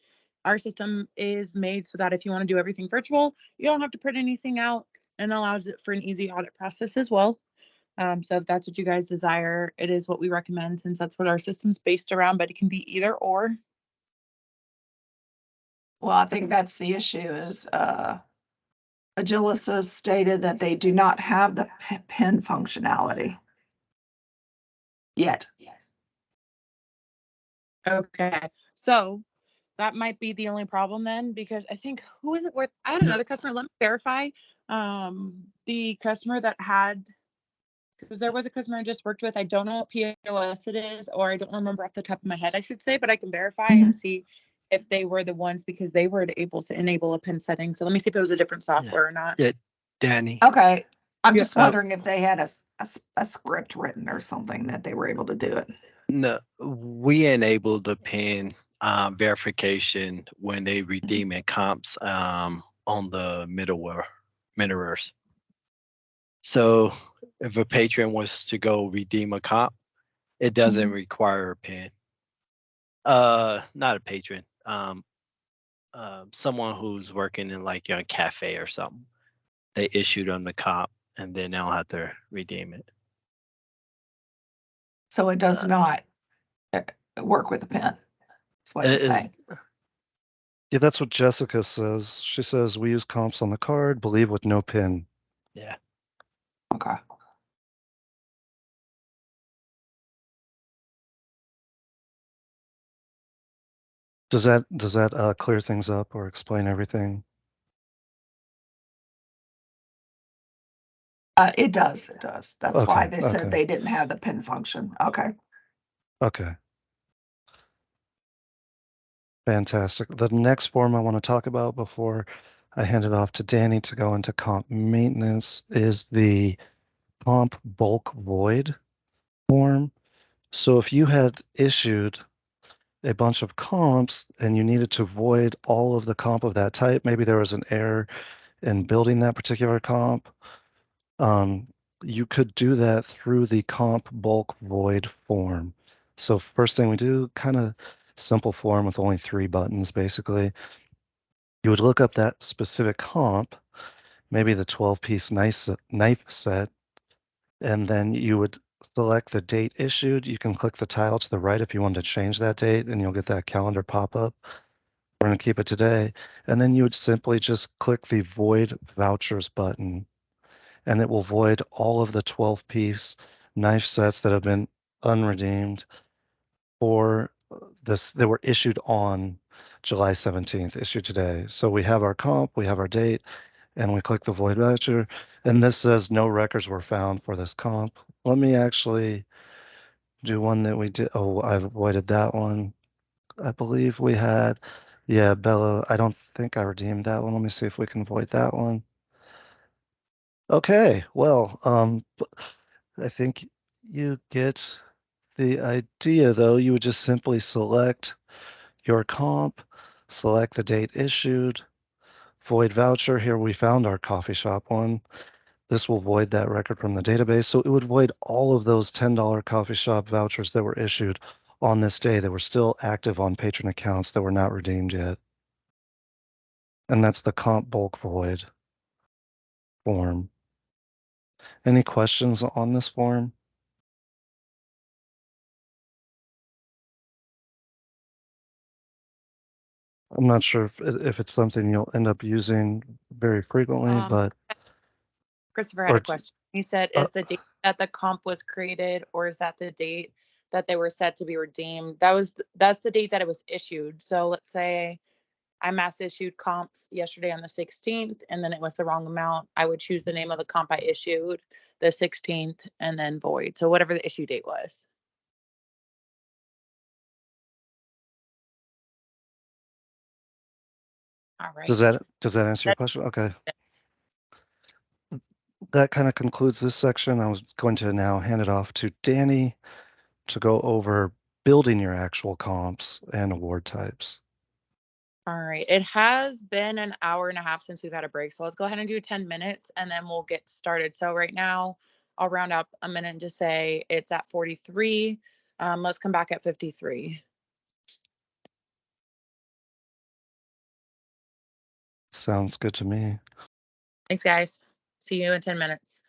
our system is made so that if you want to do everything virtual, you don't have to print anything out and allows it for an easy audit process as well. So if that's what you guys desire, it is what we recommend since that's what our system's based around, but it can be either or. Well, I think that's the issue is, Agilysys stated that they do not have the PIN functionality yet. Okay, so that might be the only problem then, because I think, who is it with? I had another customer, let me verify. The customer that had, because there was a customer I just worked with, I don't know what POS it is, or I don't remember off the top of my head, I should say, but I can verify and see if they were the ones, because they were able to enable a PIN setting. So let me see if it was a different software or not. Yeah, Danny. Okay, I'm Yeah. just wondering if they had a script written or something that they were able to do it. No, we enable the PIN verification when they redeem and comps on the middlewares. So if a patron wants to go redeem a comp, it doesn't require a PIN. Not a patron. Someone who's working in like a cafe or something. They issue them the comp and then they'll have to redeem it. So it does not work with a PIN. That's what you're saying. Yeah, that's what Jessica says. She says we use comps on the card, believe with no PIN. Yeah. Okay. Does that clear things up or explain everything? It does. That's why Okay, they said okay. they didn't have the PIN function. Okay. Okay. Fantastic. The next form I want to talk about before I hand it off to Danny to go into comp maintenance is the comp bulk void form. So if you had issued a bunch of comps and you needed to void all of the comp of that type, maybe there was an error in building that particular comp, you could do that through the comp bulk void form. So first thing we do, kind of simple form with only 3 buttons, basically. You would look up that specific comp, maybe the 12-piece knife set, and then you would select the date issued. You can click the tile to the right if you want to change that date, and you'll get that calendar pop up. We're going to keep it today. And then you would simply just click the void vouchers button, and it will void all of the 12-piece knife sets that have been unredeemed for this that were issued on July 17th, issued today. So we have our comp, we have our date, and we click the void voucher, and this says no records were found for this comp. Let me actually do one that we did. Oh, I've avoided that one. I believe we had, yeah, Bella. I don't think I redeemed that one. Let me see if we can void that one. Okay, well, I think you get the idea though. You would just simply select your comp, select the date issued, void voucher. Here we found our coffee shop one. This will void that record from the database. So it would void all of those $10 coffee shop vouchers that were issued on this day that were still active on patron accounts that were not redeemed yet. And that's the comp bulk void form. Any questions on this form? I'm not sure if it's something you'll end up using very frequently, but Christopher had or a question. He said, uh, is the date that the comp was created, or is that the date that they were set to be redeemed? That's the date that it was issued. So let's say I mass issued comps yesterday on the 16th, and then it was the wrong amount. I would choose the name of the comp I issued the 16th and then void. So whatever the issue date was. All right. does that answer your question? Okay. That kind of concludes this section. I was going to now hand it off to Danny to go over building your actual comps and award types. All right. It has been an hour and a half since we've had a break. So let's go ahead and do 10 minutes and then we'll get started. So right now I'll round up a minute and just say it's at 43. Let's come back at 53. Sounds good to me. Thanks, guys. See you in 10 minutes.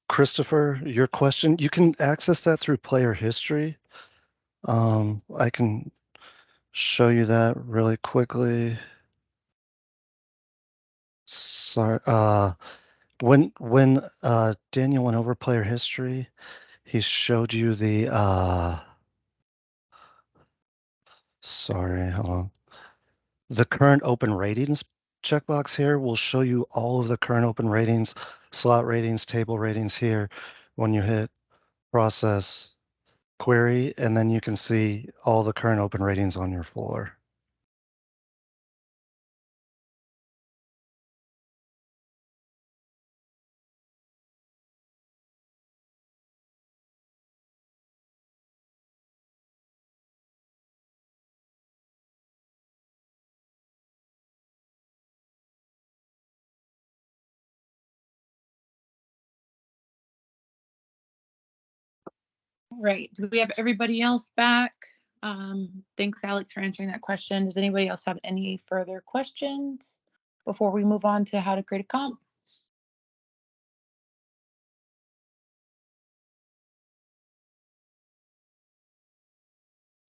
Christopher, your question, you can access that through player history. I can show you that really quickly. Sorry, when Daniel went over player history, he showed you the sorry, hold on. The current open ratings checkbox here will show you all of the current open ratings, slot ratings, table ratings here. When you hit process query, and then you can see all the current open ratings on your floor. Right. Do we have everybody else back? Thanks, Alex, for answering that question. Does anybody else have any further questions before we move on to how to create a comp?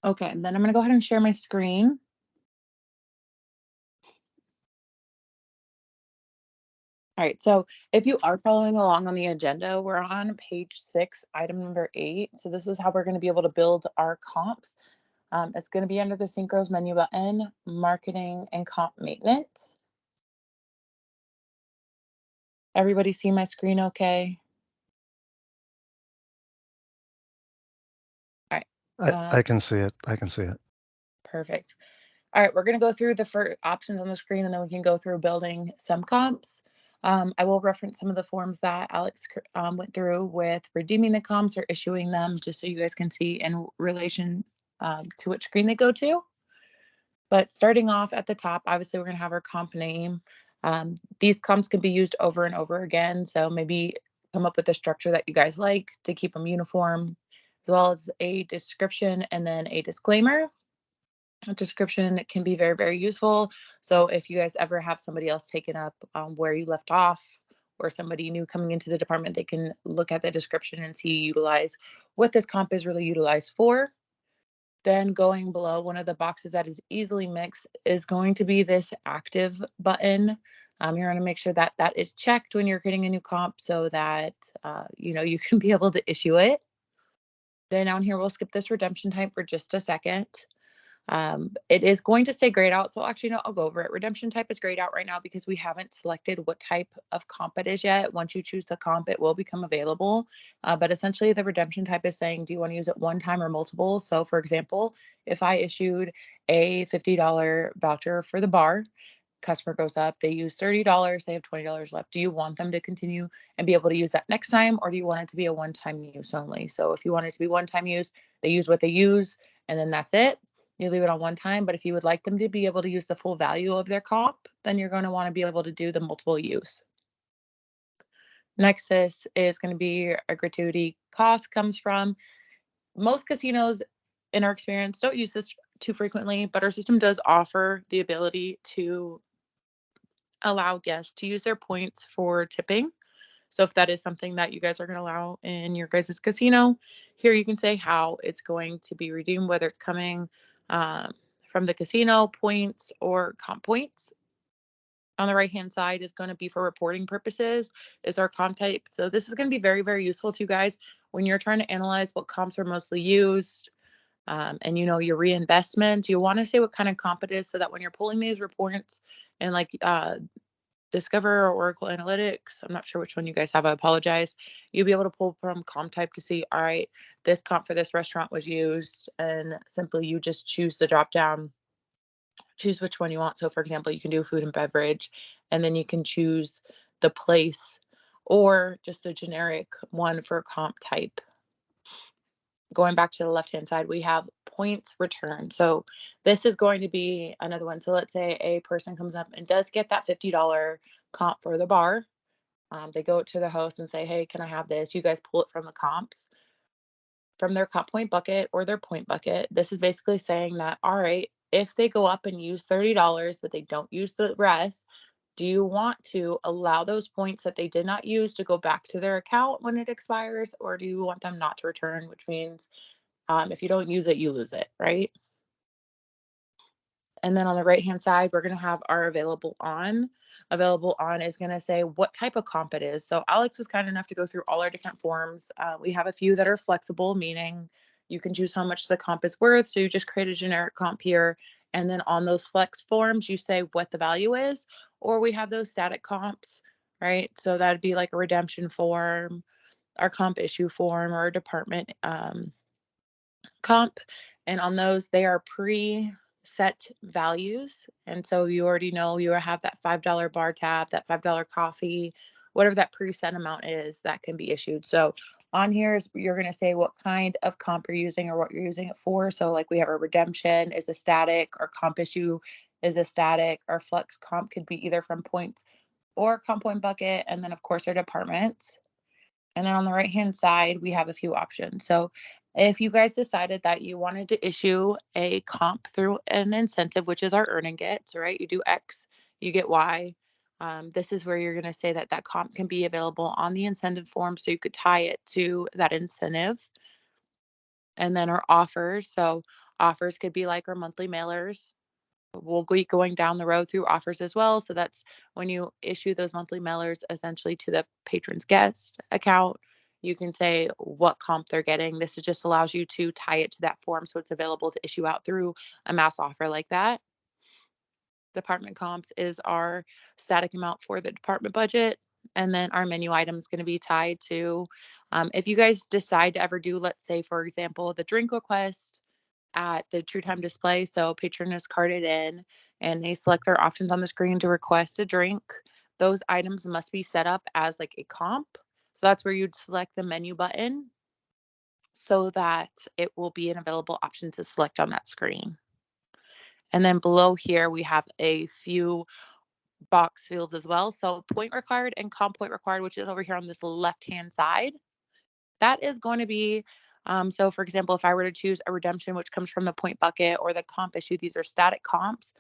Okay, then I'm going to go ahead and share my screen. All right, so if you are following along on the agenda, we're on page 6, item number 8. So this is how we're going to be able to build our comps. It's going to be under the Synchros menu button, marketing and comp maintenance. Everybody see my screen okay? All right. I can see it. I can see it. Perfect. All right, we're going to go through the first options on the screen, and then we can go through building some comps. I will reference some of the forms that Alex went through with redeeming the comps or issuing them, just so you guys can see in relation to which screen they go to. But starting off at the top, obviously we're going to have our comp name. These comps can be used over and over again, so maybe come up with a structure that you guys like to keep them uniform, as well as a description and then a disclaimer. A description can be very, very useful. So if you guys ever have somebody else taken up where you left off, or somebody new coming into the department, they can look at the description and see utilize what this comp is really utilized for. Then going below, one of the boxes that is easily mixed is going to be this active button. You're going to make sure that that is checked when you're creating a new comp so that you can be able to issue it. Then down here, we'll skip this redemption type for just a second. It is going to say grayed out. So actually, no, I'll go over it. Redemption type is grayed out right now because we haven't selected what type of comp it is yet. Once you choose the comp, it will become available. But essentially the redemption type is saying, do you want to use it one time or multiple? So for example, if I issued a $50 voucher for the bar, customer goes up, they use $30, they have $20 left. Do you want them to continue and be able to use that next time, or do you want it to be a one-time use only? So if you want it to be one-time use, they use what they use, and then that's it. You leave it on one time. But if you would like them to be able to use the full value of their comp, then you're going to want to be able to do the multiple use. Next, this is going to be a gratuity cost comes from. Most casinos, in our experience, don't use this too frequently, but our system does offer the ability to allow guests to use their points for tipping. So if that is something that you guys are going to allow in your guys' casino, here you can say how it's going to be redeemed, whether it's coming from the casino points or comp points. On the right-hand side is going to be for reporting purposes, is our comp type. So this is going to be very, very useful to you guys when you're trying to analyze what comps are mostly used. And your reinvestments, you want to say what kind of comp it is so that when you're pulling these reports and like Discover or Oracle Analytics, I'm not sure which one you guys have, I apologize, you'll be able to pull from comp type to see, all right, this comp for this restaurant was used, and simply you just choose the drop down, choose which one you want. So for example, you can do food and beverage, and then you can choose the place or just a generic one for comp type. Going back to the left-hand side, we have points return. So this is going to be another one. So let's say a person comes up and does get that $50 comp for the bar. They go to the host and say, hey, can I have this? You guys pull it from the comps, from their comp point bucket or their point bucket. This is basically saying that, all right, if they go up and use $30, but they don't use the rest, Do you want to allow those points that they did not use to go back to their account when it expires, or do you want them not to return, which means if you don't use it, you lose it, right? And then on the right-hand side, we're going to have our available on. Available on is going to say what type of comp it is. So Alex was kind enough to go through all our different forms. We have a few that are flexible, meaning you can choose how much the comp is worth. So you just create a generic comp here. And then on those flex forms, you say what the value is, or we have those static comps, right? So that'd be like a redemption form, our comp issue form, or a department comp. And on those, they are pre-set values. And so you already know you have that $5 bar tab, that $5 coffee, whatever that preset amount is that can be issued. So on here is you're going to say what kind of comp you're using or what you're using it for. So like we have a redemption is a static, or comp issue is a static, or flex comp could be either from points or comp point bucket. And then of course our departments. And then on the right-hand side, we have a few options. So if you guys decided that you wanted to issue a comp through an incentive, which is our earn and get, right? You do X, you get Y. This is where you're going to say that that comp can be available on the incentive form. So you could tie it to that incentive. And then our offers. So offers could be like our monthly mailers. We'll be going down the road through offers as well. So that's when you issue those monthly mailers essentially to the patron's guest account, you can say what comp they're getting. This just allows you to tie it to that form so it's available to issue out through a mass offer like that. Department comps is our static amount for the department budget. And then our menu item is going to be tied to, if you guys decide to ever do, let's say, for example, the drink request at the True Time display. So patron is carded in and they select their options on the screen to request a drink. Those items must be set up as like a comp. So that's where you'd select the menu button so that it will be an available option to select on that screen. And then below here, we have a few box fields as well. So point required and comp point required, which is over here on this left-hand side. That is going to be, so for example, if I were to choose a redemption, which comes from the point bucket, or the comp issue, these are static comps.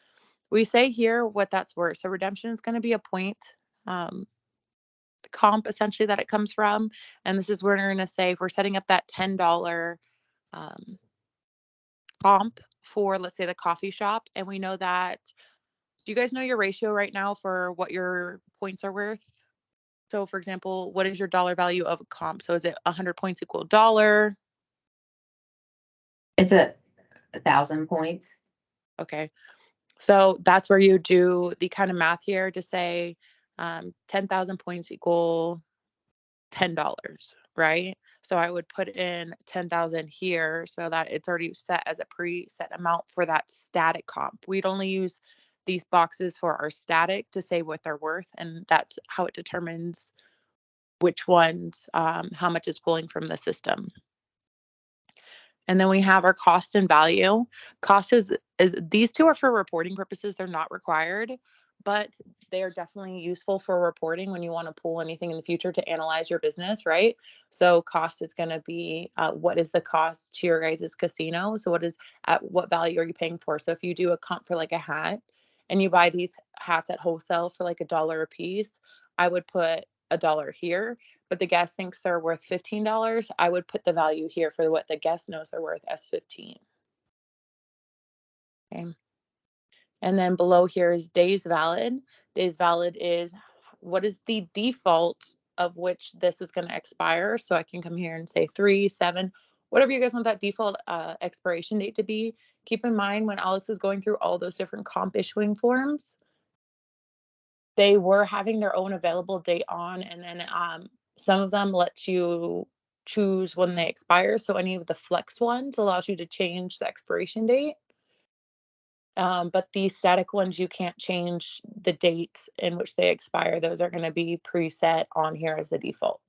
We say here what that's worth. So redemption is going to be a point comp essentially that it comes from. And this is where we're going to say if we're setting up that $10 comp for, let's say, the coffee shop, and we know that, do you guys know your ratio right now for what your points are worth? So for example, what is your dollar value of a comp? So is it 100 points equal $1? It's 1,000 points. Okay. So that's where you do the kind of math here to say 10,000 points equal $10, right? So I would put in 10,000 here so that it's already set as a preset amount for that static comp. We'd only use these boxes for our static to say what they're worth, and that's how it determines which ones, how much is pulling from the system. And then we have our cost and value. Cost is these two are for reporting purposes. They're not required, but they are definitely useful for reporting when you want to pull anything in the future to analyze your business, right? So cost is going to be what is the cost to your guys' casino? So what value are you paying for? So if you do a comp for like a hat and you buy these hats at wholesale for like $1 a piece, I would put $1 here, but the guest thinks they're worth $15. I would put the value here for what the guest knows they're worth as 15. Okay. And then below here is days valid. Days valid is what is the default of which this is going to expire. So I can come here and say 3, 7, whatever you guys want that default expiration date to be. Keep in mind when Alex was going through all those different comp issuing forms, they were having their own available date on, and then some of them let you choose when they expire. So any of the flex ones allows you to change the expiration date. But these static ones, you can't change the dates in which they expire. Those are going to be preset on here as the default.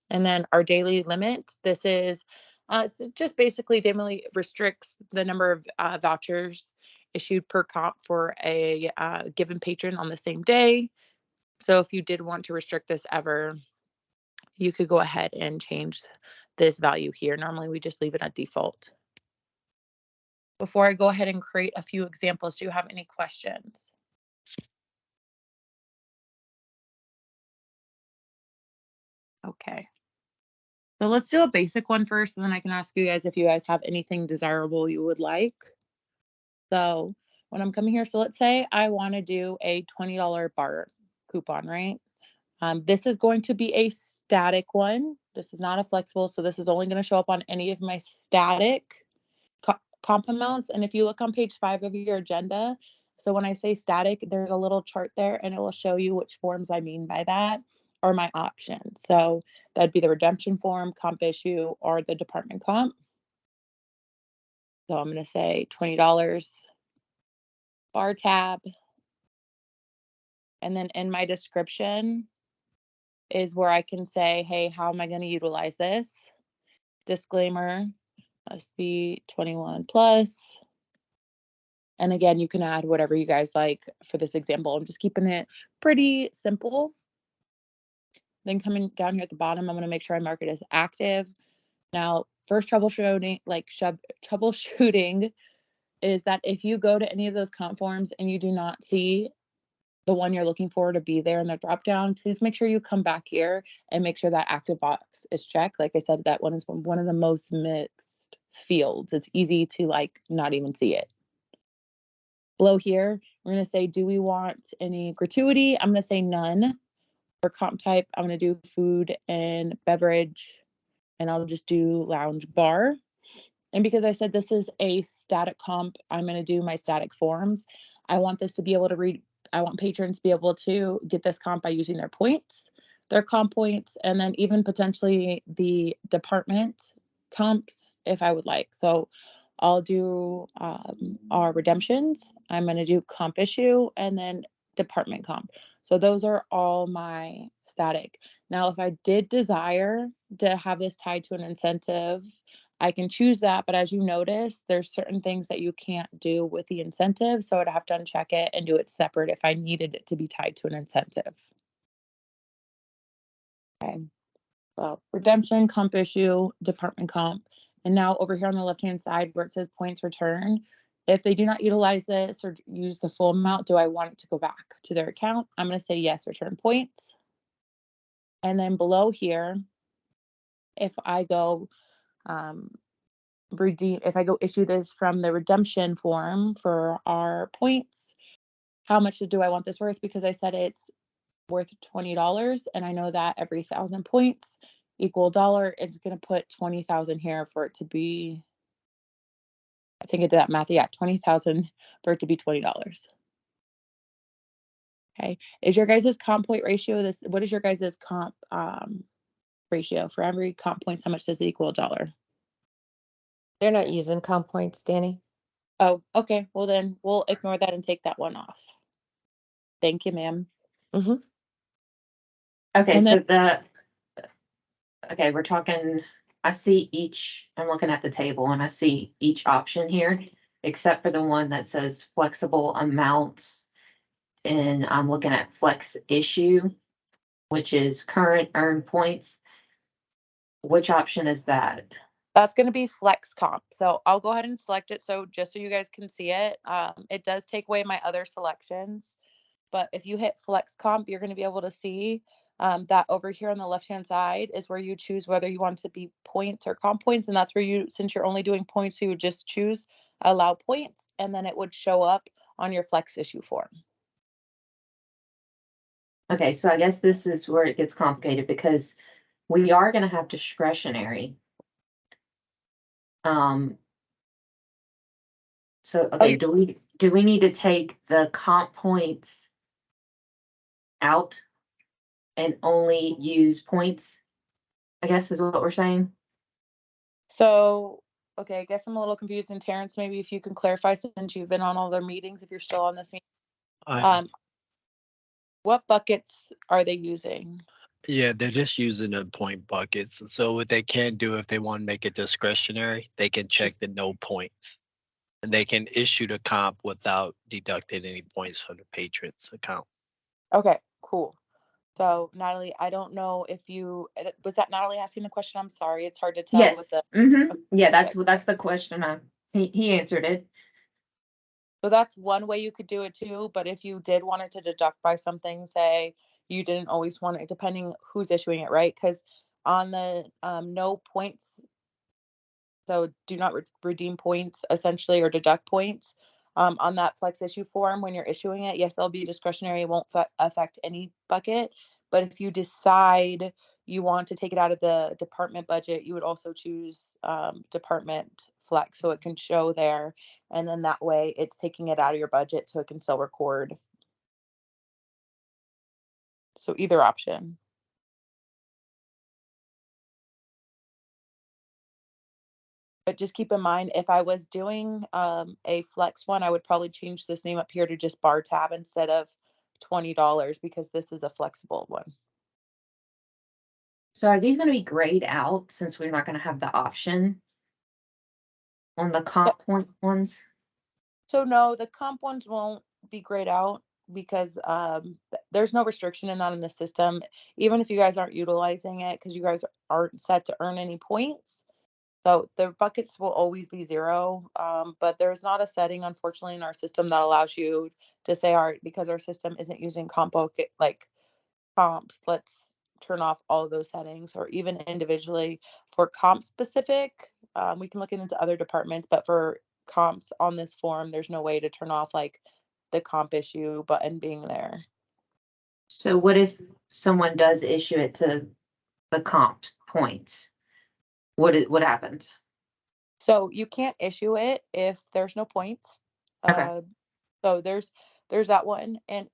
And then our daily limit, this is just basically daily restricts the number of vouchers issued per comp for a given patron on the same day. So if you did want to restrict this ever, you could go ahead and change this value here. Normally we just leave it at default. Before I go ahead and create a few examples, do you have any questions? Okay. So let's do a basic one first, and then I can ask you guys if you guys have anything desirable you would like. So when I'm coming here, so let's say I want to do a $20 bar coupon, right? This is going to be a static one. This is not a flexible, so this is only going to show up on any of my static comp amounts. And if you look on page 5 of your agenda, so when I say static, there's a little chart there, and it will show you which forms I mean by that, or my options. So that'd be the redemption form, comp issue, or the department comp. So I'm going to say $20 bar tab. And then in my description is where I can say, hey, how am I going to utilize this? Disclaimer, must be 21 plus. And again, you can add whatever you guys like for this example. I'm just keeping it pretty simple. Then coming down here at the bottom, I'm going to make sure I mark it as active. Now, first troubleshooting is that if you go to any of those comp forms and you do not see the one you're looking for to be there in the drop down, please make sure you come back here and make sure that active box is checked. Like I said, that one is one of the most mixed fields. It's easy to like not even see it. Below here, we're going to say, do we want any gratuity? I'm going to say none. For comp type, I'm going to do food and beverage, and I'll just do lounge bar. And because I said this is a static comp, I'm going to do my static forms. I want this to be able to read. I want patrons to be able to get this comp by using their points, their comp points, and then even potentially the department comps if I would like. So I'll do our redemptions. I'm going to do comp issue and then department comp. So those are all my static. Now, if I did desire to have this tied to an incentive, I can choose that. But as you notice, there's certain things that you can't do with the incentive. So I'd have to uncheck it and do it separate if I needed it to be tied to an incentive. Okay. Well, redemption, comp issue, department comp. And now over here on the left-hand side where it says points return, if they do not utilize this or use the full amount, do I want it to go back to their account? I'm going to say yes, return points. And then below here, if I go if I go issue this from the redemption form for our points, how much do I want this worth? Because I said it's worth $20, and I know that every 1,000 points equal $1. It's going to put 20,000 here for it to be, I think I did that math. Yeah, 20,000 for it to be $20. Okay. Is your guys' comp point ratio this? What is your guys' comp ratio for every comp points? How much does it equal $1? They're not using comp points, Danny. Oh, okay. Well, then we'll ignore that and take that one off. Thank you, ma'am. Okay, And so then- okay, we're talking, I see I'm looking at the table and I see each option here, except for the one that says flexible amounts. And I'm looking at flex issue, which is current earned points. Which option is that? That's going to be flex comp. So I'll go ahead and select it. So just so you guys can see it, it does take away my other selections. But if you hit flex comp, you're going to be able to see that over here on the left-hand side is where you choose whether you want to be points or comp points. And that's where you, since you're only doing points, you would just choose allow points, and then it would show up on your flex issue form. Okay, so I guess this is where it gets complicated because we are going to have discretionary. So, okay, do we need to take the comp points out and only use points? I guess is what we're saying. So, okay, I guess I'm a little confused. And Terrence, maybe if you can clarify since you've been on all their meetings, if you're still on this meeting. What buckets are they using? Yeah, they're just using the point buckets. So what they can do if they want to make it discretionary, they can check the no points. And they can issue the comp without deducting any points from the patron's account. Okay, cool. So Natalie, I don't know if you, was that Natalie asking the question? I'm sorry, it's hard to tell with Yes. the. Yeah, that's the question. He answered it. So that's one way you could do it too. But if you did want it to deduct by something, say you didn't always want it, depending who's issuing it, right? Because on the no points, so do not redeem points essentially or deduct points on that flex issue form when you're issuing it. Yes, it'll be discretionary, it won't affect any bucket. But if you decide you want to take it out of the department budget, you would also choose department flex so it can show there. And then that way it's taking it out of your budget so it can still record. So either option. But just keep in mind, if I was doing a flex one, I would probably change this name up here to just bar tab instead of $20 because this is a flexible one. So are these gonna be grayed out since we're not gonna have the option on the comp point ones? So no, the comp ones won't be grayed out because there's no restriction in that in the system. Even if you guys aren't utilizing it because you guys aren't set to earn any points. So the buckets will always be 0, but there's not a setting, unfortunately, in our system that allows you to say, all right, because our system isn't using like comps, let's turn off all of those settings, or even individually for comp specific. We can look into other departments, but for comps on this form, there's no way to turn off like the comp issue button being there. So what if someone does issue it to the comp points? What happens? So you can't issue it if there's no points. Okay. So there's that one. And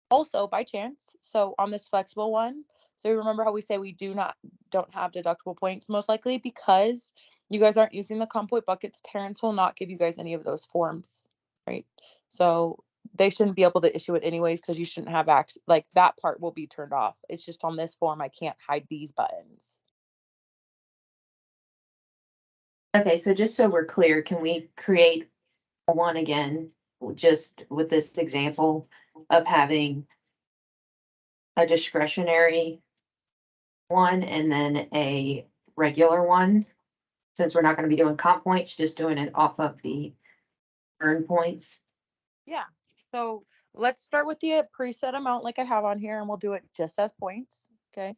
also by chance, so on this flexible one, so remember how we say we don't have deductible points, most likely because you guys aren't using the comp point buckets. Terrence will not give you guys any of those forms, right? So they shouldn't be able to issue it anyways because you shouldn't have access. Like that part will be turned off. It's just on this form I can't hide these buttons. Okay, so just so we're clear, can we create one again, just with this example of having a discretionary one and then a regular one? Since we're not gonna be doing comp points, just doing it off of the earn points. Yeah. So let's start with the preset amount like I have on here, and we'll do it just as points. Okay.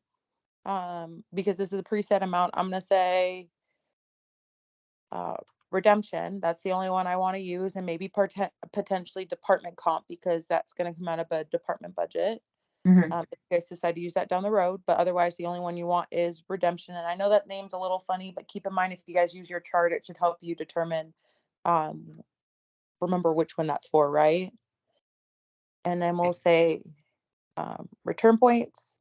Because this is a preset amount, I'm gonna say redemption. That's the only one I want to use, and maybe potentially department comp because that's going to come out of a department budget. If you guys decide to use that down the road, but otherwise the only one you want is redemption. And I know that name's a little funny, but keep in mind if you guys use your chart, it should help you determine, remember which one that's for, right? And then we'll say return points,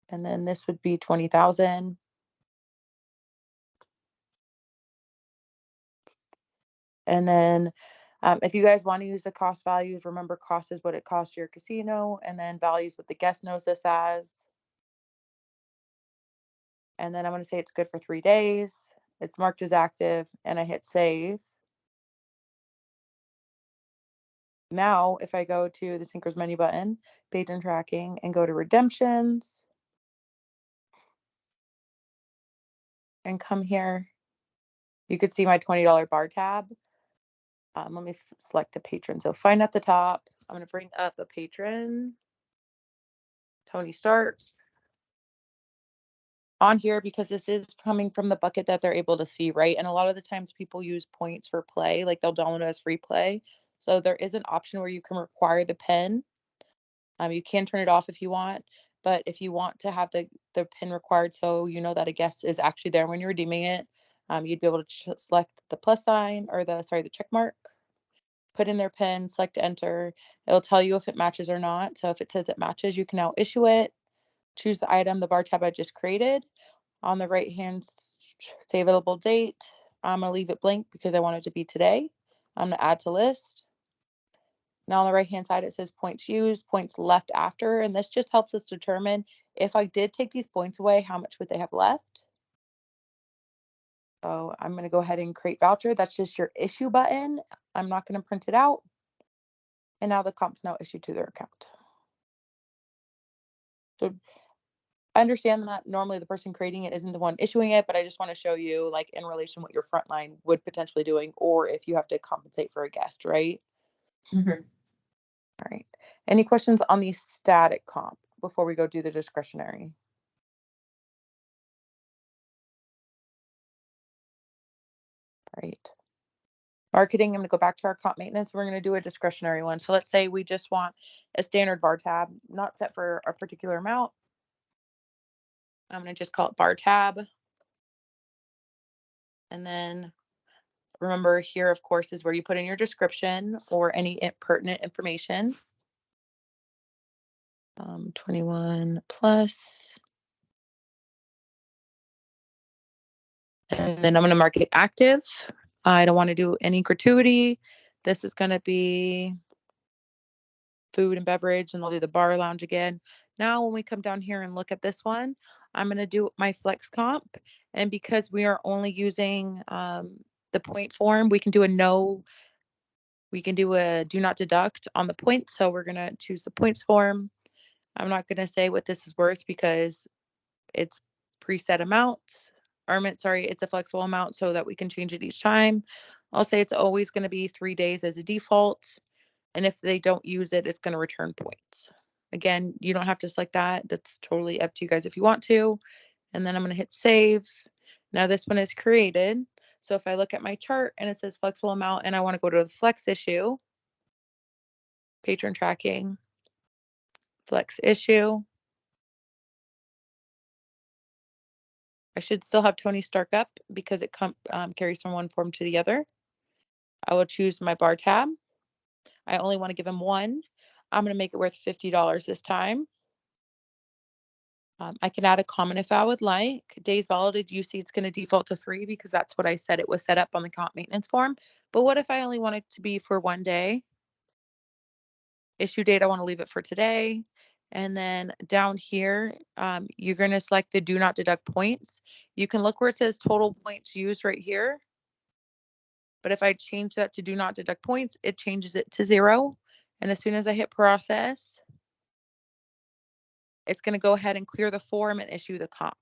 and then this would be 20,000. And then if you guys want to use the cost values, remember cost is what it costs your casino, and then values what the guest knows this as. And then I'm going to say it's good for 3 days. It's marked as active, and I hit save. Now, if I go to the Syncros menu button, patron tracking, and go to redemptions, and come here, you could see my $20 bar tab. Let me select a patron. So find at the top. I'm going to bring up a patron, Tony Stark, on here because this is coming from the bucket that they're able to see, right? And a lot of the times people use points for play, like they'll download it as free play. So there is an option where you can require the PIN. You can turn it off if you want, but if you want to have the PIN required so you know that a guest is actually there when you're redeeming it, you'd be able to select the plus sign or the check mark, put in their PIN, select enter. It'll tell you if it matches or not. So if it says it matches, you can now issue it, choose the item, the bar tab I just created. On the right hand, say available date. I'm going to leave it blank because I want it to be today. I'm going to add to list. Now on the right hand side, it says points used, points left after. And this just helps us determine if I did take these points away, how much would they have left? So I'm going to go ahead and create voucher. That's just your issue button. I'm not going to print it out. And now the comp's now issued to their account. So I understand that normally the person creating it isn't the one issuing it, but I just want to show you like in relation what your frontline would potentially doing, or if you have to compensate for a guest, right? All right. Any questions on the static comp? before we go do the discretionary? Right. Marketing, I'm going to go back to our comp maintenance. We're going to do a discretionary one. So let's say we just want a standard bar tab, not set for a particular amount. I'm going to just call it bar tab. And then remember here, of course, is where you put in your description or any pertinent information. 21 plus. And then I'm going to mark it active. I don't want to do any gratuity. This is going to be food and beverage, and I'll do the bar lounge again. Now, when we come down here and look at this one, I'm going to do my flex comp. And because we are only using the point form, we can do a do not deduct on the points. So we're going to choose the points form. I'm not going to say what this is worth because it's preset amounts. It's a flexible amount so that we can change it each time. I'll say it's always going to be 3 days as a default. And if they don't use it, it's going to return points. Again, you don't have to select that. That's totally up to you guys if you want to. And then I'm going to hit save. Now this one is created. So if I look at my chart and it says flexible amount and I want to go to the flex issue, patron tracking, flex issue. I should still have Tony Stark up because it carries from one form to the other. I will choose my bar tab. I only want to give him one. I'm going to make it worth $50 this time. I can add a comment if I would like. Days validated, you see it's going to default to 3 because that's what I said it was set up on the comp maintenance form. But what if I only want it to be for 1 day? Issue date, I want to leave it for today. And then down here, you're going to select the do not deduct points. You can look where it says total points used right here. But if I change that to do not deduct points, it changes it to 0. And as soon as I hit process, it's going to go ahead and clear the form and issue the comp.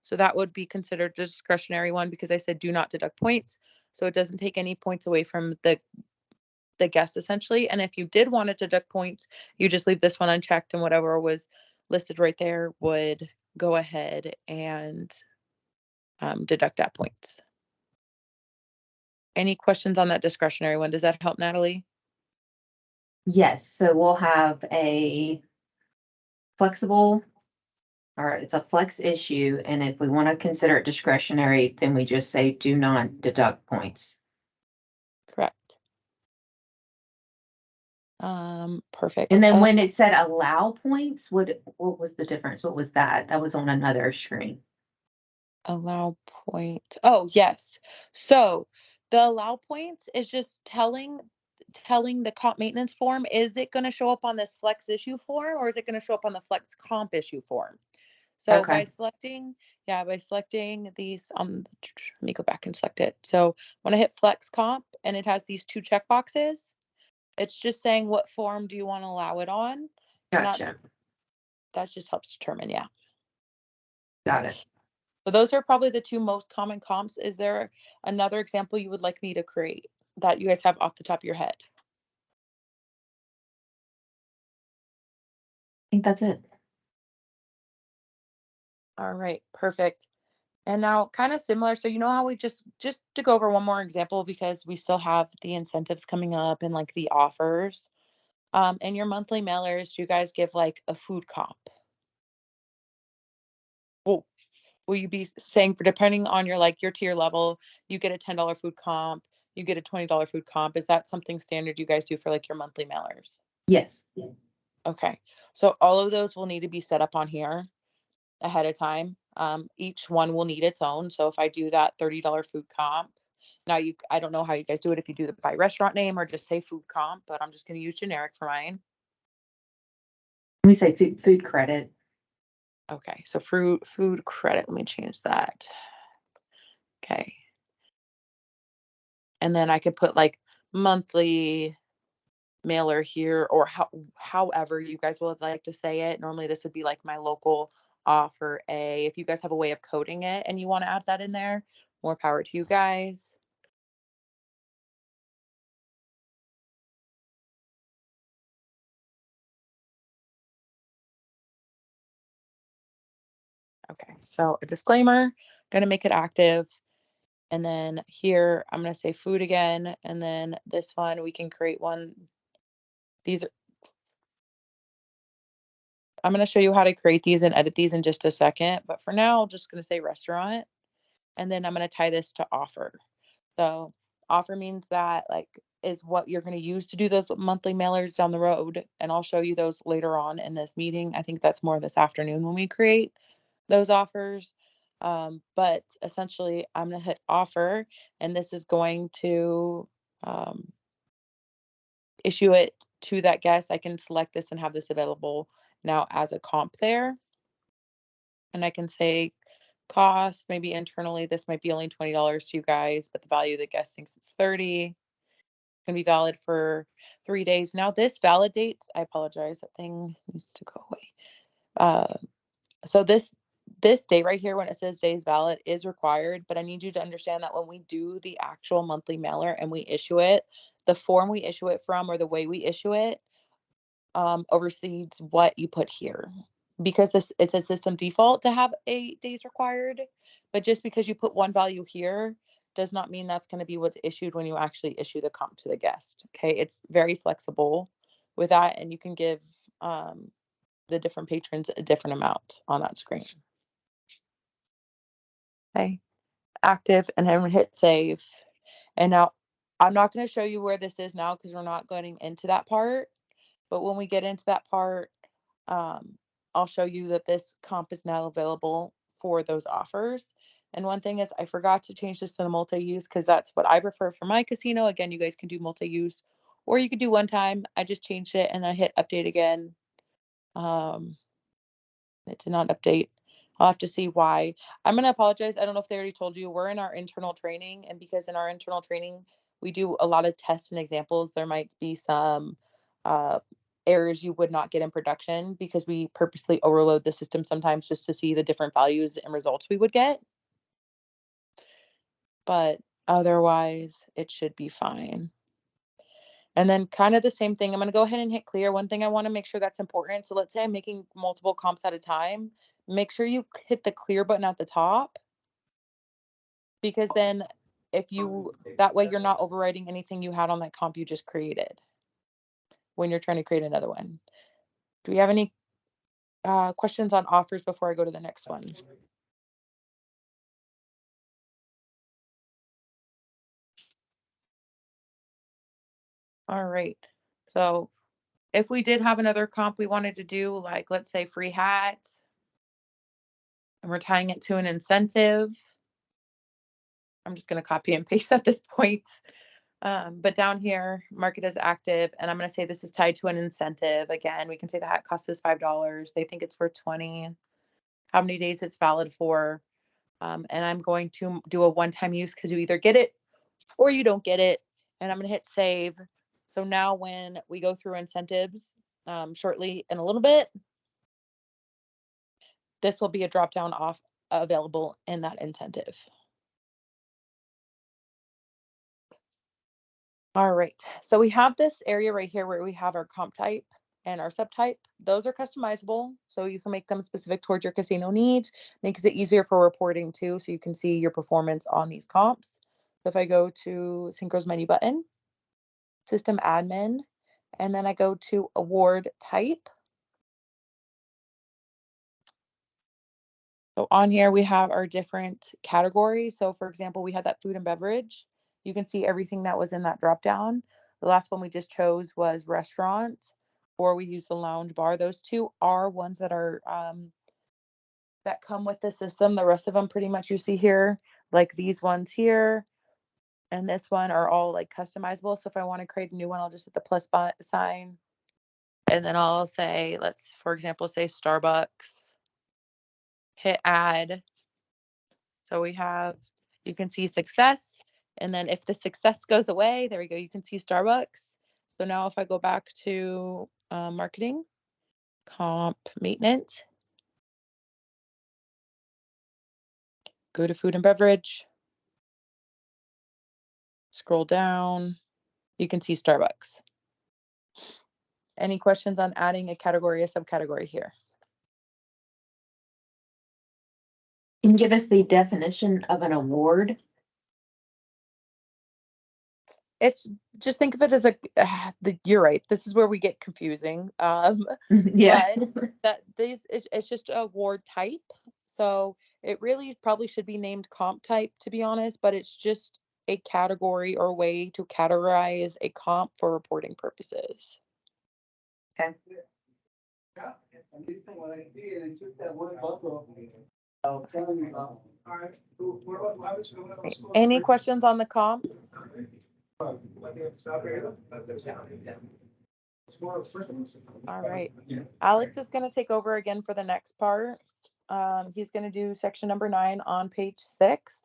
So that would be considered a discretionary one because I said do not deduct points. So it doesn't take any points away from the guest essentially. And if you did want to deduct points, you just leave this one unchecked and whatever was listed right there would go ahead and deduct that points. Any questions on that discretionary one? Does that help, Natalie? Yes, so we'll have a flexible, or it's a flex issue, and if we want to consider it discretionary, then we just say do not deduct points. Correct. Perfect. And then when it said allow points, what was the difference? What was that? That was on another screen. Allow point. Oh, yes. So the allow points is just telling the comp maintenance form, is it going to show up on this flex issue form or is it going to show up on the flex comp issue form? So Okay. by selecting these, let me go back and select it. So when I hit flex comp and it has these 2 check boxes, it's just saying what form do you want to allow it on? Gotcha. That just helps determine, yeah. Got it. So those are probably the 2 most common comps. Is there another example you would like me to create that you guys have off the top of your head? I think that's it. All right, perfect. And now kind of similar. So you know how we just to go over one more example because we still have the incentives coming up and like the offers. In your monthly mailers, you guys give like a food comp. Well, will you be saying for depending on your tier level, you get a $10 food comp, you get a $20 food comp? Is that something standard you guys do for like your monthly mailers? Yes. Okay. So all of those will need to be set up on here ahead of time. Each one will need its own. So if I do that $30 food comp, now I don't know how you guys do it, if you do it by restaurant name or just say food comp, but I'm just going to use generic for mine. We say food credit. Okay. So food credit, let me change that. Okay. And then I could put like monthly mailer here or however you guys would like to say it. Normally this would be like my local offer A. If you guys have a way of coding it and you want to add that in there, more power to you guys. Okay, so a disclaimer, gonna make it active. And then here, I'm gonna say food again, and then this one, we can create one. These are, I'm gonna show you how to create these and edit these in just a second, but for now, I'm just gonna say restaurant, and then I'm gonna tie this to offer. So offer means that like is what you're gonna use to do those monthly mailers down the road, and I'll show you those later on in this meeting. I think that's more this afternoon when we create those offers. But essentially, I'm gonna hit offer, and this is going to issue it to that guest. I can select this and have this available now as a comp there. And I can say cost, maybe internally, this might be only $20 to you guys, but the value the guest thinks it's 30. Can be valid for 3 days. Now this validates, I apologize, that thing needs to go away. So this date right here, when it says days valid, is required, but I need you to understand that when we do the actual monthly mailer and we issue it, the form we issue it from or the way we issue it oversees what you put here. Because it's a system default to have 8 days required, but just because you put one value here does not mean that's going to be what's issued when you actually issue the comp to the guest. Okay, it's very flexible with that, and you can give the different patrons a different amount on that screen. Okay, active, and then hit save. And now I'm not going to show you where this is now because we're not going into that part. But when we get into that part, I'll show you that this comp is now available for those offers. And one thing is I forgot to change this to the multi-use because that's what I prefer for my casino. Again, you guys can do multi-use or you could do one time. I just changed it and then I hit update again. It did not update. I'll have to see why. I'm going to apologize. I don't know if they already told you. We're in our internal training. And because in our internal training, we do a lot of tests and examples, there might be some errors you would not get in production because we purposely overload the system sometimes just to see the different values and results we would get. But otherwise, it should be fine. And then kind of the same thing, I'm going to go ahead and hit clear. One thing I want to make sure that's important. So let's say I'm making multiple comps at a time. Make sure you hit the clear button at the top, because then that way you're not overwriting anything you had on that comp you just created when you're trying to create another one. Do we have any questions on offers before I go to the next one? All right. So if we did have another comp we wanted to do, like let's say free hat, and we're tying it to an incentive, I'm just going to copy and paste at this point. But down here, market as active, and I'm going to say this is tied to an incentive. Again, we can say the hat cost us $5. They think it's for 20. How many days it's valid for. And I'm going to do a one-time use because you either get it or you don't get it. And I'm going to hit save. So now when we go through incentives shortly in a little bit, this will be a drop-down off available in that incentive. All right, so we have this area right here where we have our comp type and our subtype. Those are customizable, so you can make them specific towards your casino needs. Makes it easier for reporting too, so you can see your performance on these comps. So if I go to Synchro's menu button, system admin, and then I go to award type. So on here we have our different categories. So for example, we had that food and beverage. You can see everything that was in that drop down. The last one we just chose was restaurant, or we use the lounge bar. Those two are ones that are that come with the system. The rest of them pretty much you see here, like these ones here and this one are all like customizable. So if I want to create a new one, I'll just hit the plus sign. And then I'll say, let's, for example, say Starbucks, hit add. So we have, you can see success. And then if the success goes away, there we go, you can see Starbucks. So now if I go back to marketing, comp, maintenance, go to food and beverage, scroll down, you can see Starbucks. Any questions on adding a category, a subcategory here? Can you give us the definition of an award? It's just think of it as you're right. This is where we get confusing. Yeah. But that it's just a award type. So it really probably should be named comp type, to be honest, but it's just a category or way to categorize a comp for reporting purposes. Okay. Any questions on the comps? All right. Alex is going to take over again for the next part. He's going to do section number 9 on page 6.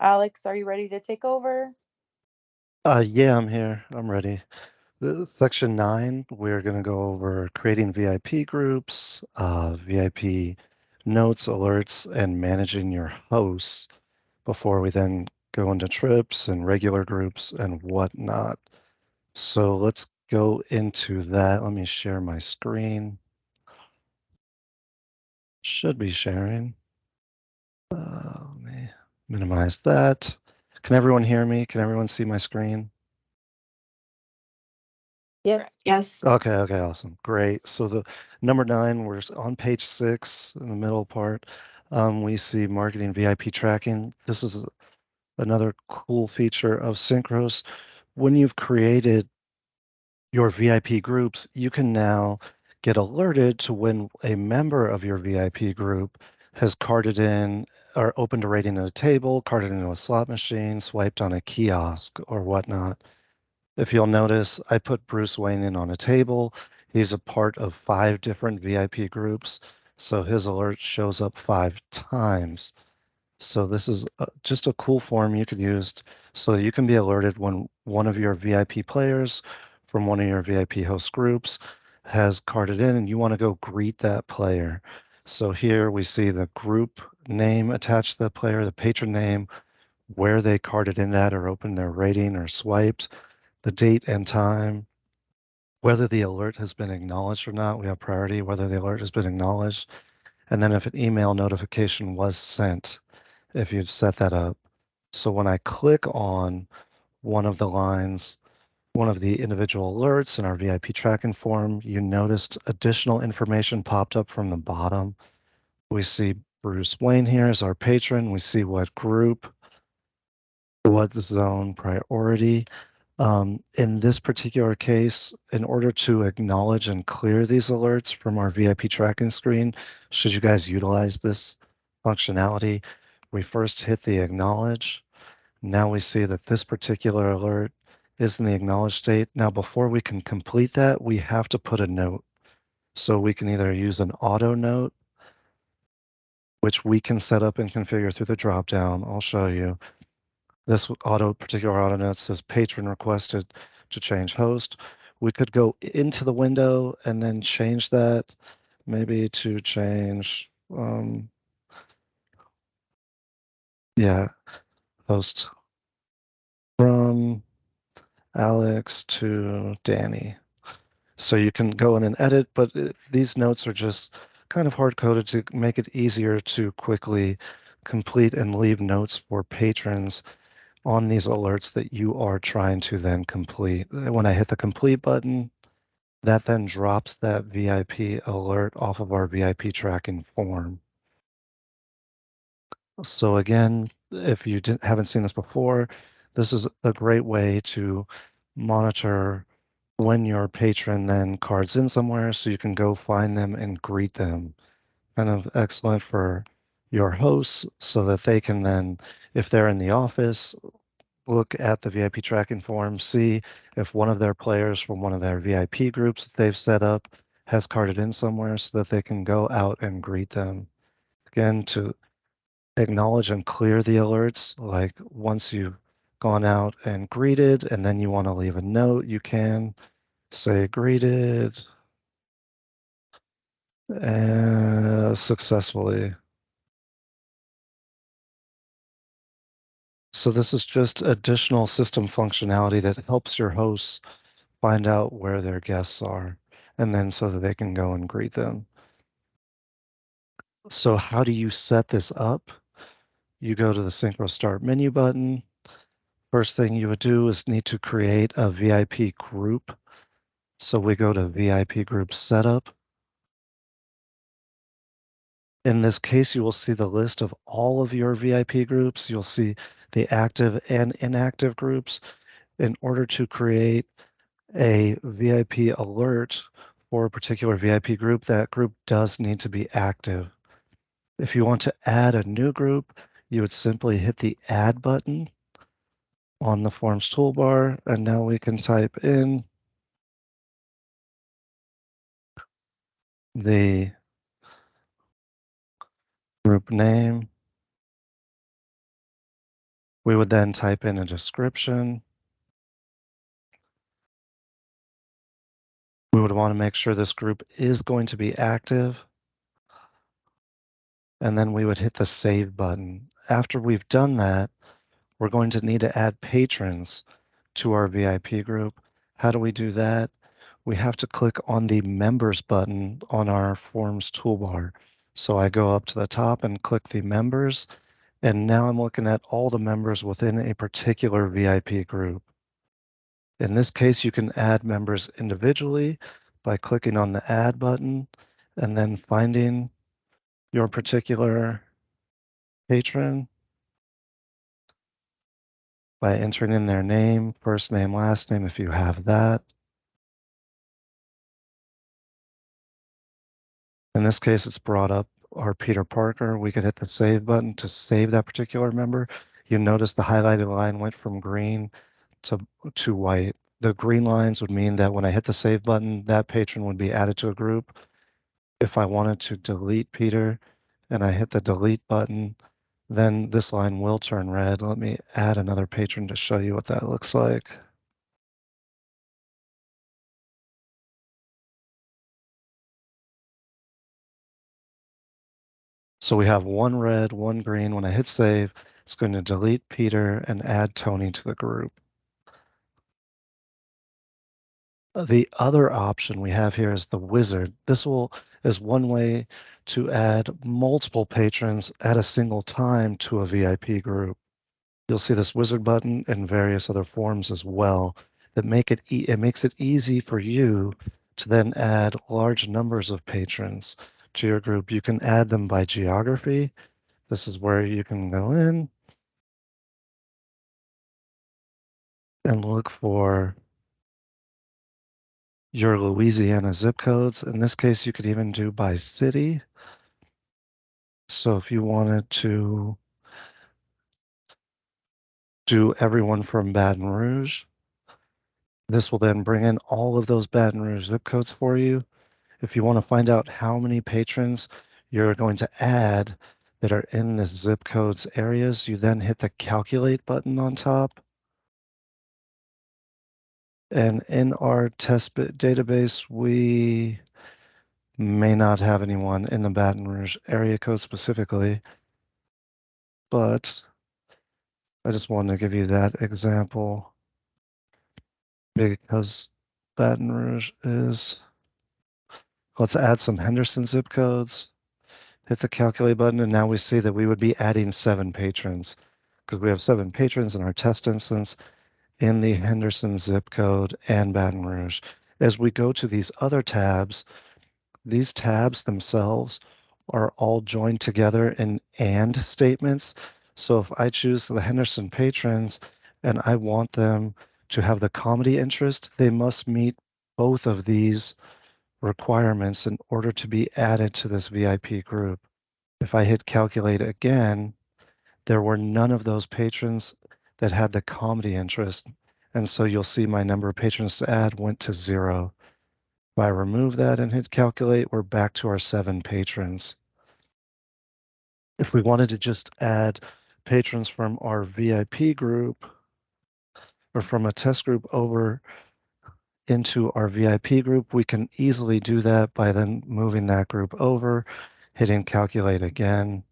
Alex, are you ready to take over? Yeah, I'm here. I'm ready. Section 9, we're going to go over creating VIP groups, VIP notes, alerts, and managing your hosts before we then go into trips and regular groups and whatnot. So let's go into that. Let me share my screen. Should be sharing. Let me minimize that. Can everyone hear me? Can everyone see my screen? Yes. Yes. Okay, awesome. Great. So the number 9, we're on page 6 in the middle part. We see marketing VIP tracking. This is another cool feature of Synchros. When you've created your VIP groups, you can now get alerted to when a member of your VIP group has carded in or opened a rating at a table, carded into a slot machine, swiped on a kiosk or whatnot. If you'll notice, I put Bruce Wayne in on a table. He's a part of 5 different VIP groups, so his alert shows up 5 times. So this is just a cool form you could use so you can be alerted when one of your VIP players from one of your VIP host groups has carded in and you want to go greet that player. So here we see the group name attached to the player, the patron name, where they carded in at or opened their rating or swiped, the date and time, whether the alert has been acknowledged or not. We have priority, whether the alert has been acknowledged, and then if an email notification was sent, if you've set that up. So when I click on one of the lines, one of the individual alerts in our VIP tracking form, you noticed additional information popped up from the bottom. We see Bruce Wayne here as our patron. We see what group, what zone priority. In this particular case, in order to acknowledge and clear these alerts from our VIP tracking screen, should you guys utilize this functionality, we first hit the acknowledge. Now we see that this particular alert is in the acknowledged state. Now, before we can complete that, we have to put a note. So we can either use an auto note, which we can set up and configure through the dropdown. I'll show you. This particular auto note says patron requested to change host. We could go into the window and then change that, maybe to change, host from Alex to Danny. So you can go in and edit, but these notes are just kind of hard-coded to make it easier to quickly complete and leave notes for patrons on these alerts that you are trying to then complete. When I hit the complete button, that then drops that VIP alert off of our VIP tracking form. So again, if you haven't seen this before, this is a great way to monitor when your patron then cards in somewhere so you can go find them and greet them. Kind of excellent for your hosts so that they can then, if they're in the office, look at the VIP tracking form, see if one of their players from one of their VIP groups that they've set up has carded in somewhere so that they can go out and greet them. Again, to acknowledge and clear the alerts, like once you've gone out and greeted and then you want to leave a note, you can say greeted successfully. So this is just additional system functionality that helps your hosts find out where their guests are, and then so that they can go and greet them. So how do you set this up? you go to the Synchro Start menu button. First thing you would do is need to create a VIP group. So we go to VIP group setup. In this case, you will see the list of all of your VIP groups. You'll see the active and inactive groups. In order to create a VIP alert for a particular VIP group, that group does need to be active. If you want to add a new group, you would simply hit the add button on the Forms toolbar, and now we can type in the group name. We would then type in a description. We would want to make sure this group is going to be active. And then we would hit the save button. After we've done that, we're going to need to add patrons to our VIP group. How do we do that? We have to click on the members button on our Forms toolbar. So I go up to the top and click the members, and now I'm looking at all the members within a particular VIP group. In this case, you can add members individually by clicking on the add button and then finding your particular patron by entering in their name, first name, last name, if you have that. In this case, it's brought up our Peter Parker. We could hit the save button to save that particular member. You notice the highlighted line went from green to white. The green lines would mean that when I hit the save button, that patron would be added to a group. If I wanted to delete Peter and I hit the delete button, then this line will turn red. Let me add another patron to show you what that looks like. So we have one red, one green. When I hit save, it's going to delete Peter and add Tony to the group. The other option we have here is the wizard. This is one way to add multiple patrons at a single time to a VIP group. You'll see this wizard button and various other forms as well that make it makes it easy for you to then add large numbers of patrons to your group. You can add them by geography. This is where you can go in and look for your Louisiana zip codes. In this case, you could even do by city. So if you wanted to do everyone from Baton Rouge, this will then bring in all of those Baton Rouge zip codes for you. If you want to find out how many patrons you're going to add that are in this zip codes areas, you then hit the calculate button on top. And in our test database, we may not have anyone in the Baton Rouge area code specifically, but I just wanted to give you that example because Baton Rouge is, let's add some Henderson zip codes, hit the calculate button, and now we see that we would be adding 7 patrons because we have 7 patrons in our test instance in the Henderson zip code and Baton Rouge. As we go to these other tabs, these tabs themselves are all joined together in AND statements. So if I choose the Henderson patrons and I want them to have the comedy interest, they must meet both of these requirements in order to be added to this VIP group. If I hit calculate again, there were none of those patrons that had the comedy interest. And so you'll see my number of patrons to add went to 0. If I remove that and hit calculate, we're back to our 7 patrons. If we wanted to just add patrons from our VIP group or from a test group over into our VIP group, we can easily do that by then moving that group over, hitting calculate again.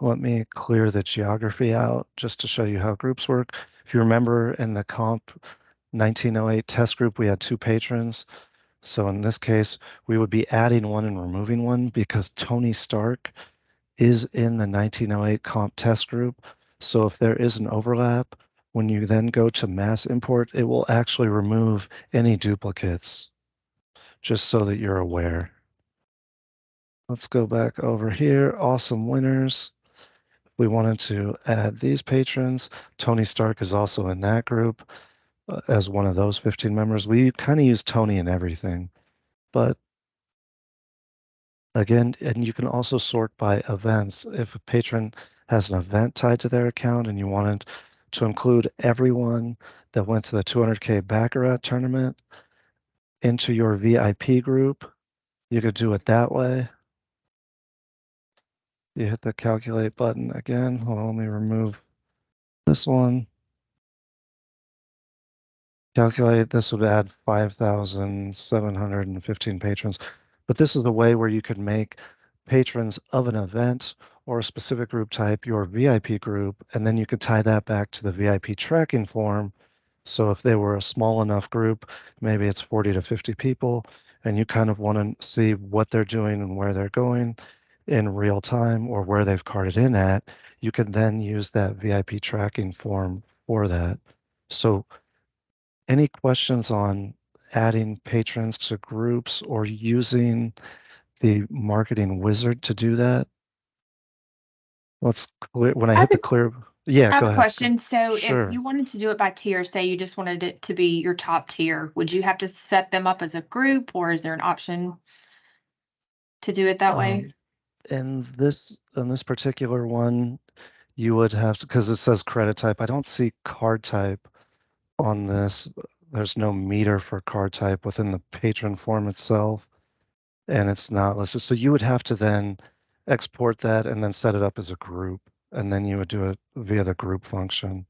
Let me clear the geography out just to show you how groups work. If you remember in the comp 1908 test group, we had 2 patrons. So in this case, we would be adding one and removing one because Tony Stark is in the 1908 comp test group. So if there is an overlap, when you then go to mass import, it will actually remove any duplicates, just so that you're aware. Let's go back over here. Awesome winners. We wanted to add these patrons. Tony Stark is also in that group as one of those 15 members. We kind of use Tony in everything, but again, and you can also sort by events. If a patron has an event tied to their account and you wanted to include everyone that went to the 200K Baccarat tournament into your VIP group, you could do it that way. You hit the calculate button again. Hold on, let me remove this one. Calculate, this would add 5,715 patrons. But this is a way where you could make patrons of an event or a specific group type your VIP group, and then you could tie that back to the VIP tracking form. So if they were a small enough group, maybe it's 40 to 50 people, and you kind of want to see what they're doing and where they're going in real time or where they've carded in at, you can then use that VIP tracking form for that. So any questions on adding patrons to groups or using the marketing wizard to do that? Let's clear, when I hit the clear, yeah, I have go a ahead. question. So Sure. if you wanted to do it by tier, say you just wanted it to be your top tier, would you have to set them up as a group, or is there an option to do it that way? In this particular one, you would have to, because it says credit type. I don't see card type on this. There's no meter for card type within the patron form itself, and it's not listed. So you would have to then export that and then set it up as a group, and then you would do it via the group function.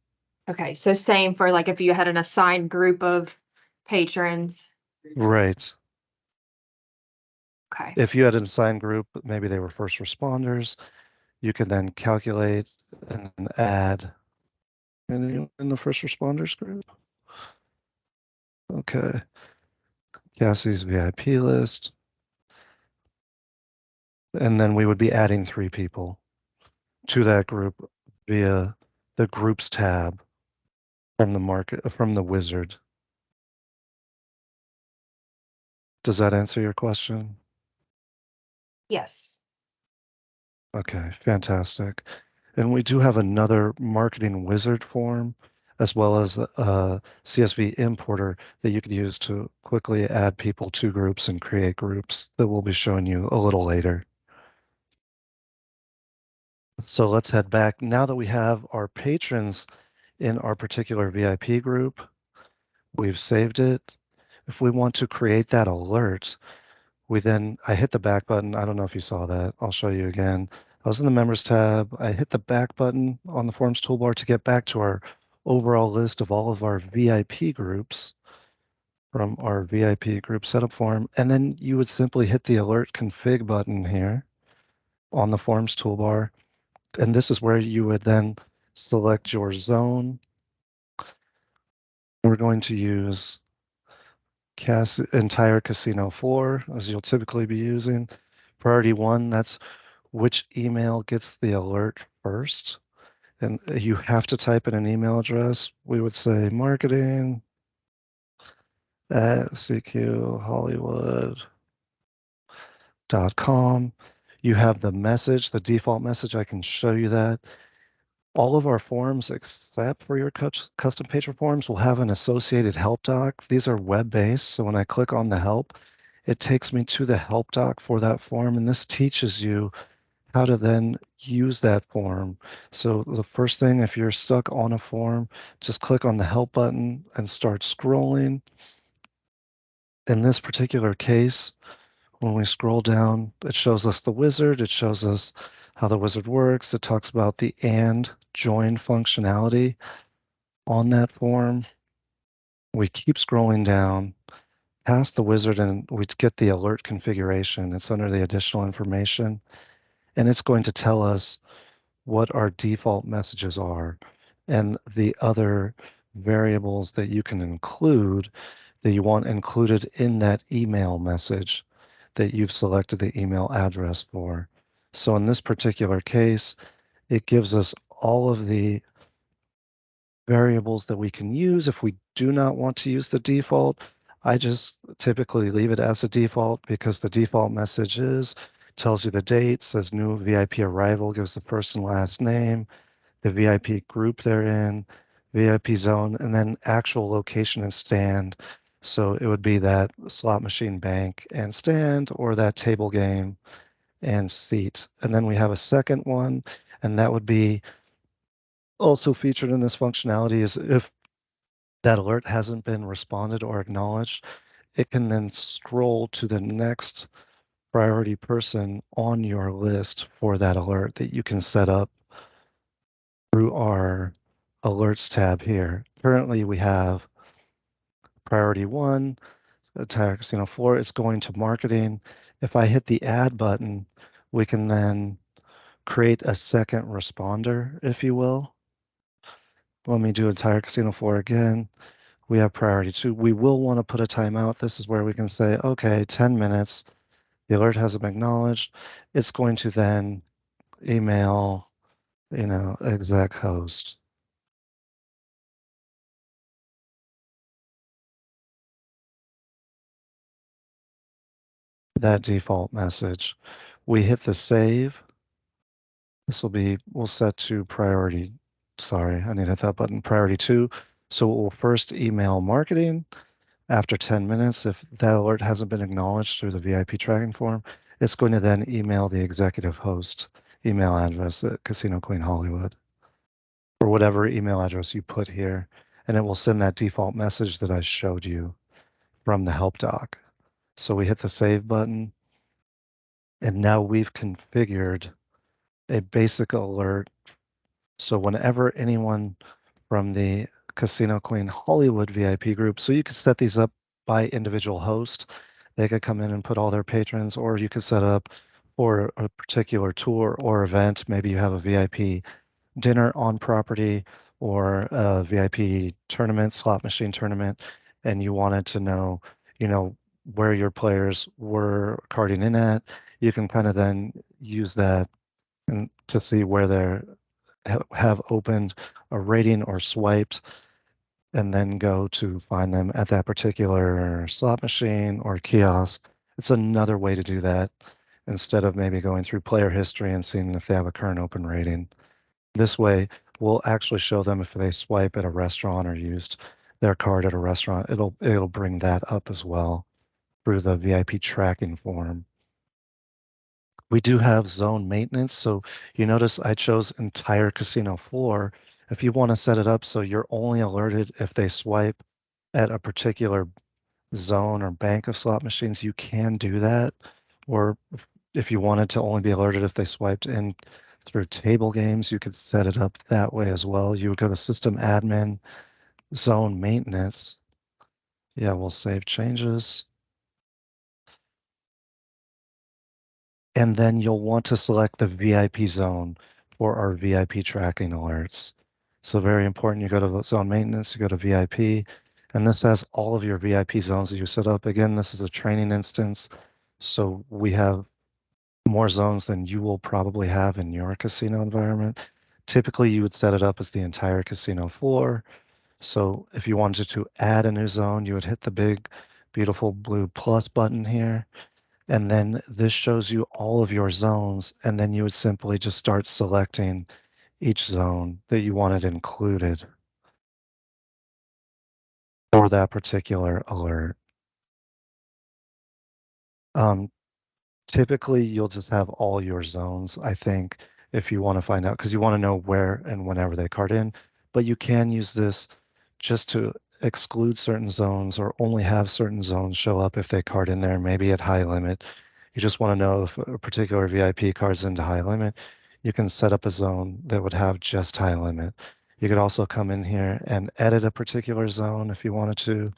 Okay, so same for like if you had an assigned group of patrons. Right. Okay. If you had an assigned group, maybe they were first responders, you can then calculate and then add anyone in the first responders group. Okay. Cassie's VIP list. And then we would be adding 3 people to that group via the groups tab from the wizard. Does that answer your question? Yes. Okay, fantastic. And we do have another marketing wizard form, as well as a CSV importer that you could use to quickly add people to groups and create groups that we'll be showing you a little later. So let's head back. Now that we have our patrons in our particular VIP group, we've saved it. If we want to create that alert, I hit the back button. I don't know if you saw that. I'll show you again. I was in the members tab. I hit the back button on the forms toolbar to get back to our overall list of all of our VIP groups from our VIP group setup form. And then you would simply hit the alert config button here on the forms toolbar. And this is where you would then select your zone. We're going to use entire casino 4, as you'll typically be using. Priority 1, that's which email gets the alert first. And you have to type in an email address. We would say marketing@cqhollywood.com. You have the message, the default message. I can show you that. All of our forms, except for your custom patron forms, will have an associated help doc. These are web-based, so when I click on the help, it takes me to the help doc for that form, and this teaches you how to then use that form. So the first thing, if you're stuck on a form, just click on the help button and start scrolling. In this particular case, when we scroll down, it shows us the wizard. It shows us how the wizard works. It talks about the and join functionality on that form. We keep scrolling down past the wizard and we get the alert configuration. It's under the additional information, and it's going to tell us what our default messages are and the other variables that you can include that you want included in that email message that you've selected the email address for. So in this particular case, it gives us all of the variables that we can use if we do not want to use the default. I just typically leave it as a default because the default message tells you the date, says new VIP arrival, gives the first and last name, the VIP group they're in, VIP zone, and then actual location and stand. So it would be that slot machine bank and stand, or that table game and seat. And then we have a second one, and that would be also featured in this functionality is if that alert hasn't been responded or acknowledged, it can then scroll to the next priority person on your list for that alert that you can set up through our alerts tab here. Currently, we have priority 1, entire casino floor. It's going to marketing. If I hit the add button, we can then create a second responder, if you will. Let me do entire casino floor again. We have priority 2. We will want to put a timeout. This is where we can say, okay, 10 minutes. The alert hasn't been acknowledged. It's going to then email, exec host. That default message. We hit the save. This will be, we'll set to priority. Sorry, I need to hit that button, priority 2. So it will first email marketing. After 10 minutes, if that alert hasn't been acknowledged through the VIP tracking form, it's going to then email the executive host email address at Casino Queen Hollywood, or whatever email address you put here, and it will send that default message that I showed you from the help doc. So we hit the save button, and now we've configured a basic alert. So whenever anyone from the Casino Queen Hollywood VIP group, so you could set these up by individual host. They could come in and put all their patrons, or you could set up for a particular tour or event. Maybe you have a VIP dinner on property or a VIP tournament, slot machine tournament, and you wanted to know, where your players were carding in at. You can kind of then use that and to see where they're have opened a rating or swiped, and then go to find them at that particular slot machine or kiosk. It's another way to do that instead of maybe going through player history and seeing if they have a current open rating. This way, we'll actually show them if they swipe at a restaurant or used their card at a restaurant. It'll bring that up as well through the VIP tracking form. We do have zone maintenance. So you notice I chose entire casino floor. If you want to set it up so you're only alerted if they swipe at a particular zone or bank of slot machines, you can do that. Or if you wanted to only be alerted if they swiped in through table games, you could set it up that way as well. You would go to system admin, zone maintenance. Yeah, we'll save changes. And then you'll want to select the VIP zone for our VIP tracking alerts. So very important, you go to zone maintenance, you go to VIP, and this has all of your VIP zones that you set up. Again, this is a training instance, so we have more zones than you will probably have in your casino environment. Typically, you would set it up as the entire casino floor. So if you wanted to add a new zone, you would hit the big, beautiful blue plus button here. And then this shows you all of your zones, and then you would simply just start selecting each zone that you wanted included for that particular alert. Typically, you'll just have all your zones, I think, if you want to find out, because you want to know where and whenever they card in. But you can use this just to exclude certain zones or only have certain zones show up if they card in there, maybe at high limit. You just want to know if a particular VIP cards into high limit, you can set up a zone that would have just high limit. You could also come in here and edit a particular zone if you wanted to.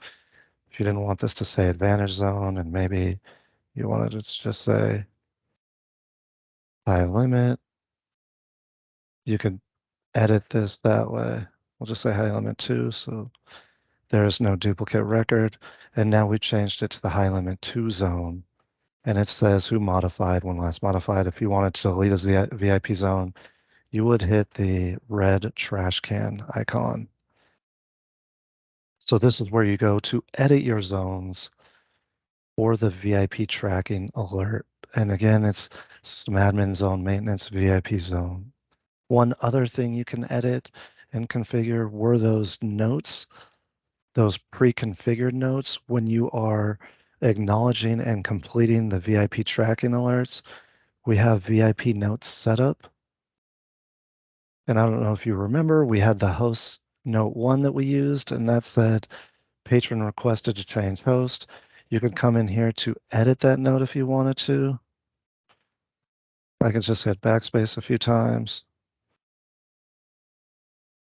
If you didn't want this to say advantage zone and maybe you wanted it to just say high limit, you could edit this that way. We'll just say high limit 2, so there is no duplicate record. And now we changed it to the high limit 2 zone. and it says who modified when last modified. If you wanted to delete a VIP zone, you would hit the red trash can icon. So this is where you go to edit your zones for the VIP tracking alert. And again, it's some admin zone, maintenance, VIP zone. One other thing you can edit and configure were those notes, those pre-configured notes when you are acknowledging and completing the VIP tracking alerts. We have VIP notes set up. And I don't know if you remember, we had the host note 1 that we used, and that said patron requested to change host. You could come in here to edit that note if you wanted to. I can just hit backspace a few times.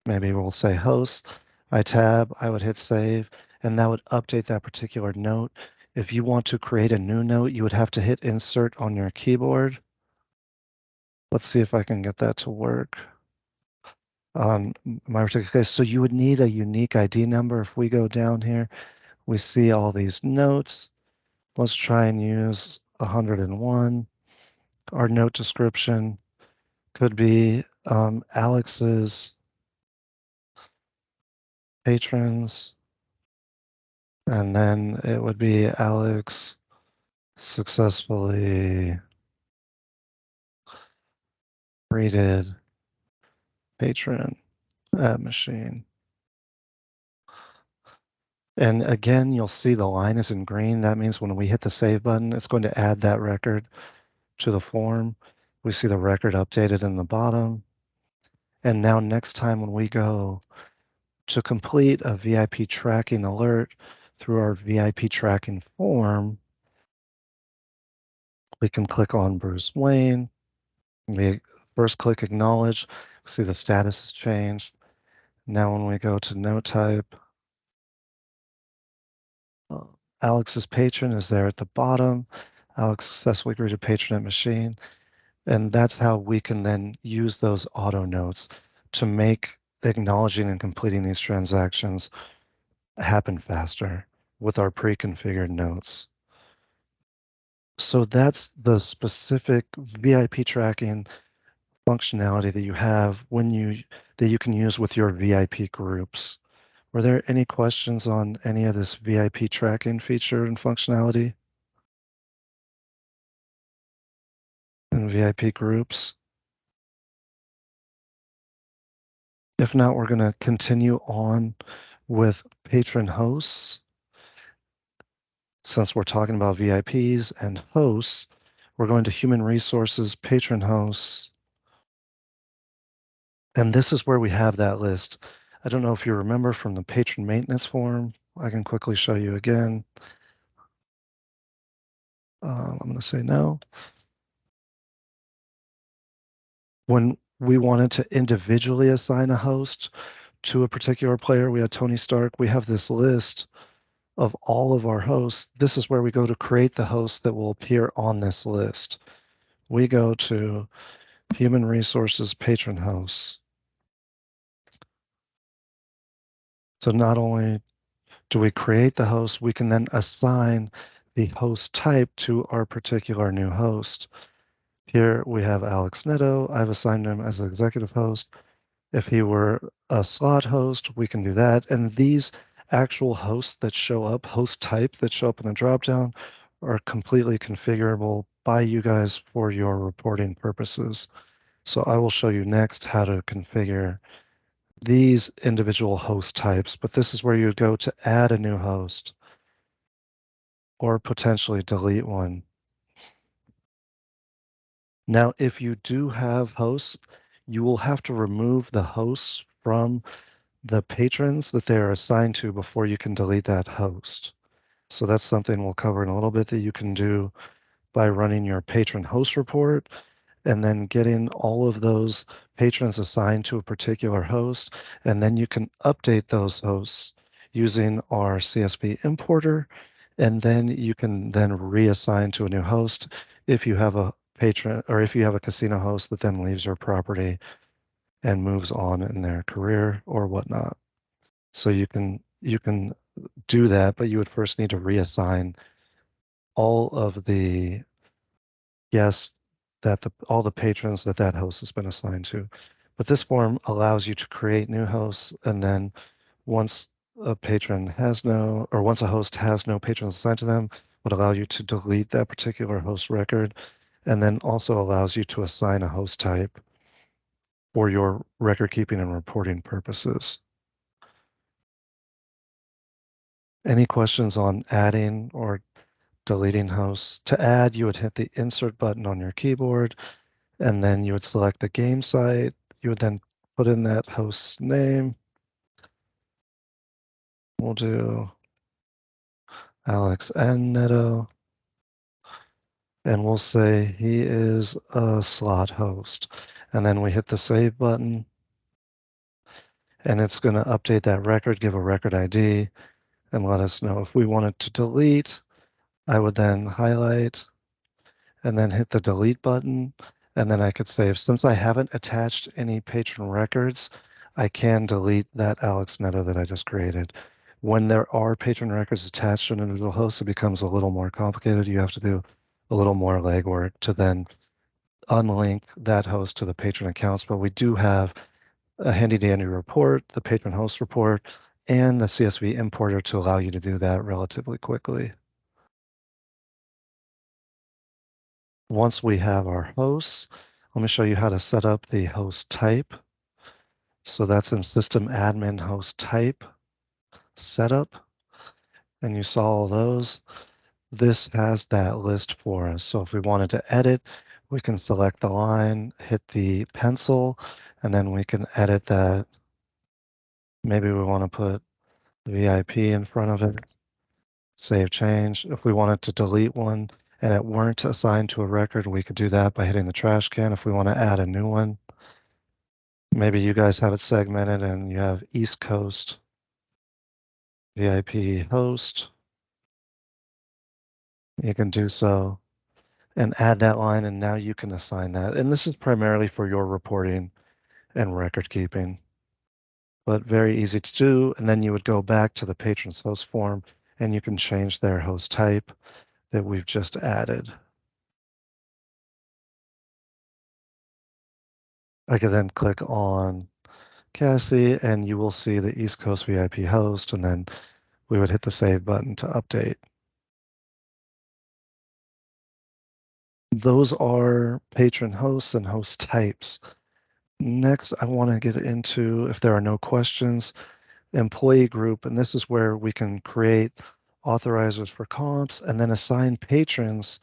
Maybe we'll say host. I tab, I would hit save, and that would update that particular note. If you want to create a new note, you would have to hit insert on your keyboard. Let's see if I can get that to work on my particular case. So you would need a unique ID number. If we go down here, we see all these notes. Let's try and use 101. Our note description could be Alex's patrons, and then it would be Alex successfully greeted patron at machine. And again, you'll see the line is in green. That means when we hit the save button, it's going to add that record to the form. We see the record updated in the bottom. And now next time when we go to complete a VIP tracking alert through our VIP tracking form, we can click on Bruce Wayne. We first click acknowledge, see the status has changed. Now when we go to note type, Alex's patron is there at the bottom. Alex successfully greeted patron at machine. And that's how we can then use those auto notes to make acknowledging and completing these transactions happen faster with our pre-configured notes. So that's the specific VIP tracking functionality that you have that you can use with your VIP groups. Were there any questions on any of this VIP tracking feature and functionality in VIP groups? If not, we're going to continue on with patron hosts. Since we're talking about VIPs and hosts, we're going to human resources, patron hosts. And this is where we have that list. I don't know if you remember from the patron maintenance form. I can quickly show you again. I'm going to say no. When we wanted to individually assign a host to a particular player, we had Tony Stark. We have this list of all of our hosts. This is where we go to create the host that will appear on this list. We go to Human Resources Patron Hosts. So not only do we create the host, we can then assign the host type to our particular new host. Here we have Alex Neto. I've assigned him as an executive host. If he were a slot host, we can do that. And these actual hosts that show up, host type that show up in the dropdown, are completely configurable by you guys for your reporting purposes. So I will show you next how to configure these individual host types, but this is where you would go to add a new host or potentially delete one. Now, if you do have hosts, you will have to remove the hosts from the patrons that they are assigned to before you can delete that host. So that's something we'll cover in a little bit that you can do by running your patron host report and then getting all of those patrons assigned to a particular host. And then you can update those hosts using our CSV importer. And then you can then reassign to a new host if you have a patron or if you have a casino host that then leaves your property and moves on in their career or whatnot. So you can do that, but you would first need to reassign all of the guests that all the patrons that host has been assigned to. But this form allows you to create new hosts, and then once a patron has no, or once a host has no patrons assigned to them, would allow you to delete that particular host record, and then also allows you to assign a host type for your record keeping and reporting purposes. Any questions on adding or deleting hosts? To add, you would hit the insert button on your keyboard, and then you would select the game site. You would then put in that host's name. We'll do Alex N. Neto. And we'll say he is a slot host. And then we hit the save button. And it's going to update that record, give a record ID, and let us know. If we wanted to delete, I would then highlight and then hit the delete button. And then I could save. Since I haven't attached any patron records, I can delete that Alex Neto that I just created. When there are patron records attached to an individual host, it becomes a little more complicated. You have to do a little more legwork to then unlink that host to the patron accounts. But we do have a handy dandy report, the patron host report, and the CSV importer to allow you to do that relatively quickly. Once we have our hosts, let me show you how to set up the host type. So that's in System Admin Host Type Setup. And you saw all those. This has that list for us. So if we wanted to edit, we can select the line, hit the pencil, and then we can edit that. Maybe we want to put VIP in front of it, save change. If we wanted to delete one and it weren't assigned to a record, we could do that by hitting the trash can. If we want to add a new one, maybe you guys have it segmented and you have East Coast VIP host. You can do so and add that line, and now you can assign that. And this is primarily for your reporting and record keeping, but very easy to do. And then you would go back to the patron's host form and you can change their host type that we've just added. I can then click on Cassie and you will see the East Coast VIP host, and then we would hit the save button to update. Those are patron hosts and host types. Next, I want to get into, if there are no questions, employee group, and this is where we can create authorizers for comps and then assign patrons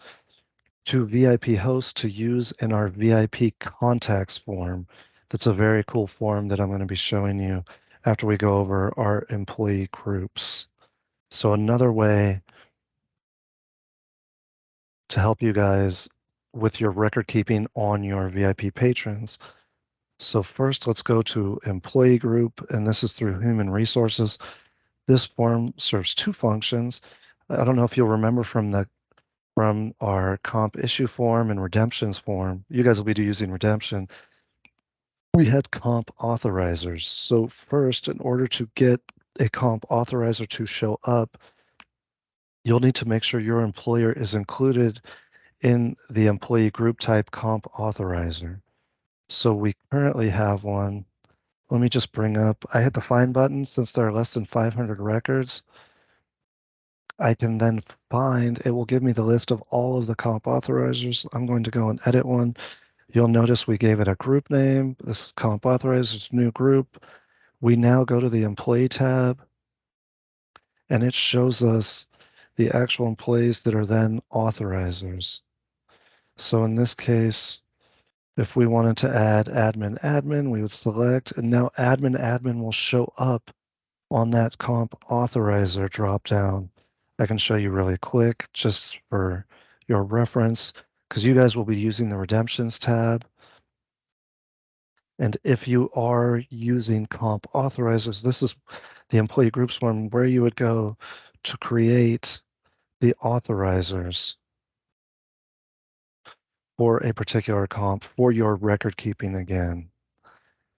to VIP hosts to use in our VIP contacts form. That's a very cool form that I'm going to be showing you after we go over our employee groups. So another way to help you guys with your record keeping on your VIP patrons. So first, let's go to employee group, and this is through human resources. This form serves two functions. I don't know if you'll remember from our comp issue form and redemptions form. You guys will be using redemption. We had comp authorizers. So first, in order to get a comp authorizer to show up, you'll need to make sure your employer is included in the employee group type comp authorizer. So we currently have one. Let me just bring up, I hit the find button. Since there are less than 500 records, I can then find, it will give me the list of all of the comp authorizers. I'm going to go and edit one. You'll notice we gave it a group name. This is comp authorizers, new group. We now go to the employee tab, and it shows us the actual employees that are then authorizers. So in this case, if we wanted to add admin, we would select, and now admin will show up on that comp authorizer dropdown. I can show you really quick just for your reference, because you guys will be using the redemptions tab. And if you are using comp authorizers, this is the employee groups one where you would go to create the authorizers for a particular comp for your record keeping again.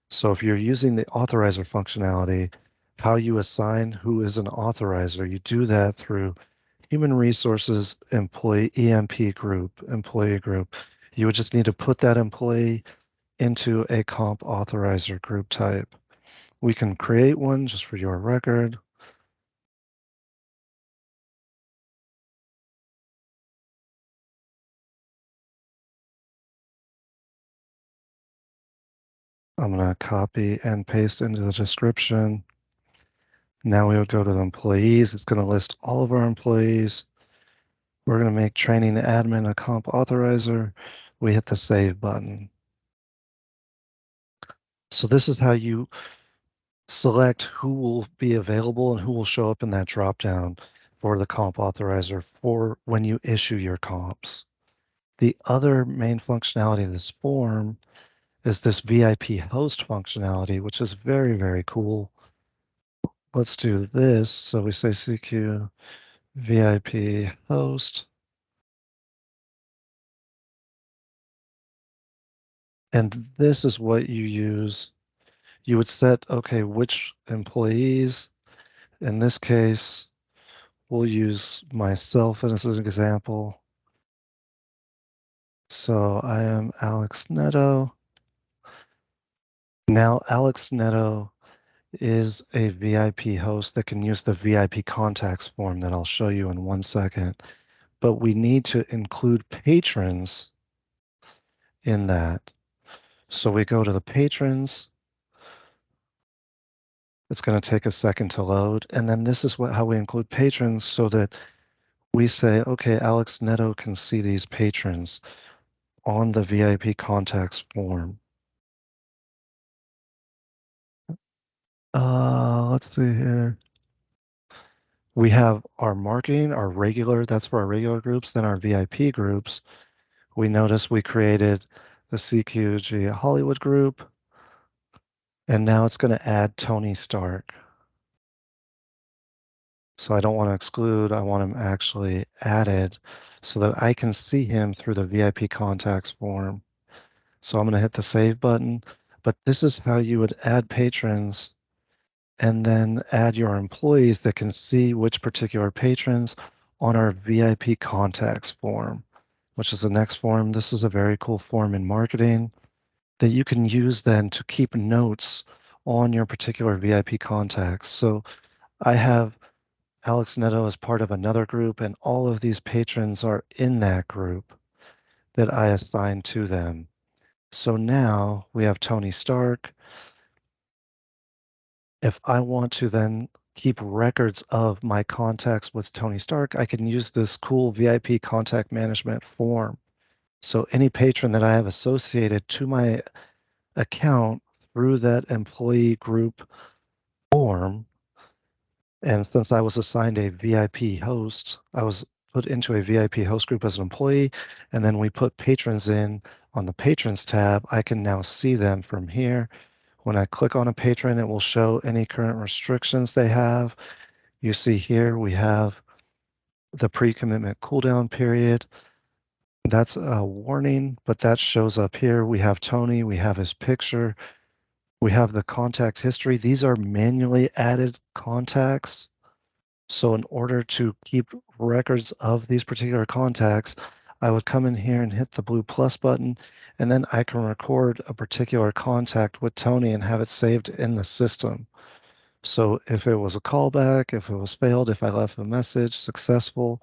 So if you're using the authorizer functionality, how you assign who is an authorizer, you do that through Human Resources Employee EMP group, employee group. You would just need to put that employee into a comp authorizer group type. We can create one just for your record. I'm going to copy and paste into the description. Now we would go to the employees. It's going to list all of our employees. We're going to make training admin a comp authorizer. We hit the save button. So this is how you select who will be available and who will show up in that dropdown for the comp authorizer for when you issue your comps. The other main functionality of this form is this VIP host functionality, which is very, very cool. Let's do this. So we say CQ VIP host. And this is what you use. You would set, okay, which employees. In this case, we'll use myself as an example. So I am Alex Neto. Now Alex Neto is a VIP host that can use the VIP contacts form that I'll show you in 1 second. But we need to include patrons in that. So we go to the patrons. It's going to take a second to load. And then this is how we include patrons so that we say, okay, Alex Neto can see these patrons on the VIP contacts form. Let's see here. We have our marketing, our regular, that's for our regular groups, then our VIP groups. We notice we created the CQG Hollywood group, and now it's going to add Tony Stark. So I don't want to exclude, I want him actually added so that I can see him through the VIP contacts form. So I'm going to hit the save button, but this is how you would add patrons and then add your employees that can see which particular patrons on our VIP contacts form, which is the next form. This is a very cool form in marketing that you can use then to keep notes on your particular VIP contacts. So I have Alex Neto as part of another group, and all of these patrons are in that group that I assigned to them. So now we have Tony Stark. If I want to then keep records of my contacts with Tony Stark, I can use this cool VIP contact management form. So any patron that I have associated to my account through that employee group form, and since I was assigned a VIP host, I was put into a VIP host group as an employee, and then we put patrons in on the patrons tab. I can now see them from here. When I click on a patron, it will show any current restrictions they have. You see here we have the pre-commitment cooldown period. That's a warning, but that shows up here. We have Tony, we have his picture, we have the contact history. These are manually added contacts. So in order to keep records of these particular contacts, I would come in here and hit the blue plus button, and then I can record a particular contact with Tony and have it saved in the system. So if it was a callback, if it was failed, if I left a message successful,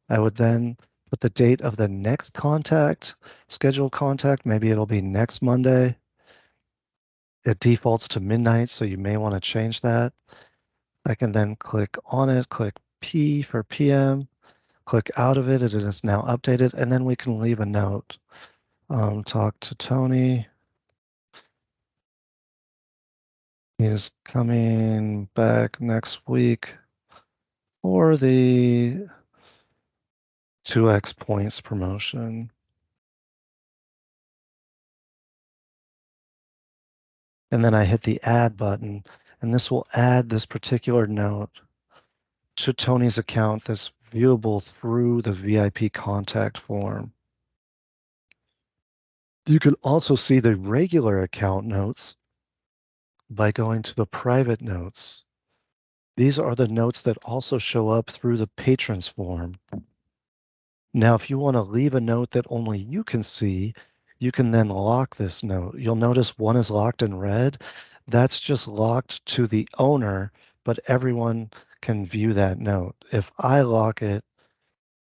I would then put the date of the next contact, scheduled contact. Maybe it'll be next Monday. It defaults to midnight, so you may want to change that. I can then click on it, click P for PM, click out of it, it is now updated, and then we can leave a note. Talk to Tony. He's coming back next week for the 2x points promotion. And then I hit the add button, and this will add this particular note to Tony's account that's viewable through the VIP contact form. You can also see the regular account notes by going to the private notes. These are the notes that also show up through the patrons form. Now, if you want to leave a note that only you can see, you can then lock this note. You'll notice one is locked in red. That's just locked to the owner, but everyone can view that note. If I lock it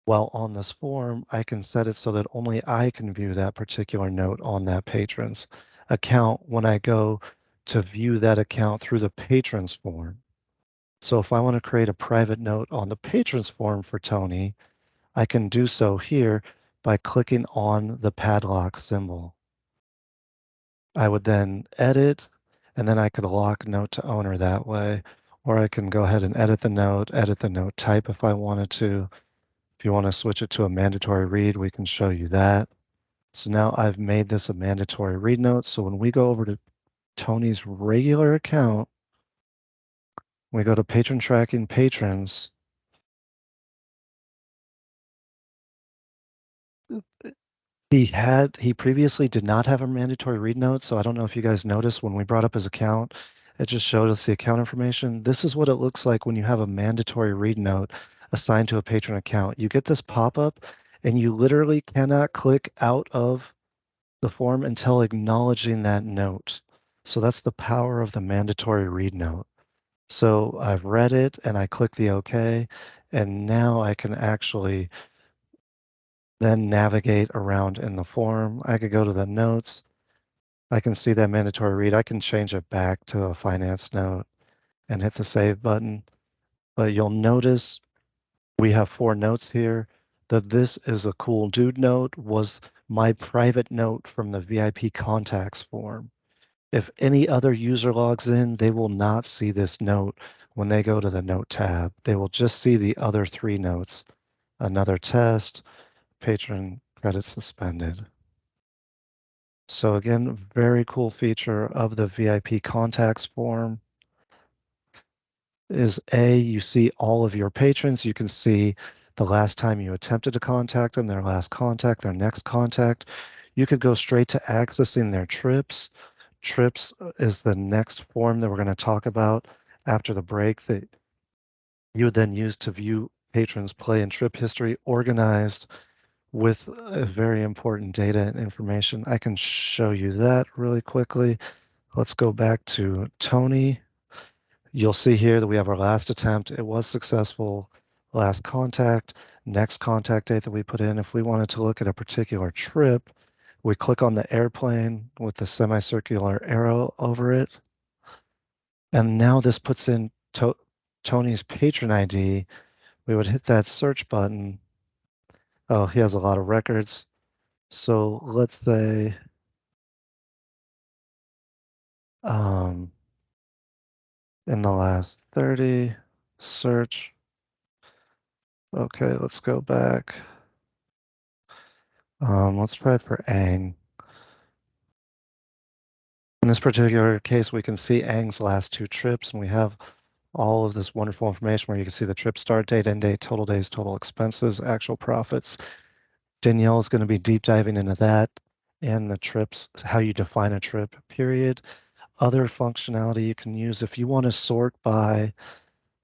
while on this form, I can set it so that only I can view that particular note on that patron's account when I go to view that account through the patrons form. So if I want to create a private note on the patrons form for Tony, I can do so here by clicking on the padlock symbol. I would then edit, and then I could lock note to owner that way, or I can go ahead and edit the note type if I wanted to. If you want to switch it to a mandatory read, we can show you that. So now I've made this a mandatory read note. So when we go over to Tony's regular account, we go to patron tracking patrons. He previously did not have a mandatory read note, so I don't know if you guys noticed when we brought up his account, it just showed us the account information. This is what it looks like when you have a mandatory read note assigned to a patron account. You get this pop-up and you literally cannot click out of the form until acknowledging that note. So that's the power of the mandatory read note. So I've read it and I click the OK, and now I can actually then navigate around in the form. I could go to the notes. I can see that mandatory read. I can change it back to a finance note and hit the save button. But you'll notice we have 4 notes here. That this is a cool dude note was my private note from the VIP contacts form. If any other user logs in, they will not see this note when they go to the note tab. They will just see the other 3 notes. Another test, patron credit suspended. So again, very cool feature of the VIP contacts form is you see all of your patrons. You can see the last time you attempted to contact them, their last contact, their next contact. You could go straight to accessing their trips. Trips is the next form that we're going to talk about after the break that you would then use to view patrons' play and trip history organized with very important data and information. I can show you that really quickly. Let's go back to Tony. You'll see here that we have our last attempt. It was successful. Last contact, next contact date that we put in. If we wanted to look at a particular trip, we click on the airplane with the semicircular arrow over it. And now this puts in Tony's patron ID. We would hit that search button. Oh, he has a lot of records. So let's say, in the last 30, search. Okay, let's go back. Let's try it for Aang. In this particular case, we can see Aang's last 2 trips, and we have all of this wonderful information where you can see the trip start date, end date, total days, total expenses, actual profits. Danielle is going to be deep diving into that and the trips, how you define a trip, period. Other functionality you can use if you want to sort by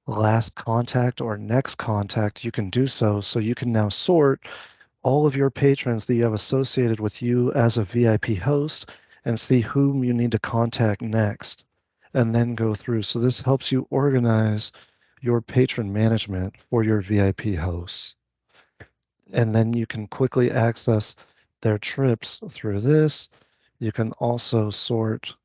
last contact or next contact, you can do so. So you can now sort all of your patrons that you have associated with you as a VIP host and see whom you need to contact next and then go through. So this helps you organize your patron management for your VIP hosts. And then you can quickly access their trips through this. You can also sort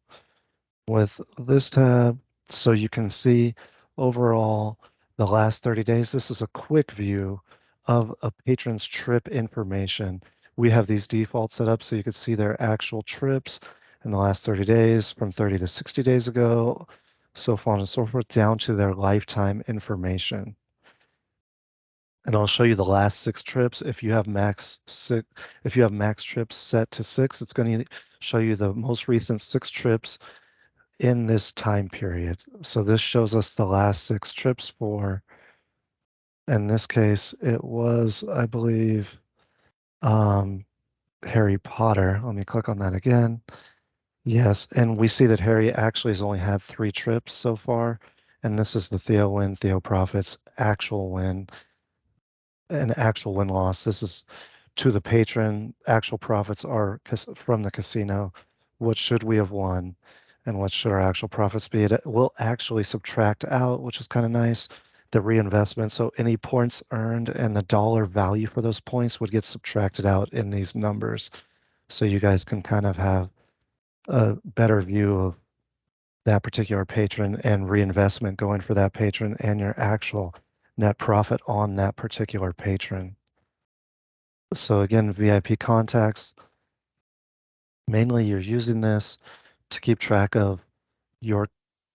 with this tab so you can see overall the last 30 days. This is a quick view of a patron's trip information. We have these defaults set up so you can see their actual trips in the last 30 days from 30 to 60 days ago, so on and so forth, down to their lifetime information. And I'll show you the last 6 trips. If you have max trips set to 6, it's going to show you the most recent 6 trips in this time period. So this shows us the last 6 trips for, in this case, it was, I believe, Harry Potter. Let me click on that again. Yes, and we see that Harry actually has only had 3 trips so far, And this is the Theo win, Theo profits, actual win, and actual win loss. This is to the patron. Actual profits are from the casino. What should we have won? And what should our actual profits be? It will actually subtract out, which is kind of nice, the reinvestment. So any points earned and the dollar value for those points would get subtracted out in these numbers. So you guys can kind of have a better view of that particular patron and reinvestment going for that patron and your actual net profit on that particular patron. So again, VIP contacts, mainly you're using this to keep track of your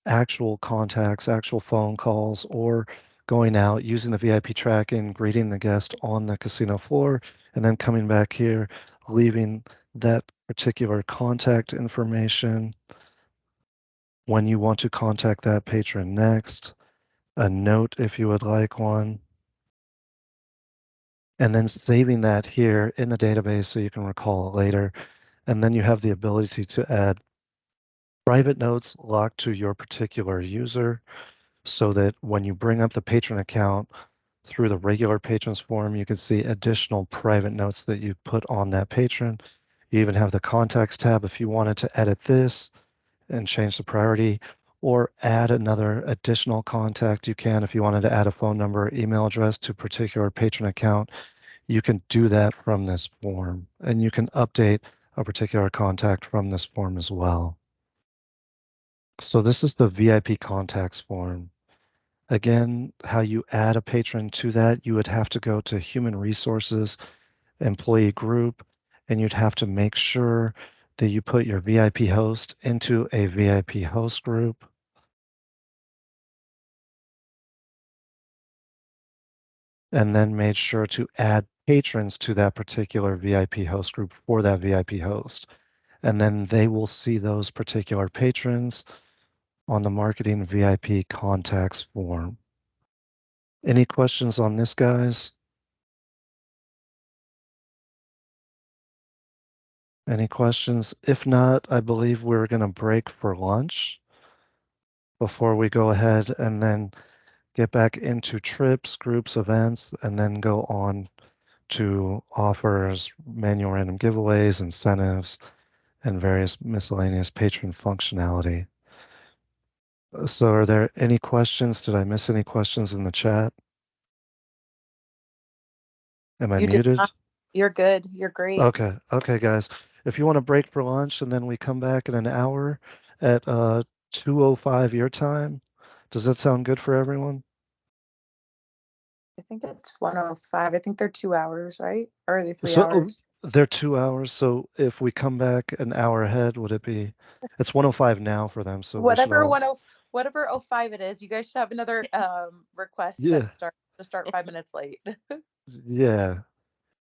actual contacts, actual phone calls, or going out using the VIP tracking, greeting the guest on the casino floor, and then coming back here, leaving that particular contact information when you want to contact that patron next, a note if you would like one, and then saving that here in the database so you can recall it later. And then you have the ability to add private notes locked to your particular user so that when you bring up the patron account through the regular patrons form, you can see additional private notes that you put on that patron. You even have the contacts tab if you wanted to edit this and change the priority or add another additional contact. You can, if you wanted to add a phone number or email address to a particular patron account, you can do that from this form, and you can update a particular contact from this form as well. So this is the VIP contacts form. Again, how you add a patron to that, you would have to go to Human Resources, Employee Group, and you'd have to make sure that you put your VIP host into a VIP host group. And then made sure to add patrons to that particular VIP host group for that VIP host. And then they will see those particular patrons on the marketing VIP contacts form. Any questions on this, guys? Any questions? If not, I believe we're going to break for lunch before we go ahead and then get back into trips, groups, events, and then go on to offers, manual random giveaways, incentives, and various miscellaneous patron functionality. So are there any questions? Did I miss any questions in the chat? Am I You did muted? not. You're good. You're great. Okay, guys. If you want to break for lunch and then we come back in an hour at 2:05 your time, does that sound good for everyone? I think it's 1:05. I think they're 2 hours, right? Or are they 3 So hours? they're 2 hours. So if we come back an hour ahead, would it be? It's 1:05 now for them. So we should Whatever 05 it is, you guys should have another request Yeah, to start 5 minutes late. yeah.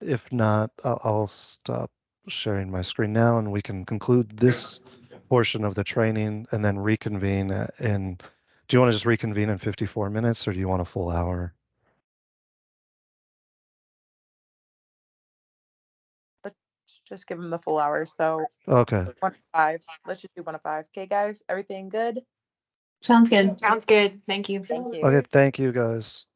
If not, I'll stop sharing my screen now and we can conclude this portion of the training and then reconvene in. Do you want to just reconvene in 54 minutes or do you want a full hour? Let's just give them the full hour. So Okay. 1:05. Let's just do 1:05. Okay, guys, everything good? Sounds good. Sounds good. Thank you. Thank you. Okay, thank you guys.